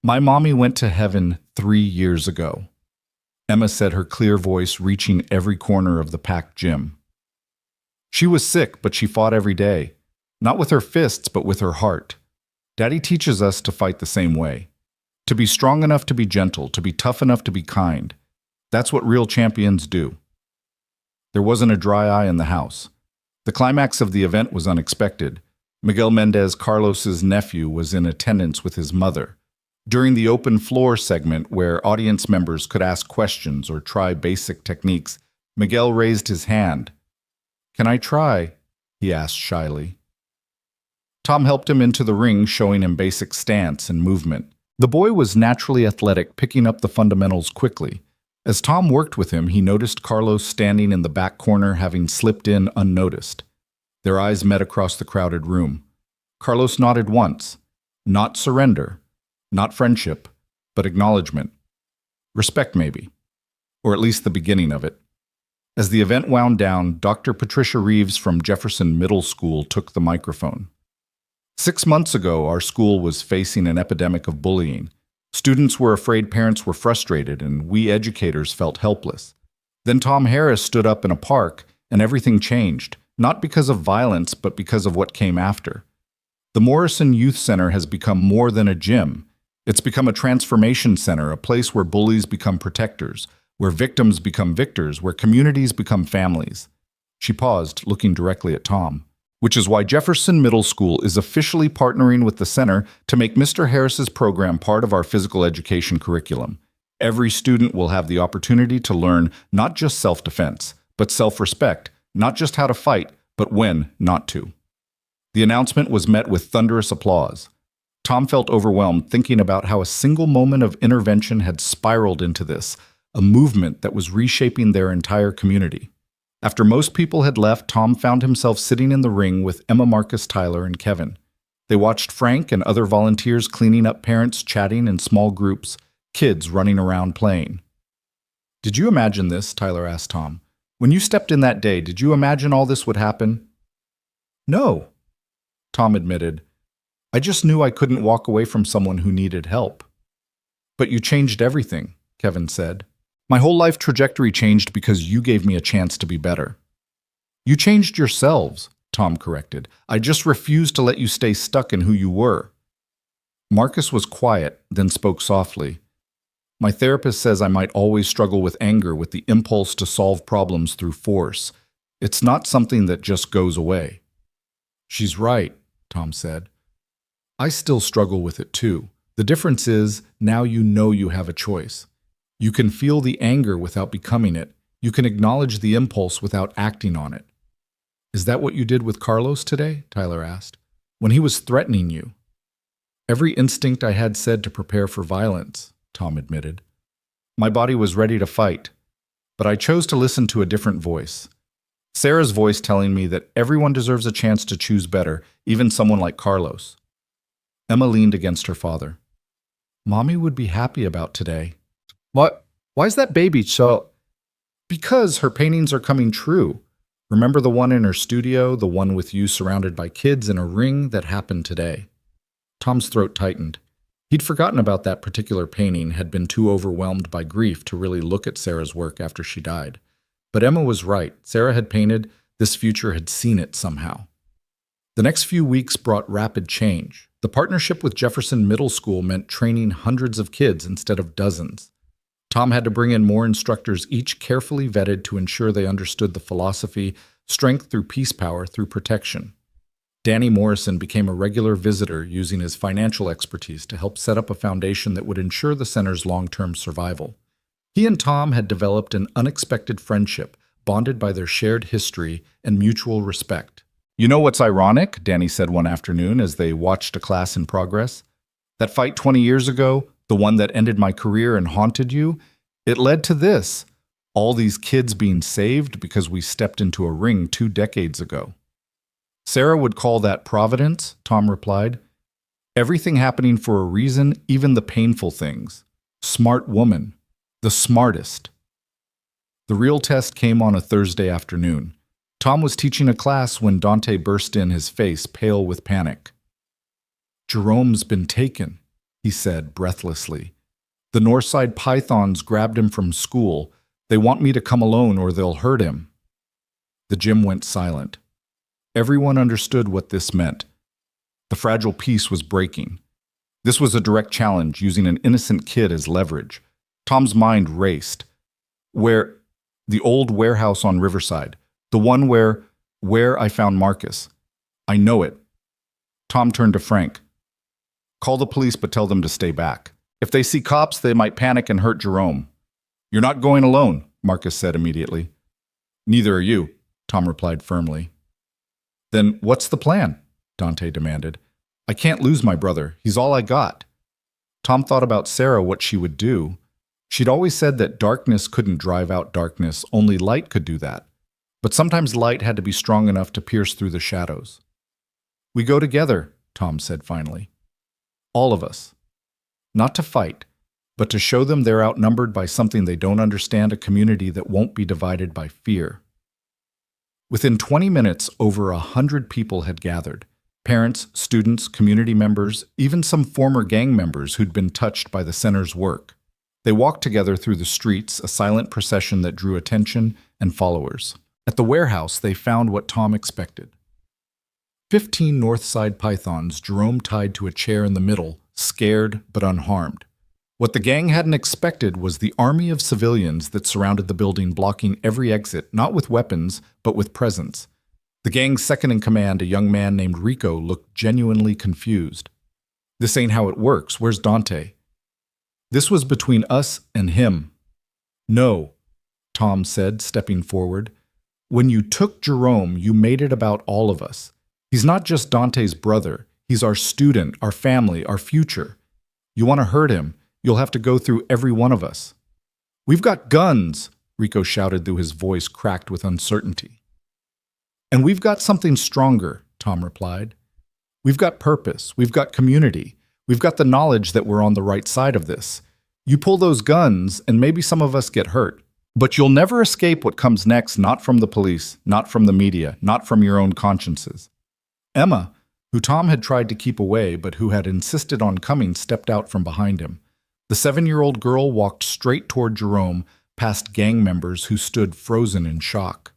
My mommy went to heaven 3 years ago, Emma said, her clear voice reaching every corner of the packed gym. She was sick, but she fought every day, not with her fists, but with her heart. Daddy teaches us to fight the same way. To be strong enough to be gentle, to be tough enough to be kind. That's what real champions do. There wasn't a dry eye in the house. The climax of the event was unexpected. Miguel Mendez, Carlos's nephew, was in attendance with his mother. During the open floor segment, where audience members could ask questions or try basic techniques, Miguel raised his hand. Can I try? He asked shyly. Tom helped him into the ring, showing him basic stance and movement. The boy was naturally athletic, picking up the fundamentals quickly. As Tom worked with him, he noticed Carlos standing in the back corner, having slipped in unnoticed. Their eyes met across the crowded room. Carlos nodded once. Not surrender, not friendship, but acknowledgement. Respect, maybe. Or at least the beginning of it. As the event wound down, Dr. Patricia Reeves from Jefferson Middle School took the microphone. 6 months ago, our school was facing an epidemic of bullying. Students were afraid, parents were frustrated, and we educators felt helpless. Then Tom Harris stood up in a park, and everything changed, not because of violence, but because of what came after. The Morrison Youth Center has become more than a gym. It's become a transformation center, a place where bullies become protectors, where victims become victors, where communities become families. She paused, looking directly at Tom. Which is why Jefferson Middle School is officially partnering with the center to make Mr. Harris's program part of our physical education curriculum. Every student will have the opportunity to learn not just self-defense, but self-respect, not just how to fight, but when not to. The announcement was met with thunderous applause. Tom felt overwhelmed thinking about how a single moment of intervention had spiraled into this, a movement that was reshaping their entire community. After most people had left, Tom found himself sitting in the ring with Emma, Marcus, Tyler, and Kevin. They watched Frank and other volunteers cleaning up, parents chatting in small groups, kids running around playing. "Did you imagine this?" Tyler asked Tom. "When you stepped in that day, did you imagine all this would happen?" "No," Tom admitted. "I just knew I couldn't walk away from someone who needed help." "But you changed everything," Kevin said. "My whole life trajectory changed because you gave me a chance to be better." "You changed yourselves," Tom corrected. "I just refused to let you stay stuck in who you were." Marcus was quiet, then spoke softly. "My therapist says I might always struggle with anger, with the impulse to solve problems through force. It's not something that just goes away." "She's right," Tom said. "I still struggle with it too. The difference is, now you know you have a choice. You can feel the anger without becoming it. You can acknowledge the impulse without acting on it." "Is that what you did with Carlos today?" Tyler asked. "When he was threatening you?" "Every instinct I had said to prepare for violence," Tom admitted. "My body was ready to fight, but I chose to listen to a different voice. Sarah's voice telling me that everyone deserves a chance to choose better, even someone like Carlos." Emma leaned against her father. "Mommy would be happy about today." Why is that baby so... "Because her paintings are coming true. Remember the one in her studio, the one with you surrounded by kids in a ring that happened today?" Tom's throat tightened. He'd forgotten about that particular painting, had been too overwhelmed by grief to really look at Sarah's work after she died. But Emma was right. Sarah had painted, this future had seen it somehow. The next few weeks brought rapid change. The partnership with Jefferson Middle School meant training hundreds of kids instead of dozens. Tom had to bring in more instructors, each carefully vetted to ensure they understood the philosophy, strength through peace power through protection. Danny Morrison became a regular visitor, using his financial expertise to help set up a foundation that would ensure the center's long-term survival. He and Tom had developed an unexpected friendship, bonded by their shared history and mutual respect. "You know what's ironic?" Danny said one afternoon as they watched a class in progress. "That fight 20 years ago, the one that ended my career and haunted you, it led to this. All these kids being saved because we stepped into a ring 2 decades ago." "Sarah would call that providence," Tom replied. "Everything happening for a reason, even the painful things. Smart woman. The smartest." The real test came on a Thursday afternoon. Tom was teaching a class when Dante burst in, his face pale with panic. "Jerome's been taken," he said breathlessly. "The Northside Pythons grabbed him from school. They want me to come alone or they'll hurt him." The gym went silent. Everyone understood what this meant. The fragile peace was breaking. This was a direct challenge, using an innocent kid as leverage. Tom's mind raced. "Where? The old warehouse on Riverside. The one where I found Marcus. I know it." Tom turned to Frank. "Call the police, but tell them to stay back. If they see cops, they might panic and hurt Jerome." "You're not going alone," Marcus said immediately. "Neither are you," Tom replied firmly. "Then what's the plan?" Dante demanded. "I can't lose my brother. He's all I got." Tom thought about Sarah, what she would do. She'd always said that darkness couldn't drive out darkness, only light could do that. But sometimes light had to be strong enough to pierce through the shadows. "We go together," Tom said finally. "All of us. Not to fight, but to show them they're outnumbered by something they don't understand, a community that won't be divided by fear. Within 20 minutes, over 100 people had gathered. Parents, students, community members, even some former gang members who'd been touched by the center's work. They walked together through the streets, a silent procession that drew attention and followers. At the warehouse, they found what Tom expected. 15 Northside pythons, Jerome tied to a chair in the middle, scared but unharmed. What the gang hadn't expected was the army of civilians that surrounded the building, blocking every exit, not with weapons, but with presence. The gang's second in command, a young man named Rico, looked genuinely confused. "This ain't how it works. Where's Dante?" "This was between us and him." "No," Tom said, stepping forward. "When you took Jerome, you made it about all of us. He's not just Dante's brother. He's our student, our family, our future. You want to hurt him, you'll have to go through every one of us." "We've got guns," Rico shouted through his voice cracked with uncertainty. "And we've got something stronger," Tom replied. "We've got purpose. We've got community. We've got the knowledge that we're on the right side of this. You pull those guns, and maybe some of us get hurt. But you'll never escape what comes next, not from the police, not from the media, not from your own consciences." Emma, who Tom had tried to keep away but who had insisted on coming, stepped out from behind him. The 7-year-old girl walked straight toward Jerome, past gang members who stood frozen in shock.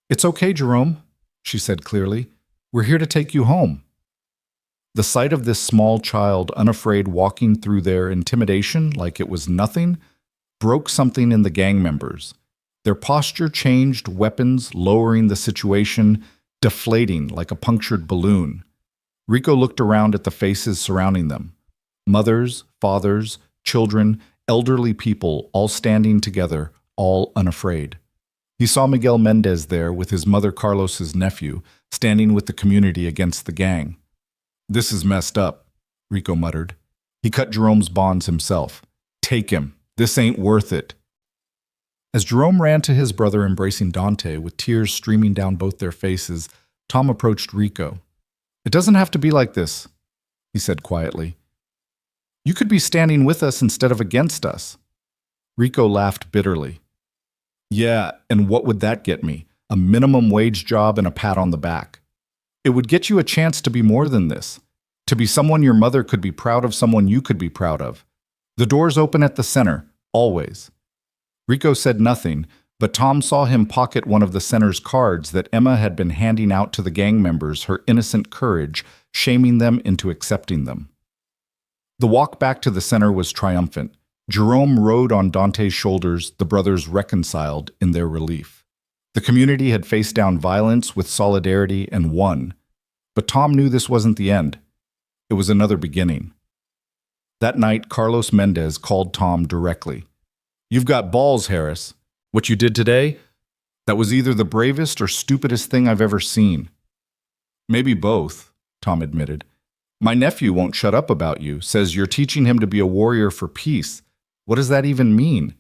"It's okay, Jerome," she said clearly. "We're here to take you home." The sight of this small child, unafraid, walking through their intimidation like it was nothing, broke something in the gang members. Their posture changed, weapons lowering the situation, deflating like a punctured balloon. Rico looked around at the faces surrounding them. Mothers, fathers, children, elderly people, all standing together, all unafraid. He saw Miguel Mendez there with his mother Carlos's nephew, standing with the community against the gang. "This is messed up," Rico muttered. He cut Jerome's bonds himself. "Take him. This ain't worth it." As Jerome ran to his brother embracing Dante, with tears streaming down both their faces, Tom approached Rico. "It doesn't have to be like this," he said quietly. "You could be standing with us instead of against us." Rico laughed bitterly. "Yeah, and what would that get me? A minimum wage job and a pat on the back. It would get you a chance to be more than this, to be someone your mother could be proud of, someone you could be proud of. The door's open at the center, always." Rico said nothing, but Tom saw him pocket one of the center's cards that Emma had been handing out to the gang members, her innocent courage, shaming them into accepting them. The walk back to the center was triumphant. Jerome rode on Dante's shoulders, the brothers reconciled in their relief. The community had faced down violence with solidarity and won. But Tom knew this wasn't the end. It was another beginning. That night, Carlos Mendez called Tom directly. "You've got balls, Harris. What you did today? That was either the bravest or stupidest thing I've ever seen." "Maybe both," Tom admitted. "My nephew won't shut up about you, says you're teaching him to be a warrior for peace. What does that even mean?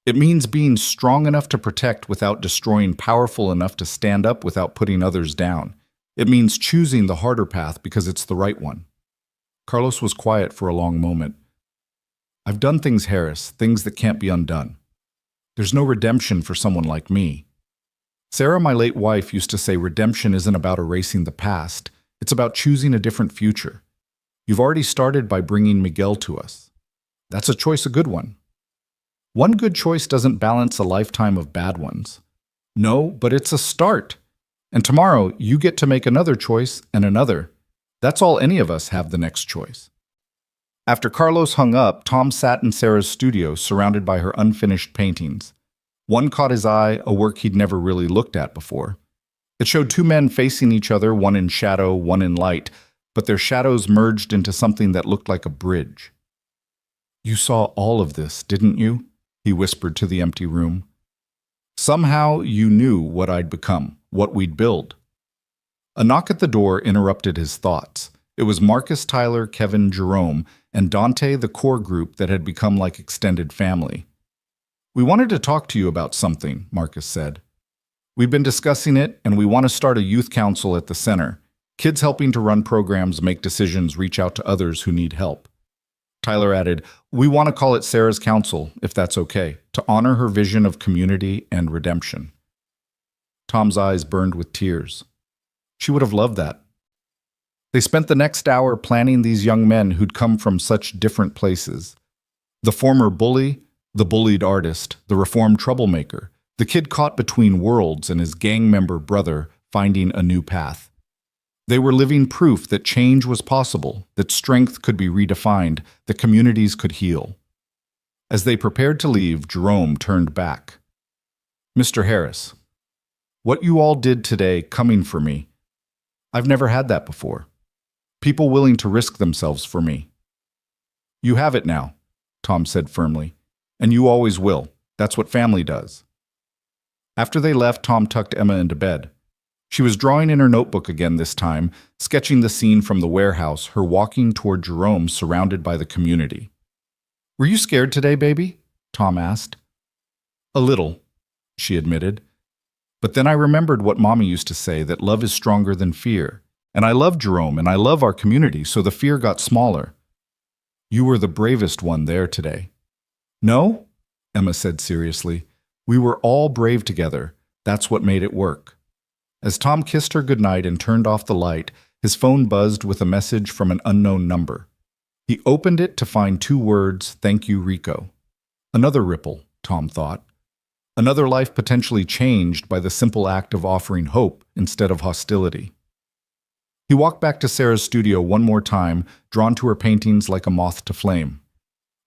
It means being strong enough to protect without destroying, powerful enough to stand up without putting others down. It means choosing the harder path because it's the right one." Carlos was quiet for a long moment. "I've done things, Harris, things that can't be undone. There's no redemption for someone like me. Sarah, my late wife, used to say redemption isn't about erasing the past. It's about choosing a different future. You've already started by bringing Miguel to us. That's a choice, a good one. One good choice doesn't balance a lifetime of bad ones. No, but it's a start. And tomorrow, you get to make another choice and another. That's all any of us have the next choice." After Carlos hung up, Tom sat in Sarah's studio, surrounded by her unfinished paintings. One caught his eye, a work he'd never really looked at before. It showed two men facing each other, one in shadow, one in light, but their shadows merged into something that looked like a bridge. "You saw all of this, didn't you?" he whispered to the empty room. "Somehow you knew what I'd become, what we'd build." A knock at the door interrupted his thoughts. It was Marcus, Tyler, Kevin, Jerome, and Dante, the core group that had become like extended family. "We wanted to talk to you about something," Marcus said. "We've been discussing it, and we want to start a youth council at the center. Kids helping to run programs, make decisions, reach out to others who need help." Tyler added, "We want to call it Sarah's Council, if that's okay, to honor her vision of community and redemption." Tom's eyes burned with tears. She would have loved that. They spent the next hour planning these young men who'd come from such different places. The former bully, the bullied artist, the reformed troublemaker, the kid caught between worlds and his gang member brother finding a new path. They were living proof that change was possible, that strength could be redefined, that communities could heal. As they prepared to leave, Jerome turned back. "Mr. Harris, what you all did today coming for me, I've never had that before. People willing to risk themselves for me. You have it now," Tom said firmly, "and you always will. That's what family does." After they left, Tom tucked Emma into bed. She was drawing in her notebook again this time, sketching the scene from the warehouse, her walking toward Jerome surrounded by the community. "Were you scared today, baby?" Tom asked. "A little," she admitted. "But then I remembered what Mommy used to say, that love is stronger than fear. And I love Jerome, and I love our community, so the fear got smaller. You were the bravest one there today." "No," Emma said seriously. "We were all brave together. That's what made it work." As Tom kissed her goodnight and turned off the light, his phone buzzed with a message from an unknown number. He opened it to find 2 words, "Thank you, Rico." Another ripple, Tom thought. Another life potentially changed by the simple act of offering hope instead of hostility. He walked back to Sarah's studio one more time, drawn to her paintings like a moth to flame.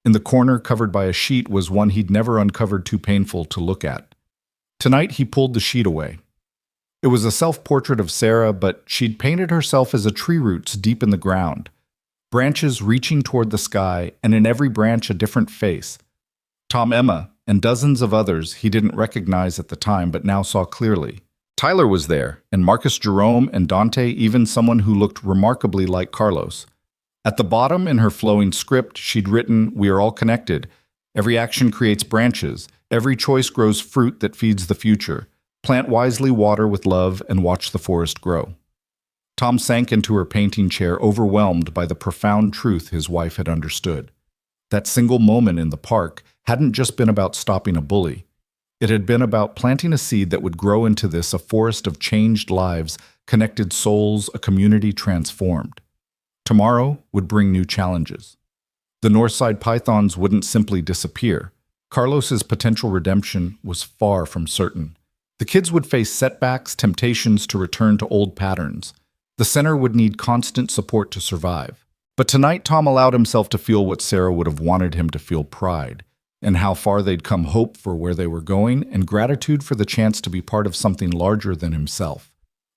In the corner, covered by a sheet, was one he'd never uncovered too painful to look at. Tonight, he pulled the sheet away. It was a self-portrait of Sarah, but she'd painted herself as a tree roots deep in the ground, branches reaching toward the sky, and in every branch a different face. Tom, Emma, and dozens of others he didn't recognize at the time but now saw clearly. Tyler was there, and Marcus, Jerome, and Dante, even someone who looked remarkably like Carlos. At the bottom, in her flowing script, she'd written, "We are all connected. Every action creates branches. Every choice grows fruit that feeds the future. Plant wisely, water with love, and watch the forest grow." Tom sank into her painting chair, overwhelmed by the profound truth his wife had understood. That single moment in the park hadn't just been about stopping a bully. It had been about planting a seed that would grow into this, a forest of changed lives, connected souls, a community transformed. Tomorrow would bring new challenges. The Northside Pythons wouldn't simply disappear. Carlos's potential redemption was far from certain. The kids would face setbacks, temptations to return to old patterns. The center would need constant support to survive. But tonight, Tom allowed himself to feel what Sarah would have wanted him to feel: pride, and how far they'd come, hope for where they were going, and gratitude for the chance to be part of something larger than himself.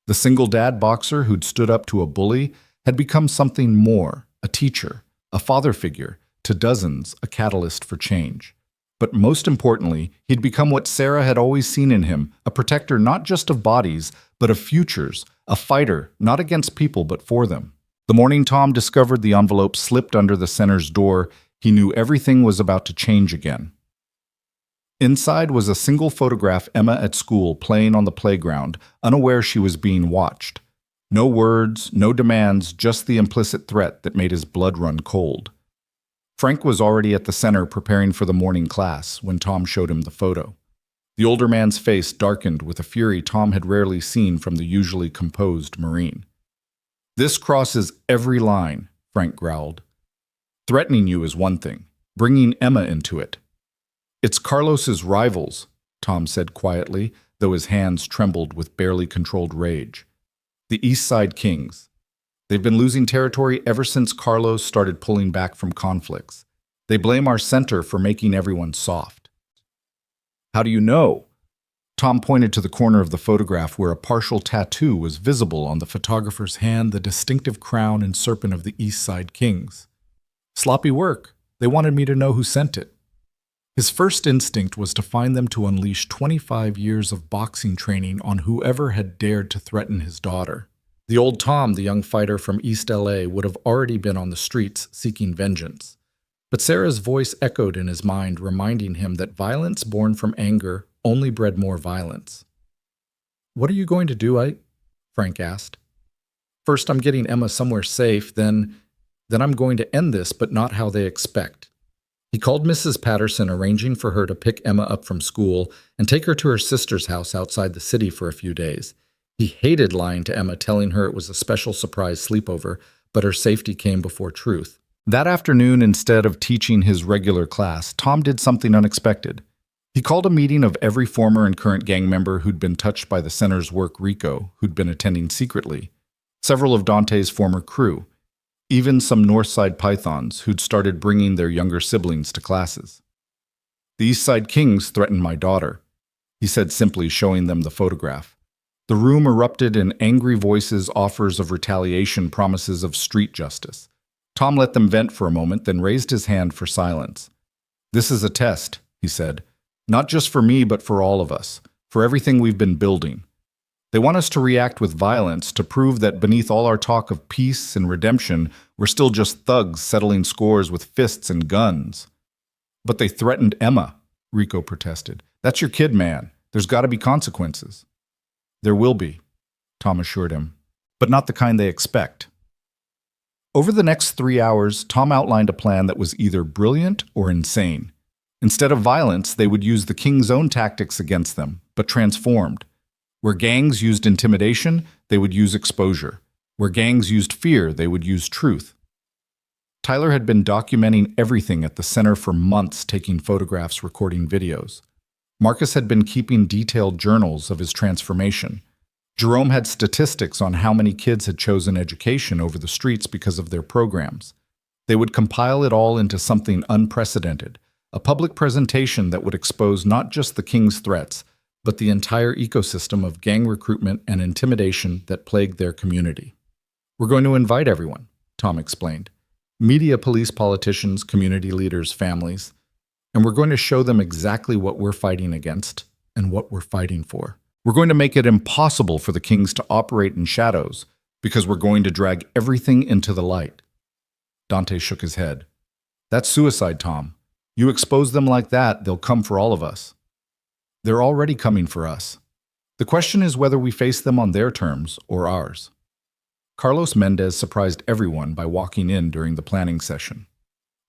The single dad boxer who'd stood up to a bully had become something more: a teacher, a father figure, to dozens, a catalyst for change. But most importantly, he'd become what Sarah had always seen in him: a protector not just of bodies, but of futures, a fighter not against people but for them. The morning Tom discovered the envelope slipped under the center's door, he knew everything was about to change again. Inside was a single photograph: Emma at school, playing on the playground, unaware she was being watched. No words, no demands, just the implicit threat that made his blood run cold. Frank was already at the center preparing for the morning class when Tom showed him the photo. The older man's face darkened with a fury Tom had rarely seen from the usually composed Marine. "This crosses every line," Frank growled. "Threatening you is one thing, bringing Emma into it." "It's Carlos's rivals," Tom said quietly, though his hands trembled with barely controlled rage. "The East Side Kings. They've been losing territory ever since Carlos started pulling back from conflicts. They blame our center for making everyone soft." "How do you know?" Tom pointed to the corner of the photograph where a partial tattoo was visible on the photographer's hand, the distinctive crown and serpent of the East Side Kings. "Sloppy work. They wanted me to know who sent it." His first instinct was to find them to unleash 25 years of boxing training on whoever had dared to threaten his daughter. The old Tom, the young fighter from East LA, would have already been on the streets seeking vengeance. But Sarah's voice echoed in his mind, reminding him that violence born from anger only bred more violence. "What are you going to do, Frank asked. "First, I'm getting Emma somewhere safe, then..." Then I'm going to end this, but not how they expect. He called Mrs. Patterson, arranging for her to pick Emma up from school and take her to her sister's house outside the city for a few days. He hated lying to Emma, telling her it was a special surprise sleepover, but her safety came before truth. That afternoon, instead of teaching his regular class, Tom did something unexpected. He called a meeting of every former and current gang member who'd been touched by the center's work, RICO, who'd been attending secretly, several of Dante's former crew, even some Northside Pythons who'd started bringing their younger siblings to classes. The Eastside Kings threatened my daughter, he said simply, showing them the photograph. The room erupted in angry voices, offers of retaliation, promises of street justice. Tom let them vent for a moment, then raised his hand for silence. This is a test, he said. Not just for me, but for all of us, for everything we've been building. They want us to react with violence to prove that beneath all our talk of peace and redemption, we're still just thugs settling scores with fists and guns. But they threatened Emma, Rico protested. That's your kid, man. There's got to be consequences. There will be, Tom assured him, but not the kind they expect. Over the next 3 hours, Tom outlined a plan that was either brilliant or insane. Instead of violence, they would use the King's own tactics against them, but transformed. Where gangs used intimidation, they would use exposure. Where gangs used fear, they would use truth. Tyler had been documenting everything at the center for months, taking photographs, recording videos. Marcus had been keeping detailed journals of his transformation. Jerome had statistics on how many kids had chosen education over the streets because of their programs. They would compile it all into something unprecedented, a public presentation that would expose not just the King's threats, but the entire ecosystem of gang recruitment and intimidation that plagued their community. We're going to invite everyone, Tom explained. Media, police, politicians, community leaders, families. And we're going to show them exactly what we're fighting against and what we're fighting for. We're going to make it impossible for the Kings to operate in shadows because we're going to drag everything into the light. Dante shook his head. That's suicide, Tom. You expose them like that, they'll come for all of us. They're already coming for us. The question is whether we face them on their terms or ours. Carlos Mendez surprised everyone by walking in during the planning session.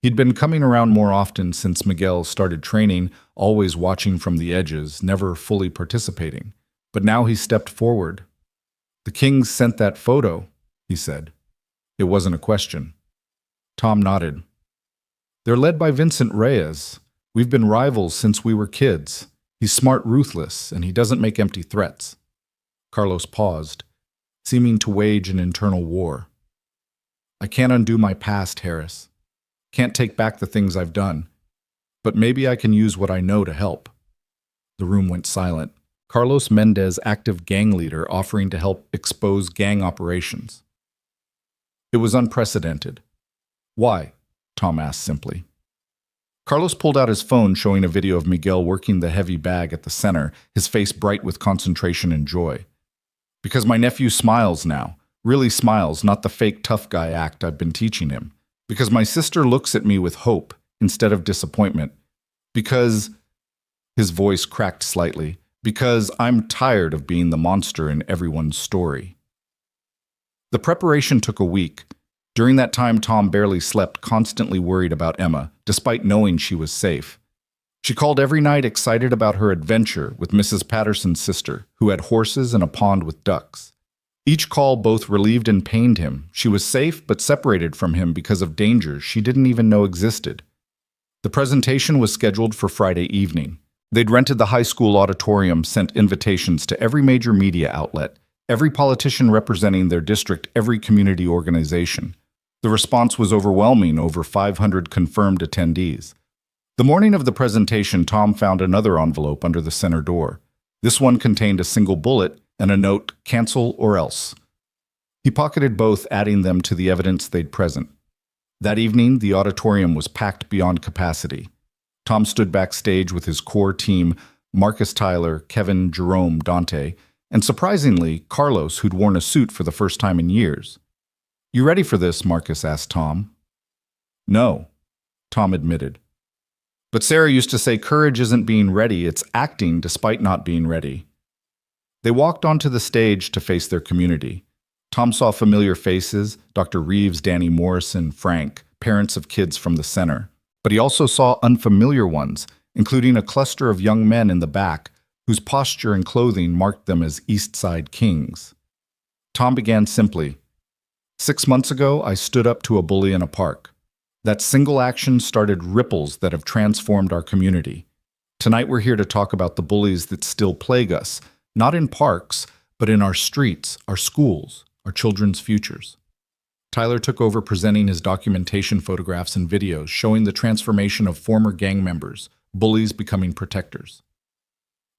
He'd been coming around more often since Miguel started training, always watching from the edges, never fully participating. But now he stepped forward. The Kings sent that photo, he said. It wasn't a question. Tom nodded. They're led by Vincent Reyes. We've been rivals since we were kids. He's smart, ruthless, and he doesn't make empty threats. Carlos paused, seeming to wage an internal war. I can't undo my past, Harris. Can't take back the things I've done. But maybe I can use what I know to help. The room went silent. Carlos Mendez, active gang leader, offering to help expose gang operations. It was unprecedented. Why? Tom asked simply. Carlos pulled out his phone, showing a video of Miguel working the heavy bag at the center, his face bright with concentration and joy. Because my nephew smiles now, really smiles, not the fake tough guy act I've been teaching him. Because my sister looks at me with hope instead of disappointment. Because, his voice cracked slightly, because I'm tired of being the monster in everyone's story. The preparation took a week. During that time, Tom barely slept, constantly worried about Emma, despite knowing she was safe. She called every night, excited about her adventure with Mrs. Patterson's sister, who had horses and a pond with ducks. Each call both relieved and pained him. She was safe, but separated from him because of dangers she didn't even know existed. The presentation was scheduled for Friday evening. They'd rented the high school auditorium, sent invitations to every major media outlet, every politician representing their district, every community organization. The response was overwhelming, over 500 confirmed attendees. The morning of the presentation, Tom found another envelope under the center door. This one contained a single bullet and a note, "Cancel or else." He pocketed both, adding them to the evidence they'd present. That evening, the auditorium was packed beyond capacity. Tom stood backstage with his core team, Marcus, Tyler, Kevin, Jerome, Dante, and surprisingly, Carlos, who'd worn a suit for the first time in years. "You ready for this?" Marcus asked Tom. "No," Tom admitted. "But Sarah used to say courage isn't being ready, it's acting despite not being ready." They walked onto the stage to face their community. Tom saw familiar faces, Dr. Reeves, Danny Morrison, Frank, parents of kids from the center. But he also saw unfamiliar ones, including a cluster of young men in the back whose posture and clothing marked them as East Side Kings. Tom began simply. 6 months ago, I stood up to a bully in a park. That single action started ripples that have transformed our community. Tonight we're here to talk about the bullies that still plague us, not in parks, but in our streets, our schools, our children's futures. Tyler took over presenting his documentation photographs and videos showing the transformation of former gang members, bullies becoming protectors.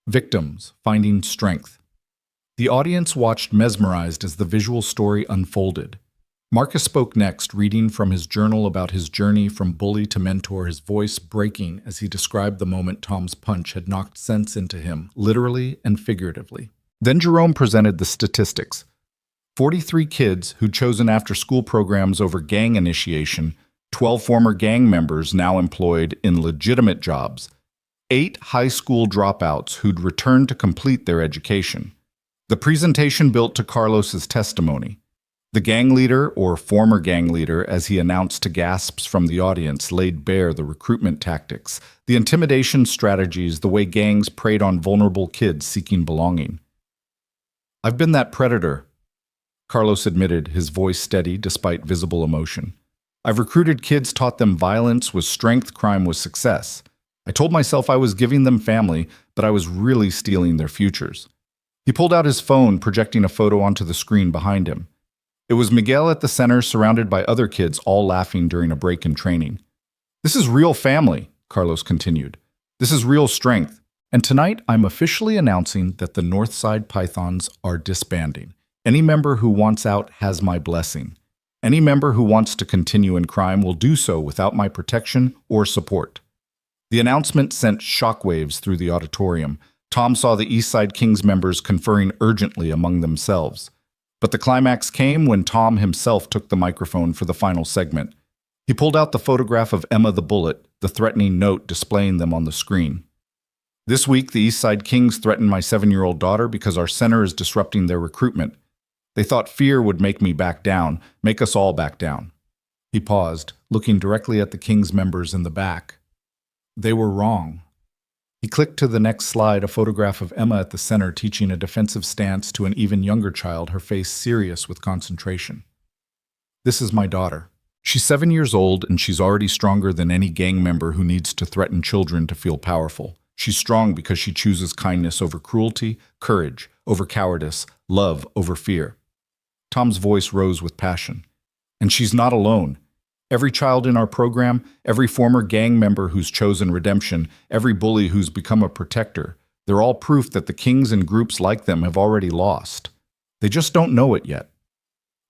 Victims finding strength. The audience watched mesmerized as the visual story unfolded. Marcus spoke next, reading from his journal about his journey from bully to mentor, his voice breaking as he described the moment Tom's punch had knocked sense into him, literally and figuratively. Then Jerome presented the statistics. 43 kids who'd chosen after-school programs over gang initiation, 12 former gang members now employed in legitimate jobs, 8 high school dropouts who'd returned to complete their education. The presentation built to Carlos's testimony. The gang leader, or former gang leader, as he announced to gasps from the audience, laid bare the recruitment tactics, the intimidation strategies, the way gangs preyed on vulnerable kids seeking belonging. I've been that predator, Carlos admitted, his voice steady despite visible emotion. I've recruited kids, taught them violence was strength, crime was success. I told myself I was giving them family, but I was really stealing their futures. He pulled out his phone, projecting a photo onto the screen behind him. It was Miguel at the center, surrounded by other kids, all laughing during a break in training. This is real family, Carlos continued. This is real strength. And tonight, I'm officially announcing that the Northside Pythons are disbanding. Any member who wants out has my blessing. Any member who wants to continue in crime will do so without my protection or support. The announcement sent shockwaves through the auditorium. Tom saw the Eastside Kings members conferring urgently among themselves. But the climax came when Tom himself took the microphone for the final segment. He pulled out the photograph of Emma the Bullet, the threatening note displaying them on the screen. This week, the Eastside Kings threatened my 7-year-old daughter because our center is disrupting their recruitment. They thought fear would make me back down, make us all back down. He paused, looking directly at the Kings members in the back. They were wrong. He clicked to the next slide, a photograph of Emma at the center teaching a defensive stance to an even younger child, her face serious with concentration. This is my daughter. She's 7 years old and she's already stronger than any gang member who needs to threaten children to feel powerful. She's strong because she chooses kindness over cruelty, courage over cowardice, love over fear. Tom's voice rose with passion. And she's not alone. Every child in our program, every former gang member who's chosen redemption, every bully who's become a protector, they're all proof that the Kings and groups like them have already lost. They just don't know it yet.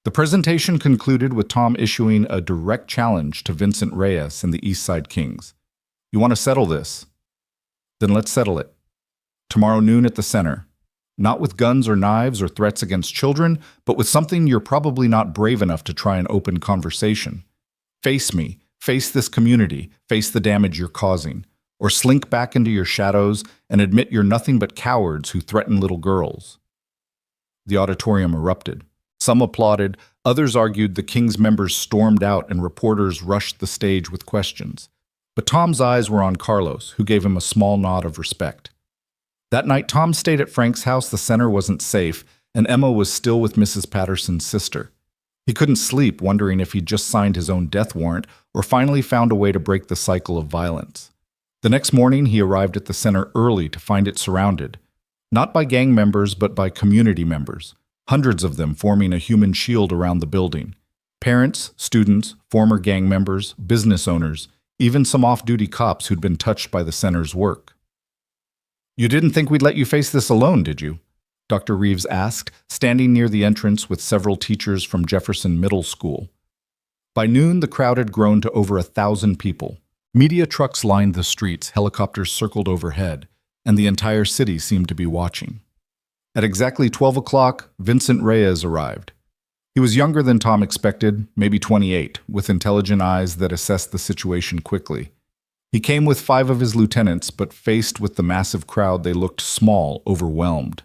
The presentation concluded with Tom issuing a direct challenge to Vincent Reyes and the Eastside Kings. You want to settle this? Then let's settle it. Tomorrow noon at the center. Not with guns or knives or threats against children, but with something you're probably not brave enough to try an open conversation. Face me, face this community, face the damage you're causing, or slink back into your shadows and admit you're nothing but cowards who threaten little girls. The auditorium erupted. Some applauded, others argued, the King's members stormed out and reporters rushed the stage with questions. But Tom's eyes were on Carlos, who gave him a small nod of respect. That night, Tom stayed at Frank's house. The center wasn't safe, and Emma was still with Mrs. Patterson's sister. He couldn't sleep, wondering if he'd just signed his own death warrant or finally found a way to break the cycle of violence. The next morning, he arrived at the center early to find it surrounded, not by gang members, but by community members, hundreds of them forming a human shield around the building. Parents, students, former gang members, business owners, even some off-duty cops who'd been touched by the center's work. You didn't think we'd let you face this alone, did you? Dr. Reeves asked, standing near the entrance with several teachers from Jefferson Middle School. By noon, the crowd had grown to over 1,000 people. Media trucks lined the streets, helicopters circled overhead, and the entire city seemed to be watching. At exactly 12 o'clock, Vincent Reyes arrived. He was younger than Tom expected, maybe 28, with intelligent eyes that assessed the situation quickly. He came with 5 of his lieutenants, but faced with the massive crowd, they looked small, overwhelmed.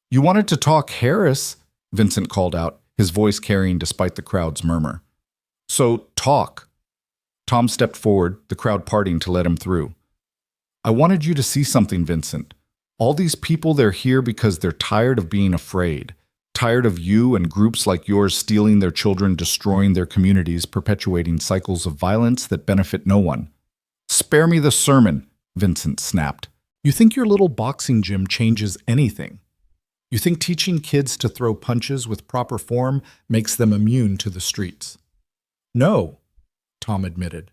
You wanted to talk Harris, Vincent called out, his voice carrying despite the crowd's murmur. So, talk. Tom stepped forward, the crowd parting to let him through. I wanted you to see something, Vincent. All these people, they're here because they're tired of being afraid. Tired of you and groups like yours stealing their children, destroying their communities, perpetuating cycles of violence that benefit no one. Spare me the sermon, Vincent snapped. You think your little boxing gym changes anything? You think teaching kids to throw punches with proper form makes them immune to the streets? No, Tom admitted.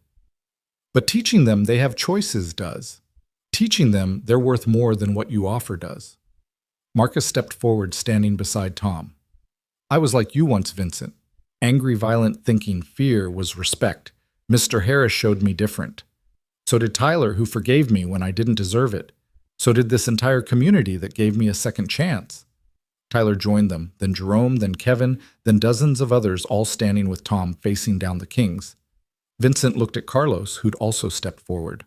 But teaching them they have choices does. Teaching them they're worth more than what you offer does. Marcus stepped forward, standing beside Tom. I was like you once, Vincent. Angry, violent thinking fear was respect. Mr. Harris showed me different. So did Tyler, who forgave me when I didn't deserve it. So did this entire community that gave me a second chance. Tyler joined them, then Jerome, then Kevin, then dozens of others, all standing with Tom facing down the Kings. Vincent looked at Carlos, who'd also stepped forward.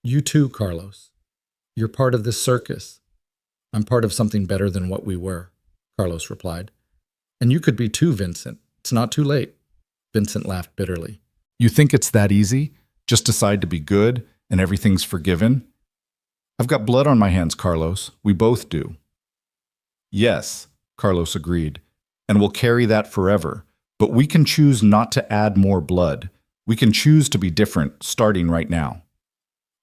You too, Carlos. You're part of this circus. I'm part of something better than what we were, Carlos replied. And you could be too, Vincent. It's not too late. Vincent laughed bitterly. You think it's that easy? Just decide to be good and everything's forgiven? I've got blood on my hands, Carlos. We both do. Yes, Carlos agreed, and we'll carry that forever. But we can choose not to add more blood. We can choose to be different, starting right now.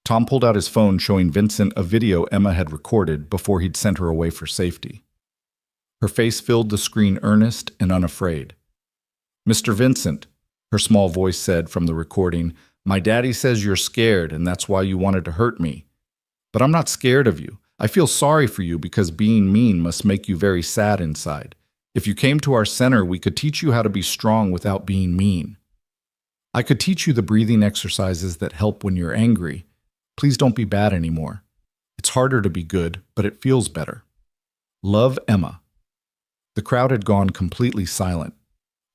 Tom pulled out his phone, showing Vincent a video Emma had recorded before he'd sent her away for safety. Her face filled the screen, earnest and unafraid. Mr. Vincent, her small voice said from the recording, my daddy says you're scared and that's why you wanted to hurt me. But I'm not scared of you. I feel sorry for you because being mean must make you very sad inside. If you came to our center, we could teach you how to be strong without being mean. I could teach you the breathing exercises that help when you're angry. Please don't be bad anymore. It's harder to be good, but it feels better. Love, Emma. The crowd had gone completely silent.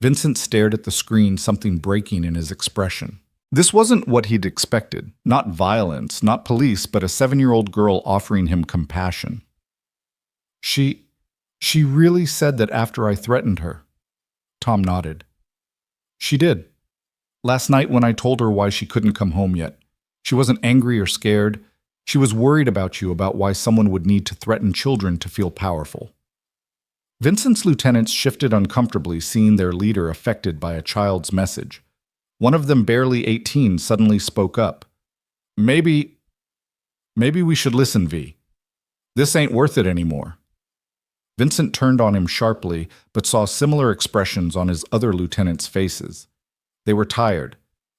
Vincent stared at the screen, something breaking in his expression. This wasn't what he'd expected. Not violence, not police, but a 7-year-old girl offering him compassion. She really said that after I threatened her. Tom nodded. She did. Last night when I told her why she couldn't come home yet. She wasn't angry or scared. She was worried about you, about why someone would need to threaten children to feel powerful. Vincent's lieutenants shifted uncomfortably, seeing their leader affected by a child's message. One of them, barely 18, suddenly spoke up. Maybe we should listen, V. This ain't worth it anymore. Vincent turned on him sharply, but saw similar expressions on his other lieutenants' faces. They were tired.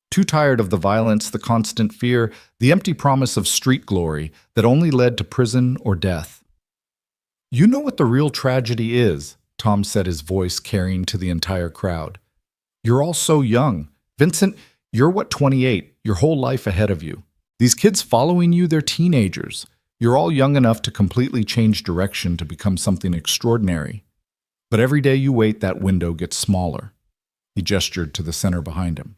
Too tired of the violence, the constant fear, the empty promise of street glory that only led to prison or death. You know what the real tragedy is, Tom said, his voice carrying to the entire crowd. You're all so young. Vincent, you're what, 28, your whole life ahead of you. These kids following you, they're teenagers. You're all young enough to completely change direction to become something extraordinary. But every day you wait, that window gets smaller. He gestured to the center behind him.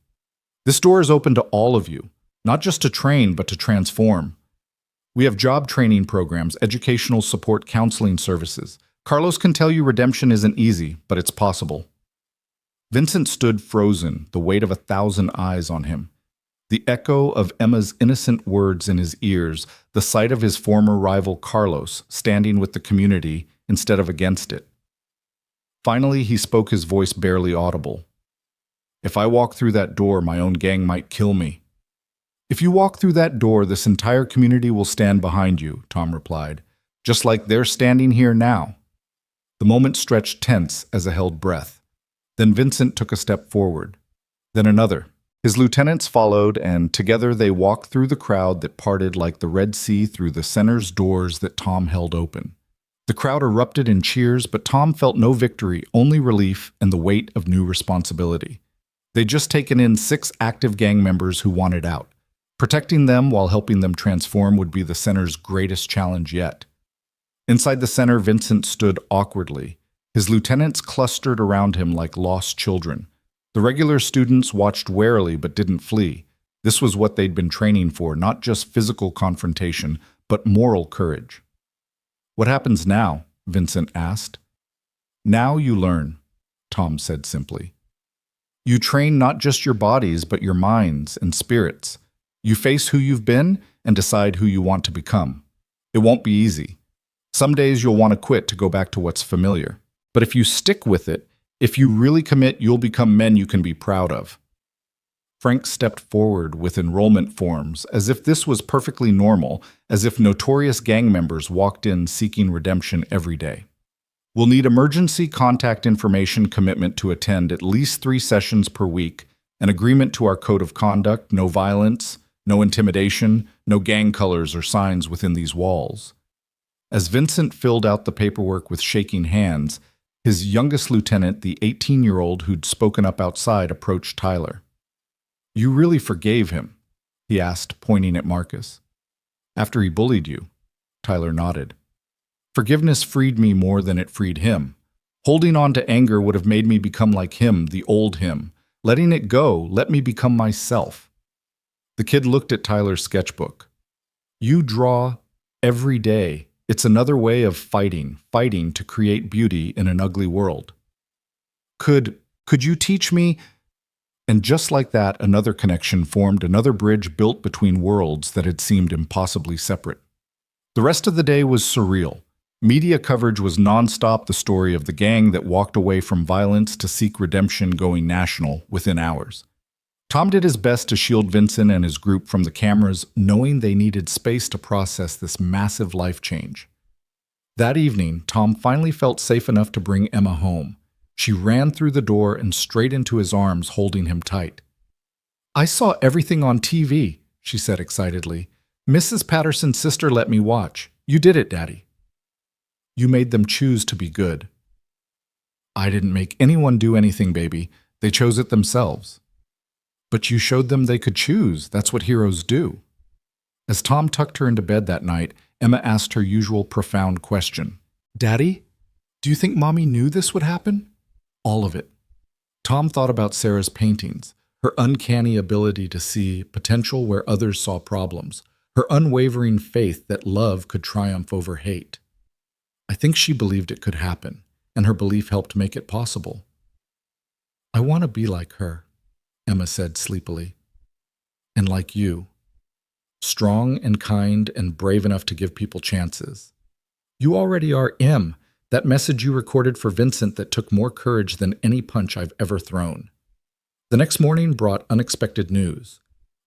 This door is open to all of you, not just to train, but to transform. We have job training programs, educational support, counseling services. Carlos can tell you redemption isn't easy, but it's possible. Vincent stood frozen, the weight of 1,000 eyes on him. The echo of Emma's innocent words in his ears, the sight of his former rival Carlos standing with the community instead of against it. Finally, he spoke, his voice barely audible. If I walk through that door, my own gang might kill me. If you walk through that door, this entire community will stand behind you, Tom replied, just like they're standing here now. The moment stretched tense as a held breath. Then Vincent took a step forward. Then another. His lieutenants followed, and together they walked through the crowd that parted like the Red Sea through the center's doors that Tom held open. The crowd erupted in cheers, but Tom felt no victory, only relief and the weight of new responsibility. They'd just taken in 6 active gang members who wanted out. Protecting them while helping them transform would be the center's greatest challenge yet. Inside the center, Vincent stood awkwardly. His lieutenants clustered around him like lost children. The regular students watched warily but didn't flee. This was what they'd been training for, not just physical confrontation, but moral courage. What happens now? Vincent asked. Now you learn, Tom said simply. You train not just your bodies, but your minds and spirits. You face who you've been and decide who you want to become. It won't be easy. Some days you'll want to quit to go back to what's familiar. But if you stick with it, if you really commit, you'll become men you can be proud of. Frank stepped forward with enrollment forms, as if this was perfectly normal, as if notorious gang members walked in seeking redemption every day. We'll need emergency contact information commitment to attend at least 3 sessions per week, an agreement to our code of conduct, no violence, no intimidation, no gang colors or signs within these walls. As Vincent filled out the paperwork with shaking hands, his youngest lieutenant, the 18-year-old who'd spoken up outside, approached Tyler. You really forgave him? He asked, pointing at Marcus. After he bullied you? Tyler nodded. Forgiveness freed me more than it freed him. Holding on to anger would have made me become like him, the old him. Letting it go let me become myself. The kid looked at Tyler's sketchbook. You draw every day. It's another way of fighting to create beauty in an ugly world. Could you teach me? And just like that, another connection formed, another bridge built between worlds that had seemed impossibly separate. The rest of the day was surreal. Media coverage was nonstop, the story of the gang that walked away from violence to seek redemption going national within hours. Tom did his best to shield Vincent and his group from the cameras, knowing they needed space to process this massive life change. That evening, Tom finally felt safe enough to bring Emma home. She ran through the door and straight into his arms, holding him tight. I saw everything on TV, she said excitedly. Mrs. Patterson's sister let me watch. You did it, Daddy. You made them choose to be good. I didn't make anyone do anything, baby. They chose it themselves. But you showed them they could choose. That's what heroes do. As Tom tucked her into bed that night, Emma asked her usual profound question. Daddy, do you think Mommy knew this would happen? All of it. Tom thought about Sarah's paintings, her uncanny ability to see potential where others saw problems, her unwavering faith that love could triumph over hate. I think she believed it could happen, and her belief helped make it possible. I want to be like her, Emma said sleepily. And like you. Strong and kind and brave enough to give people chances. You already are Em, that message you recorded for Vincent that took more courage than any punch I've ever thrown. The next morning brought unexpected news.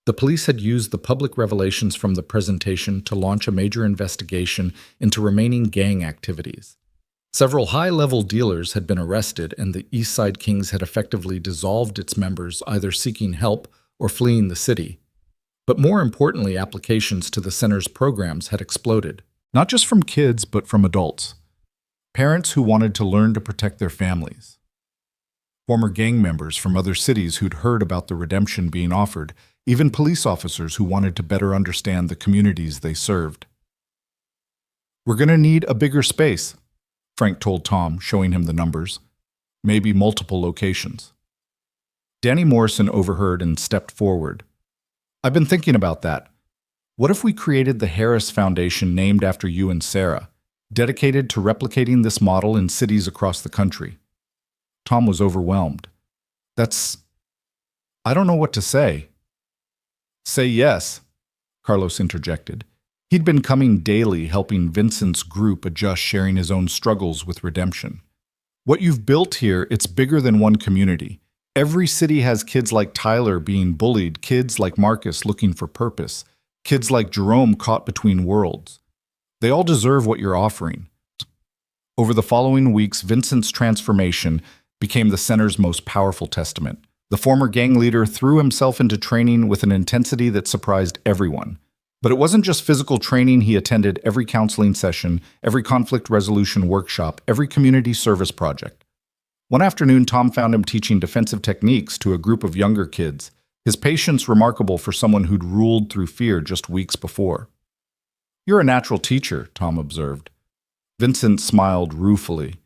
The police had used the public revelations from the presentation to launch a major investigation into remaining gang activities. Several high-level dealers had been arrested, and the Eastside Kings had effectively dissolved its members, either seeking help or fleeing the city. But more importantly, applications to the center's programs had exploded, not just from kids, but from adults. Parents who wanted to learn to protect their families. Former gang members from other cities who'd heard about the redemption being offered, even police officers who wanted to better understand the communities they served. We're going to need a bigger space, Frank told Tom, showing him the numbers. Maybe multiple locations. Danny Morrison overheard and stepped forward. I've been thinking about that. What if we created the Harris Foundation named after you and Sarah, dedicated to replicating this model in cities across the country? Tom was overwhelmed. I don't know what to say. Say yes, Carlos interjected. He'd been coming daily, helping Vincent's group adjust, sharing his own struggles with redemption. What you've built here, it's bigger than one community. Every city has kids like Tyler being bullied, kids like Marcus looking for purpose, kids like Jerome caught between worlds. They all deserve what you're offering. Over the following weeks, Vincent's transformation became the center's most powerful testament. The former gang leader threw himself into training with an intensity that surprised everyone. But it wasn't just physical training. He attended every counseling session, every conflict resolution workshop, every community service project. One afternoon, Tom found him teaching defensive techniques to a group of younger kids, his patience remarkable for someone who'd ruled through fear just weeks before. You're a natural teacher, Tom observed. Vincent smiled ruefully.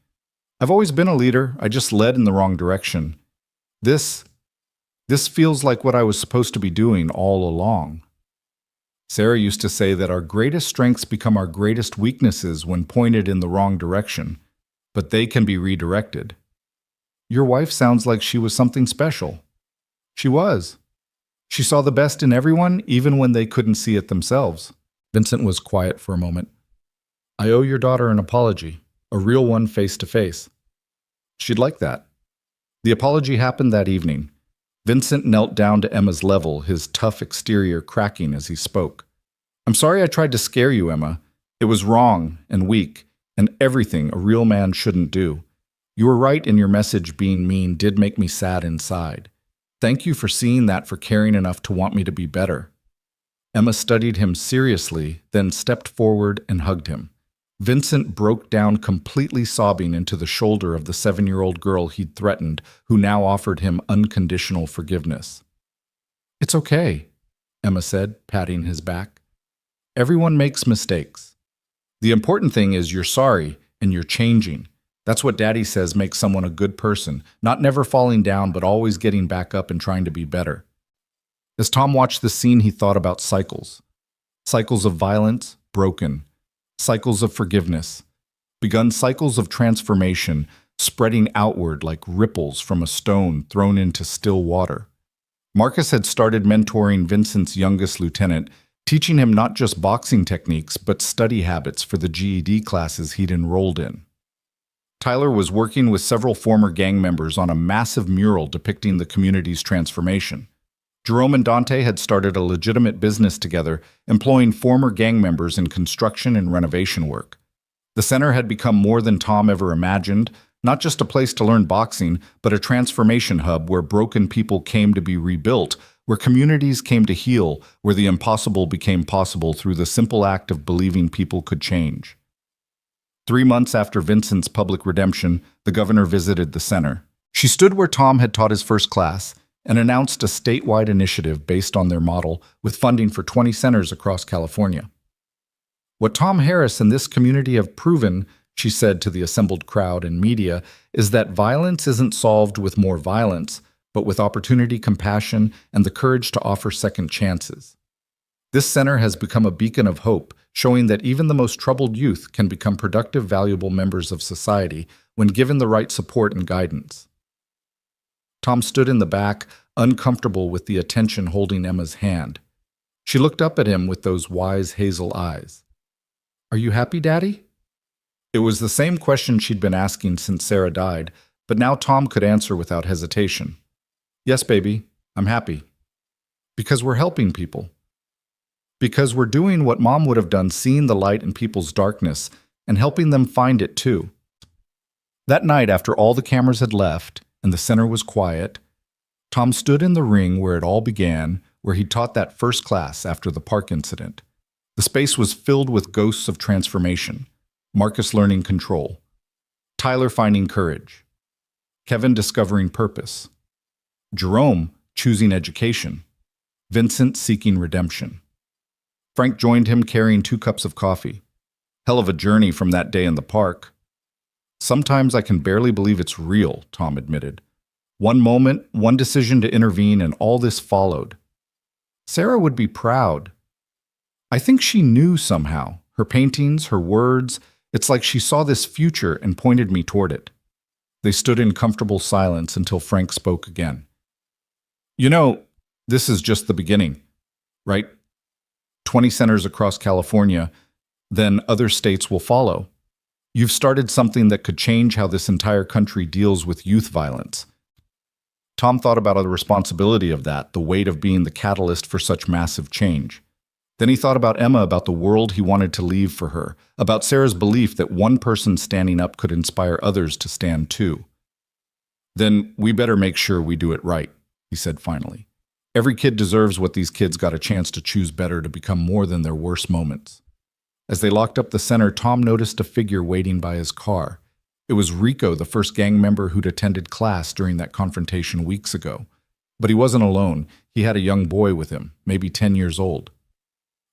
I've always been a leader. I just led in the wrong direction. This feels like what I was supposed to be doing all along. Sarah used to say that our greatest strengths become our greatest weaknesses when pointed in the wrong direction. but they can be redirected. Your wife sounds like she was something special. She was. She saw the best in everyone, even when they couldn't see it themselves. Vincent was quiet for a moment. I owe your daughter an apology, a real one face to face. She'd like that. The apology happened that evening. Vincent knelt down to Emma's level, his tough exterior cracking as he spoke. I'm sorry I tried to scare you, Emma. It was wrong and weak, and everything a real man shouldn't do. You were right in your message. Being mean did make me sad inside. Thank you for seeing that, for caring enough to want me to be better. Emma studied him seriously, then stepped forward and hugged him. Vincent broke down, completely sobbing into the shoulder of the 7-year-old girl he'd threatened, who now offered him unconditional forgiveness. It's okay, Emma said, patting his back. Everyone makes mistakes. The important thing is you're sorry and you're changing. That's what Daddy says makes someone a good person, not never falling down, but always getting back up and trying to be better. As Tom watched the scene, he thought about cycles. Cycles of violence, broken. Cycles of forgiveness. Begun cycles of transformation, spreading outward like ripples from a stone thrown into still water. Marcus had started mentoring Vincent's youngest lieutenant, teaching him not just boxing techniques, but study habits for the GED classes he'd enrolled in. Tyler was working with several former gang members on a massive mural depicting the community's transformation. Jerome and Dante had started a legitimate business together, employing former gang members in construction and renovation work. The center had become more than Tom ever imagined, not just a place to learn boxing, but a transformation hub where broken people came to be rebuilt, where communities came to heal, where the impossible became possible through the simple act of believing people could change. 3 months after Vincent's public redemption, the governor visited the center. She stood where Tom had taught his first class and announced a statewide initiative based on their model with funding for 20 centers across California. What Tom Harris and this community have proven, she said to the assembled crowd and media, is that violence isn't solved with more violence, but with opportunity, compassion, and the courage to offer second chances. This center has become a beacon of hope, showing that even the most troubled youth can become productive, valuable members of society when given the right support and guidance. Tom stood in the back, uncomfortable with the attention, holding Emma's hand. She looked up at him with those wise hazel eyes. Are you happy, Daddy? It was the same question she'd been asking since Sarah died, but now Tom could answer without hesitation. Yes, baby, I'm happy. Because we're helping people. Because we're doing what Mom would have done, seeing the light in people's darkness and helping them find it too. That night, after all the cameras had left and the center was quiet, Tom stood in the ring where it all began, where he taught that first class after the park incident. The space was filled with ghosts of transformation. Marcus learning control. Tyler finding courage. Kevin discovering purpose. Jerome choosing education. Vincent seeking redemption. Frank joined him carrying 2 cups of coffee. Hell of a journey from that day in the park. Sometimes I can barely believe it's real, Tom admitted. One moment, one decision to intervene, and all this followed. Sarah would be proud. I think she knew somehow. Her paintings, her words, it's like she saw this future and pointed me toward it. They stood in comfortable silence until Frank spoke again. You know, this is just the beginning, right? 20 centers across California, then other states will follow. You've started something that could change how this entire country deals with youth violence. Tom thought about the responsibility of that, the weight of being the catalyst for such massive change. Then he thought about Emma, about the world he wanted to leave for her, about Sarah's belief that one person standing up could inspire others to stand too. Then we better make sure we do it right, he said finally. Every kid deserves what these kids got a chance to choose better, to become more than their worst moments. As they locked up the center, Tom noticed a figure waiting by his car. It was Rico, the first gang member who'd attended class during that confrontation weeks ago. But he wasn't alone. He had a young boy with him, maybe 10 years old.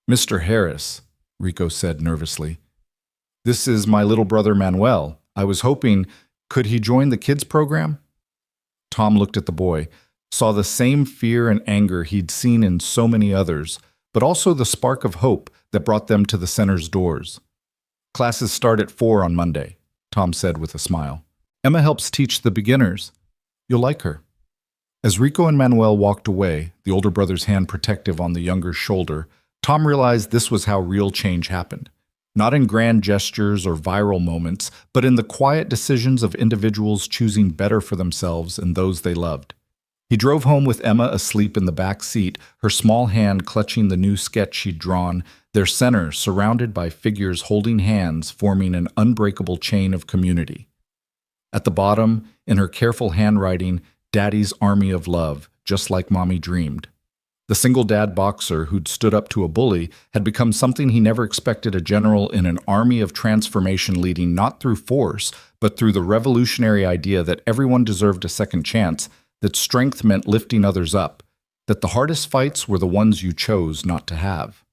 Mr. Harris, Rico said nervously. This is my little brother Manuel. I was hoping, could he join the kids program? Tom looked at the boy, saw the same fear and anger he'd seen in so many others, but also the spark of hope that brought them to the center's doors. Classes start at 4 on Monday. Tom said with a smile. Emma helps teach the beginners. You'll like her. As Rico and Manuel walked away, the older brother's hand protective on the younger shoulder, Tom realized this was how real change happened. Not in grand gestures or viral moments, but in the quiet decisions of individuals choosing better for themselves and those they loved. He drove home with Emma asleep in the back seat, her small hand clutching the new sketch she'd drawn, their center surrounded by figures holding hands, forming an unbreakable chain of community. At the bottom, in her careful handwriting, Daddy's Army of Love, just like Mommy dreamed. The single dad boxer who'd stood up to a bully had become something he never expected: a general in an army of transformation leading not through force, but through the revolutionary idea that everyone deserved a second chance, that strength meant lifting others up, that the hardest fights were the ones you chose not to have.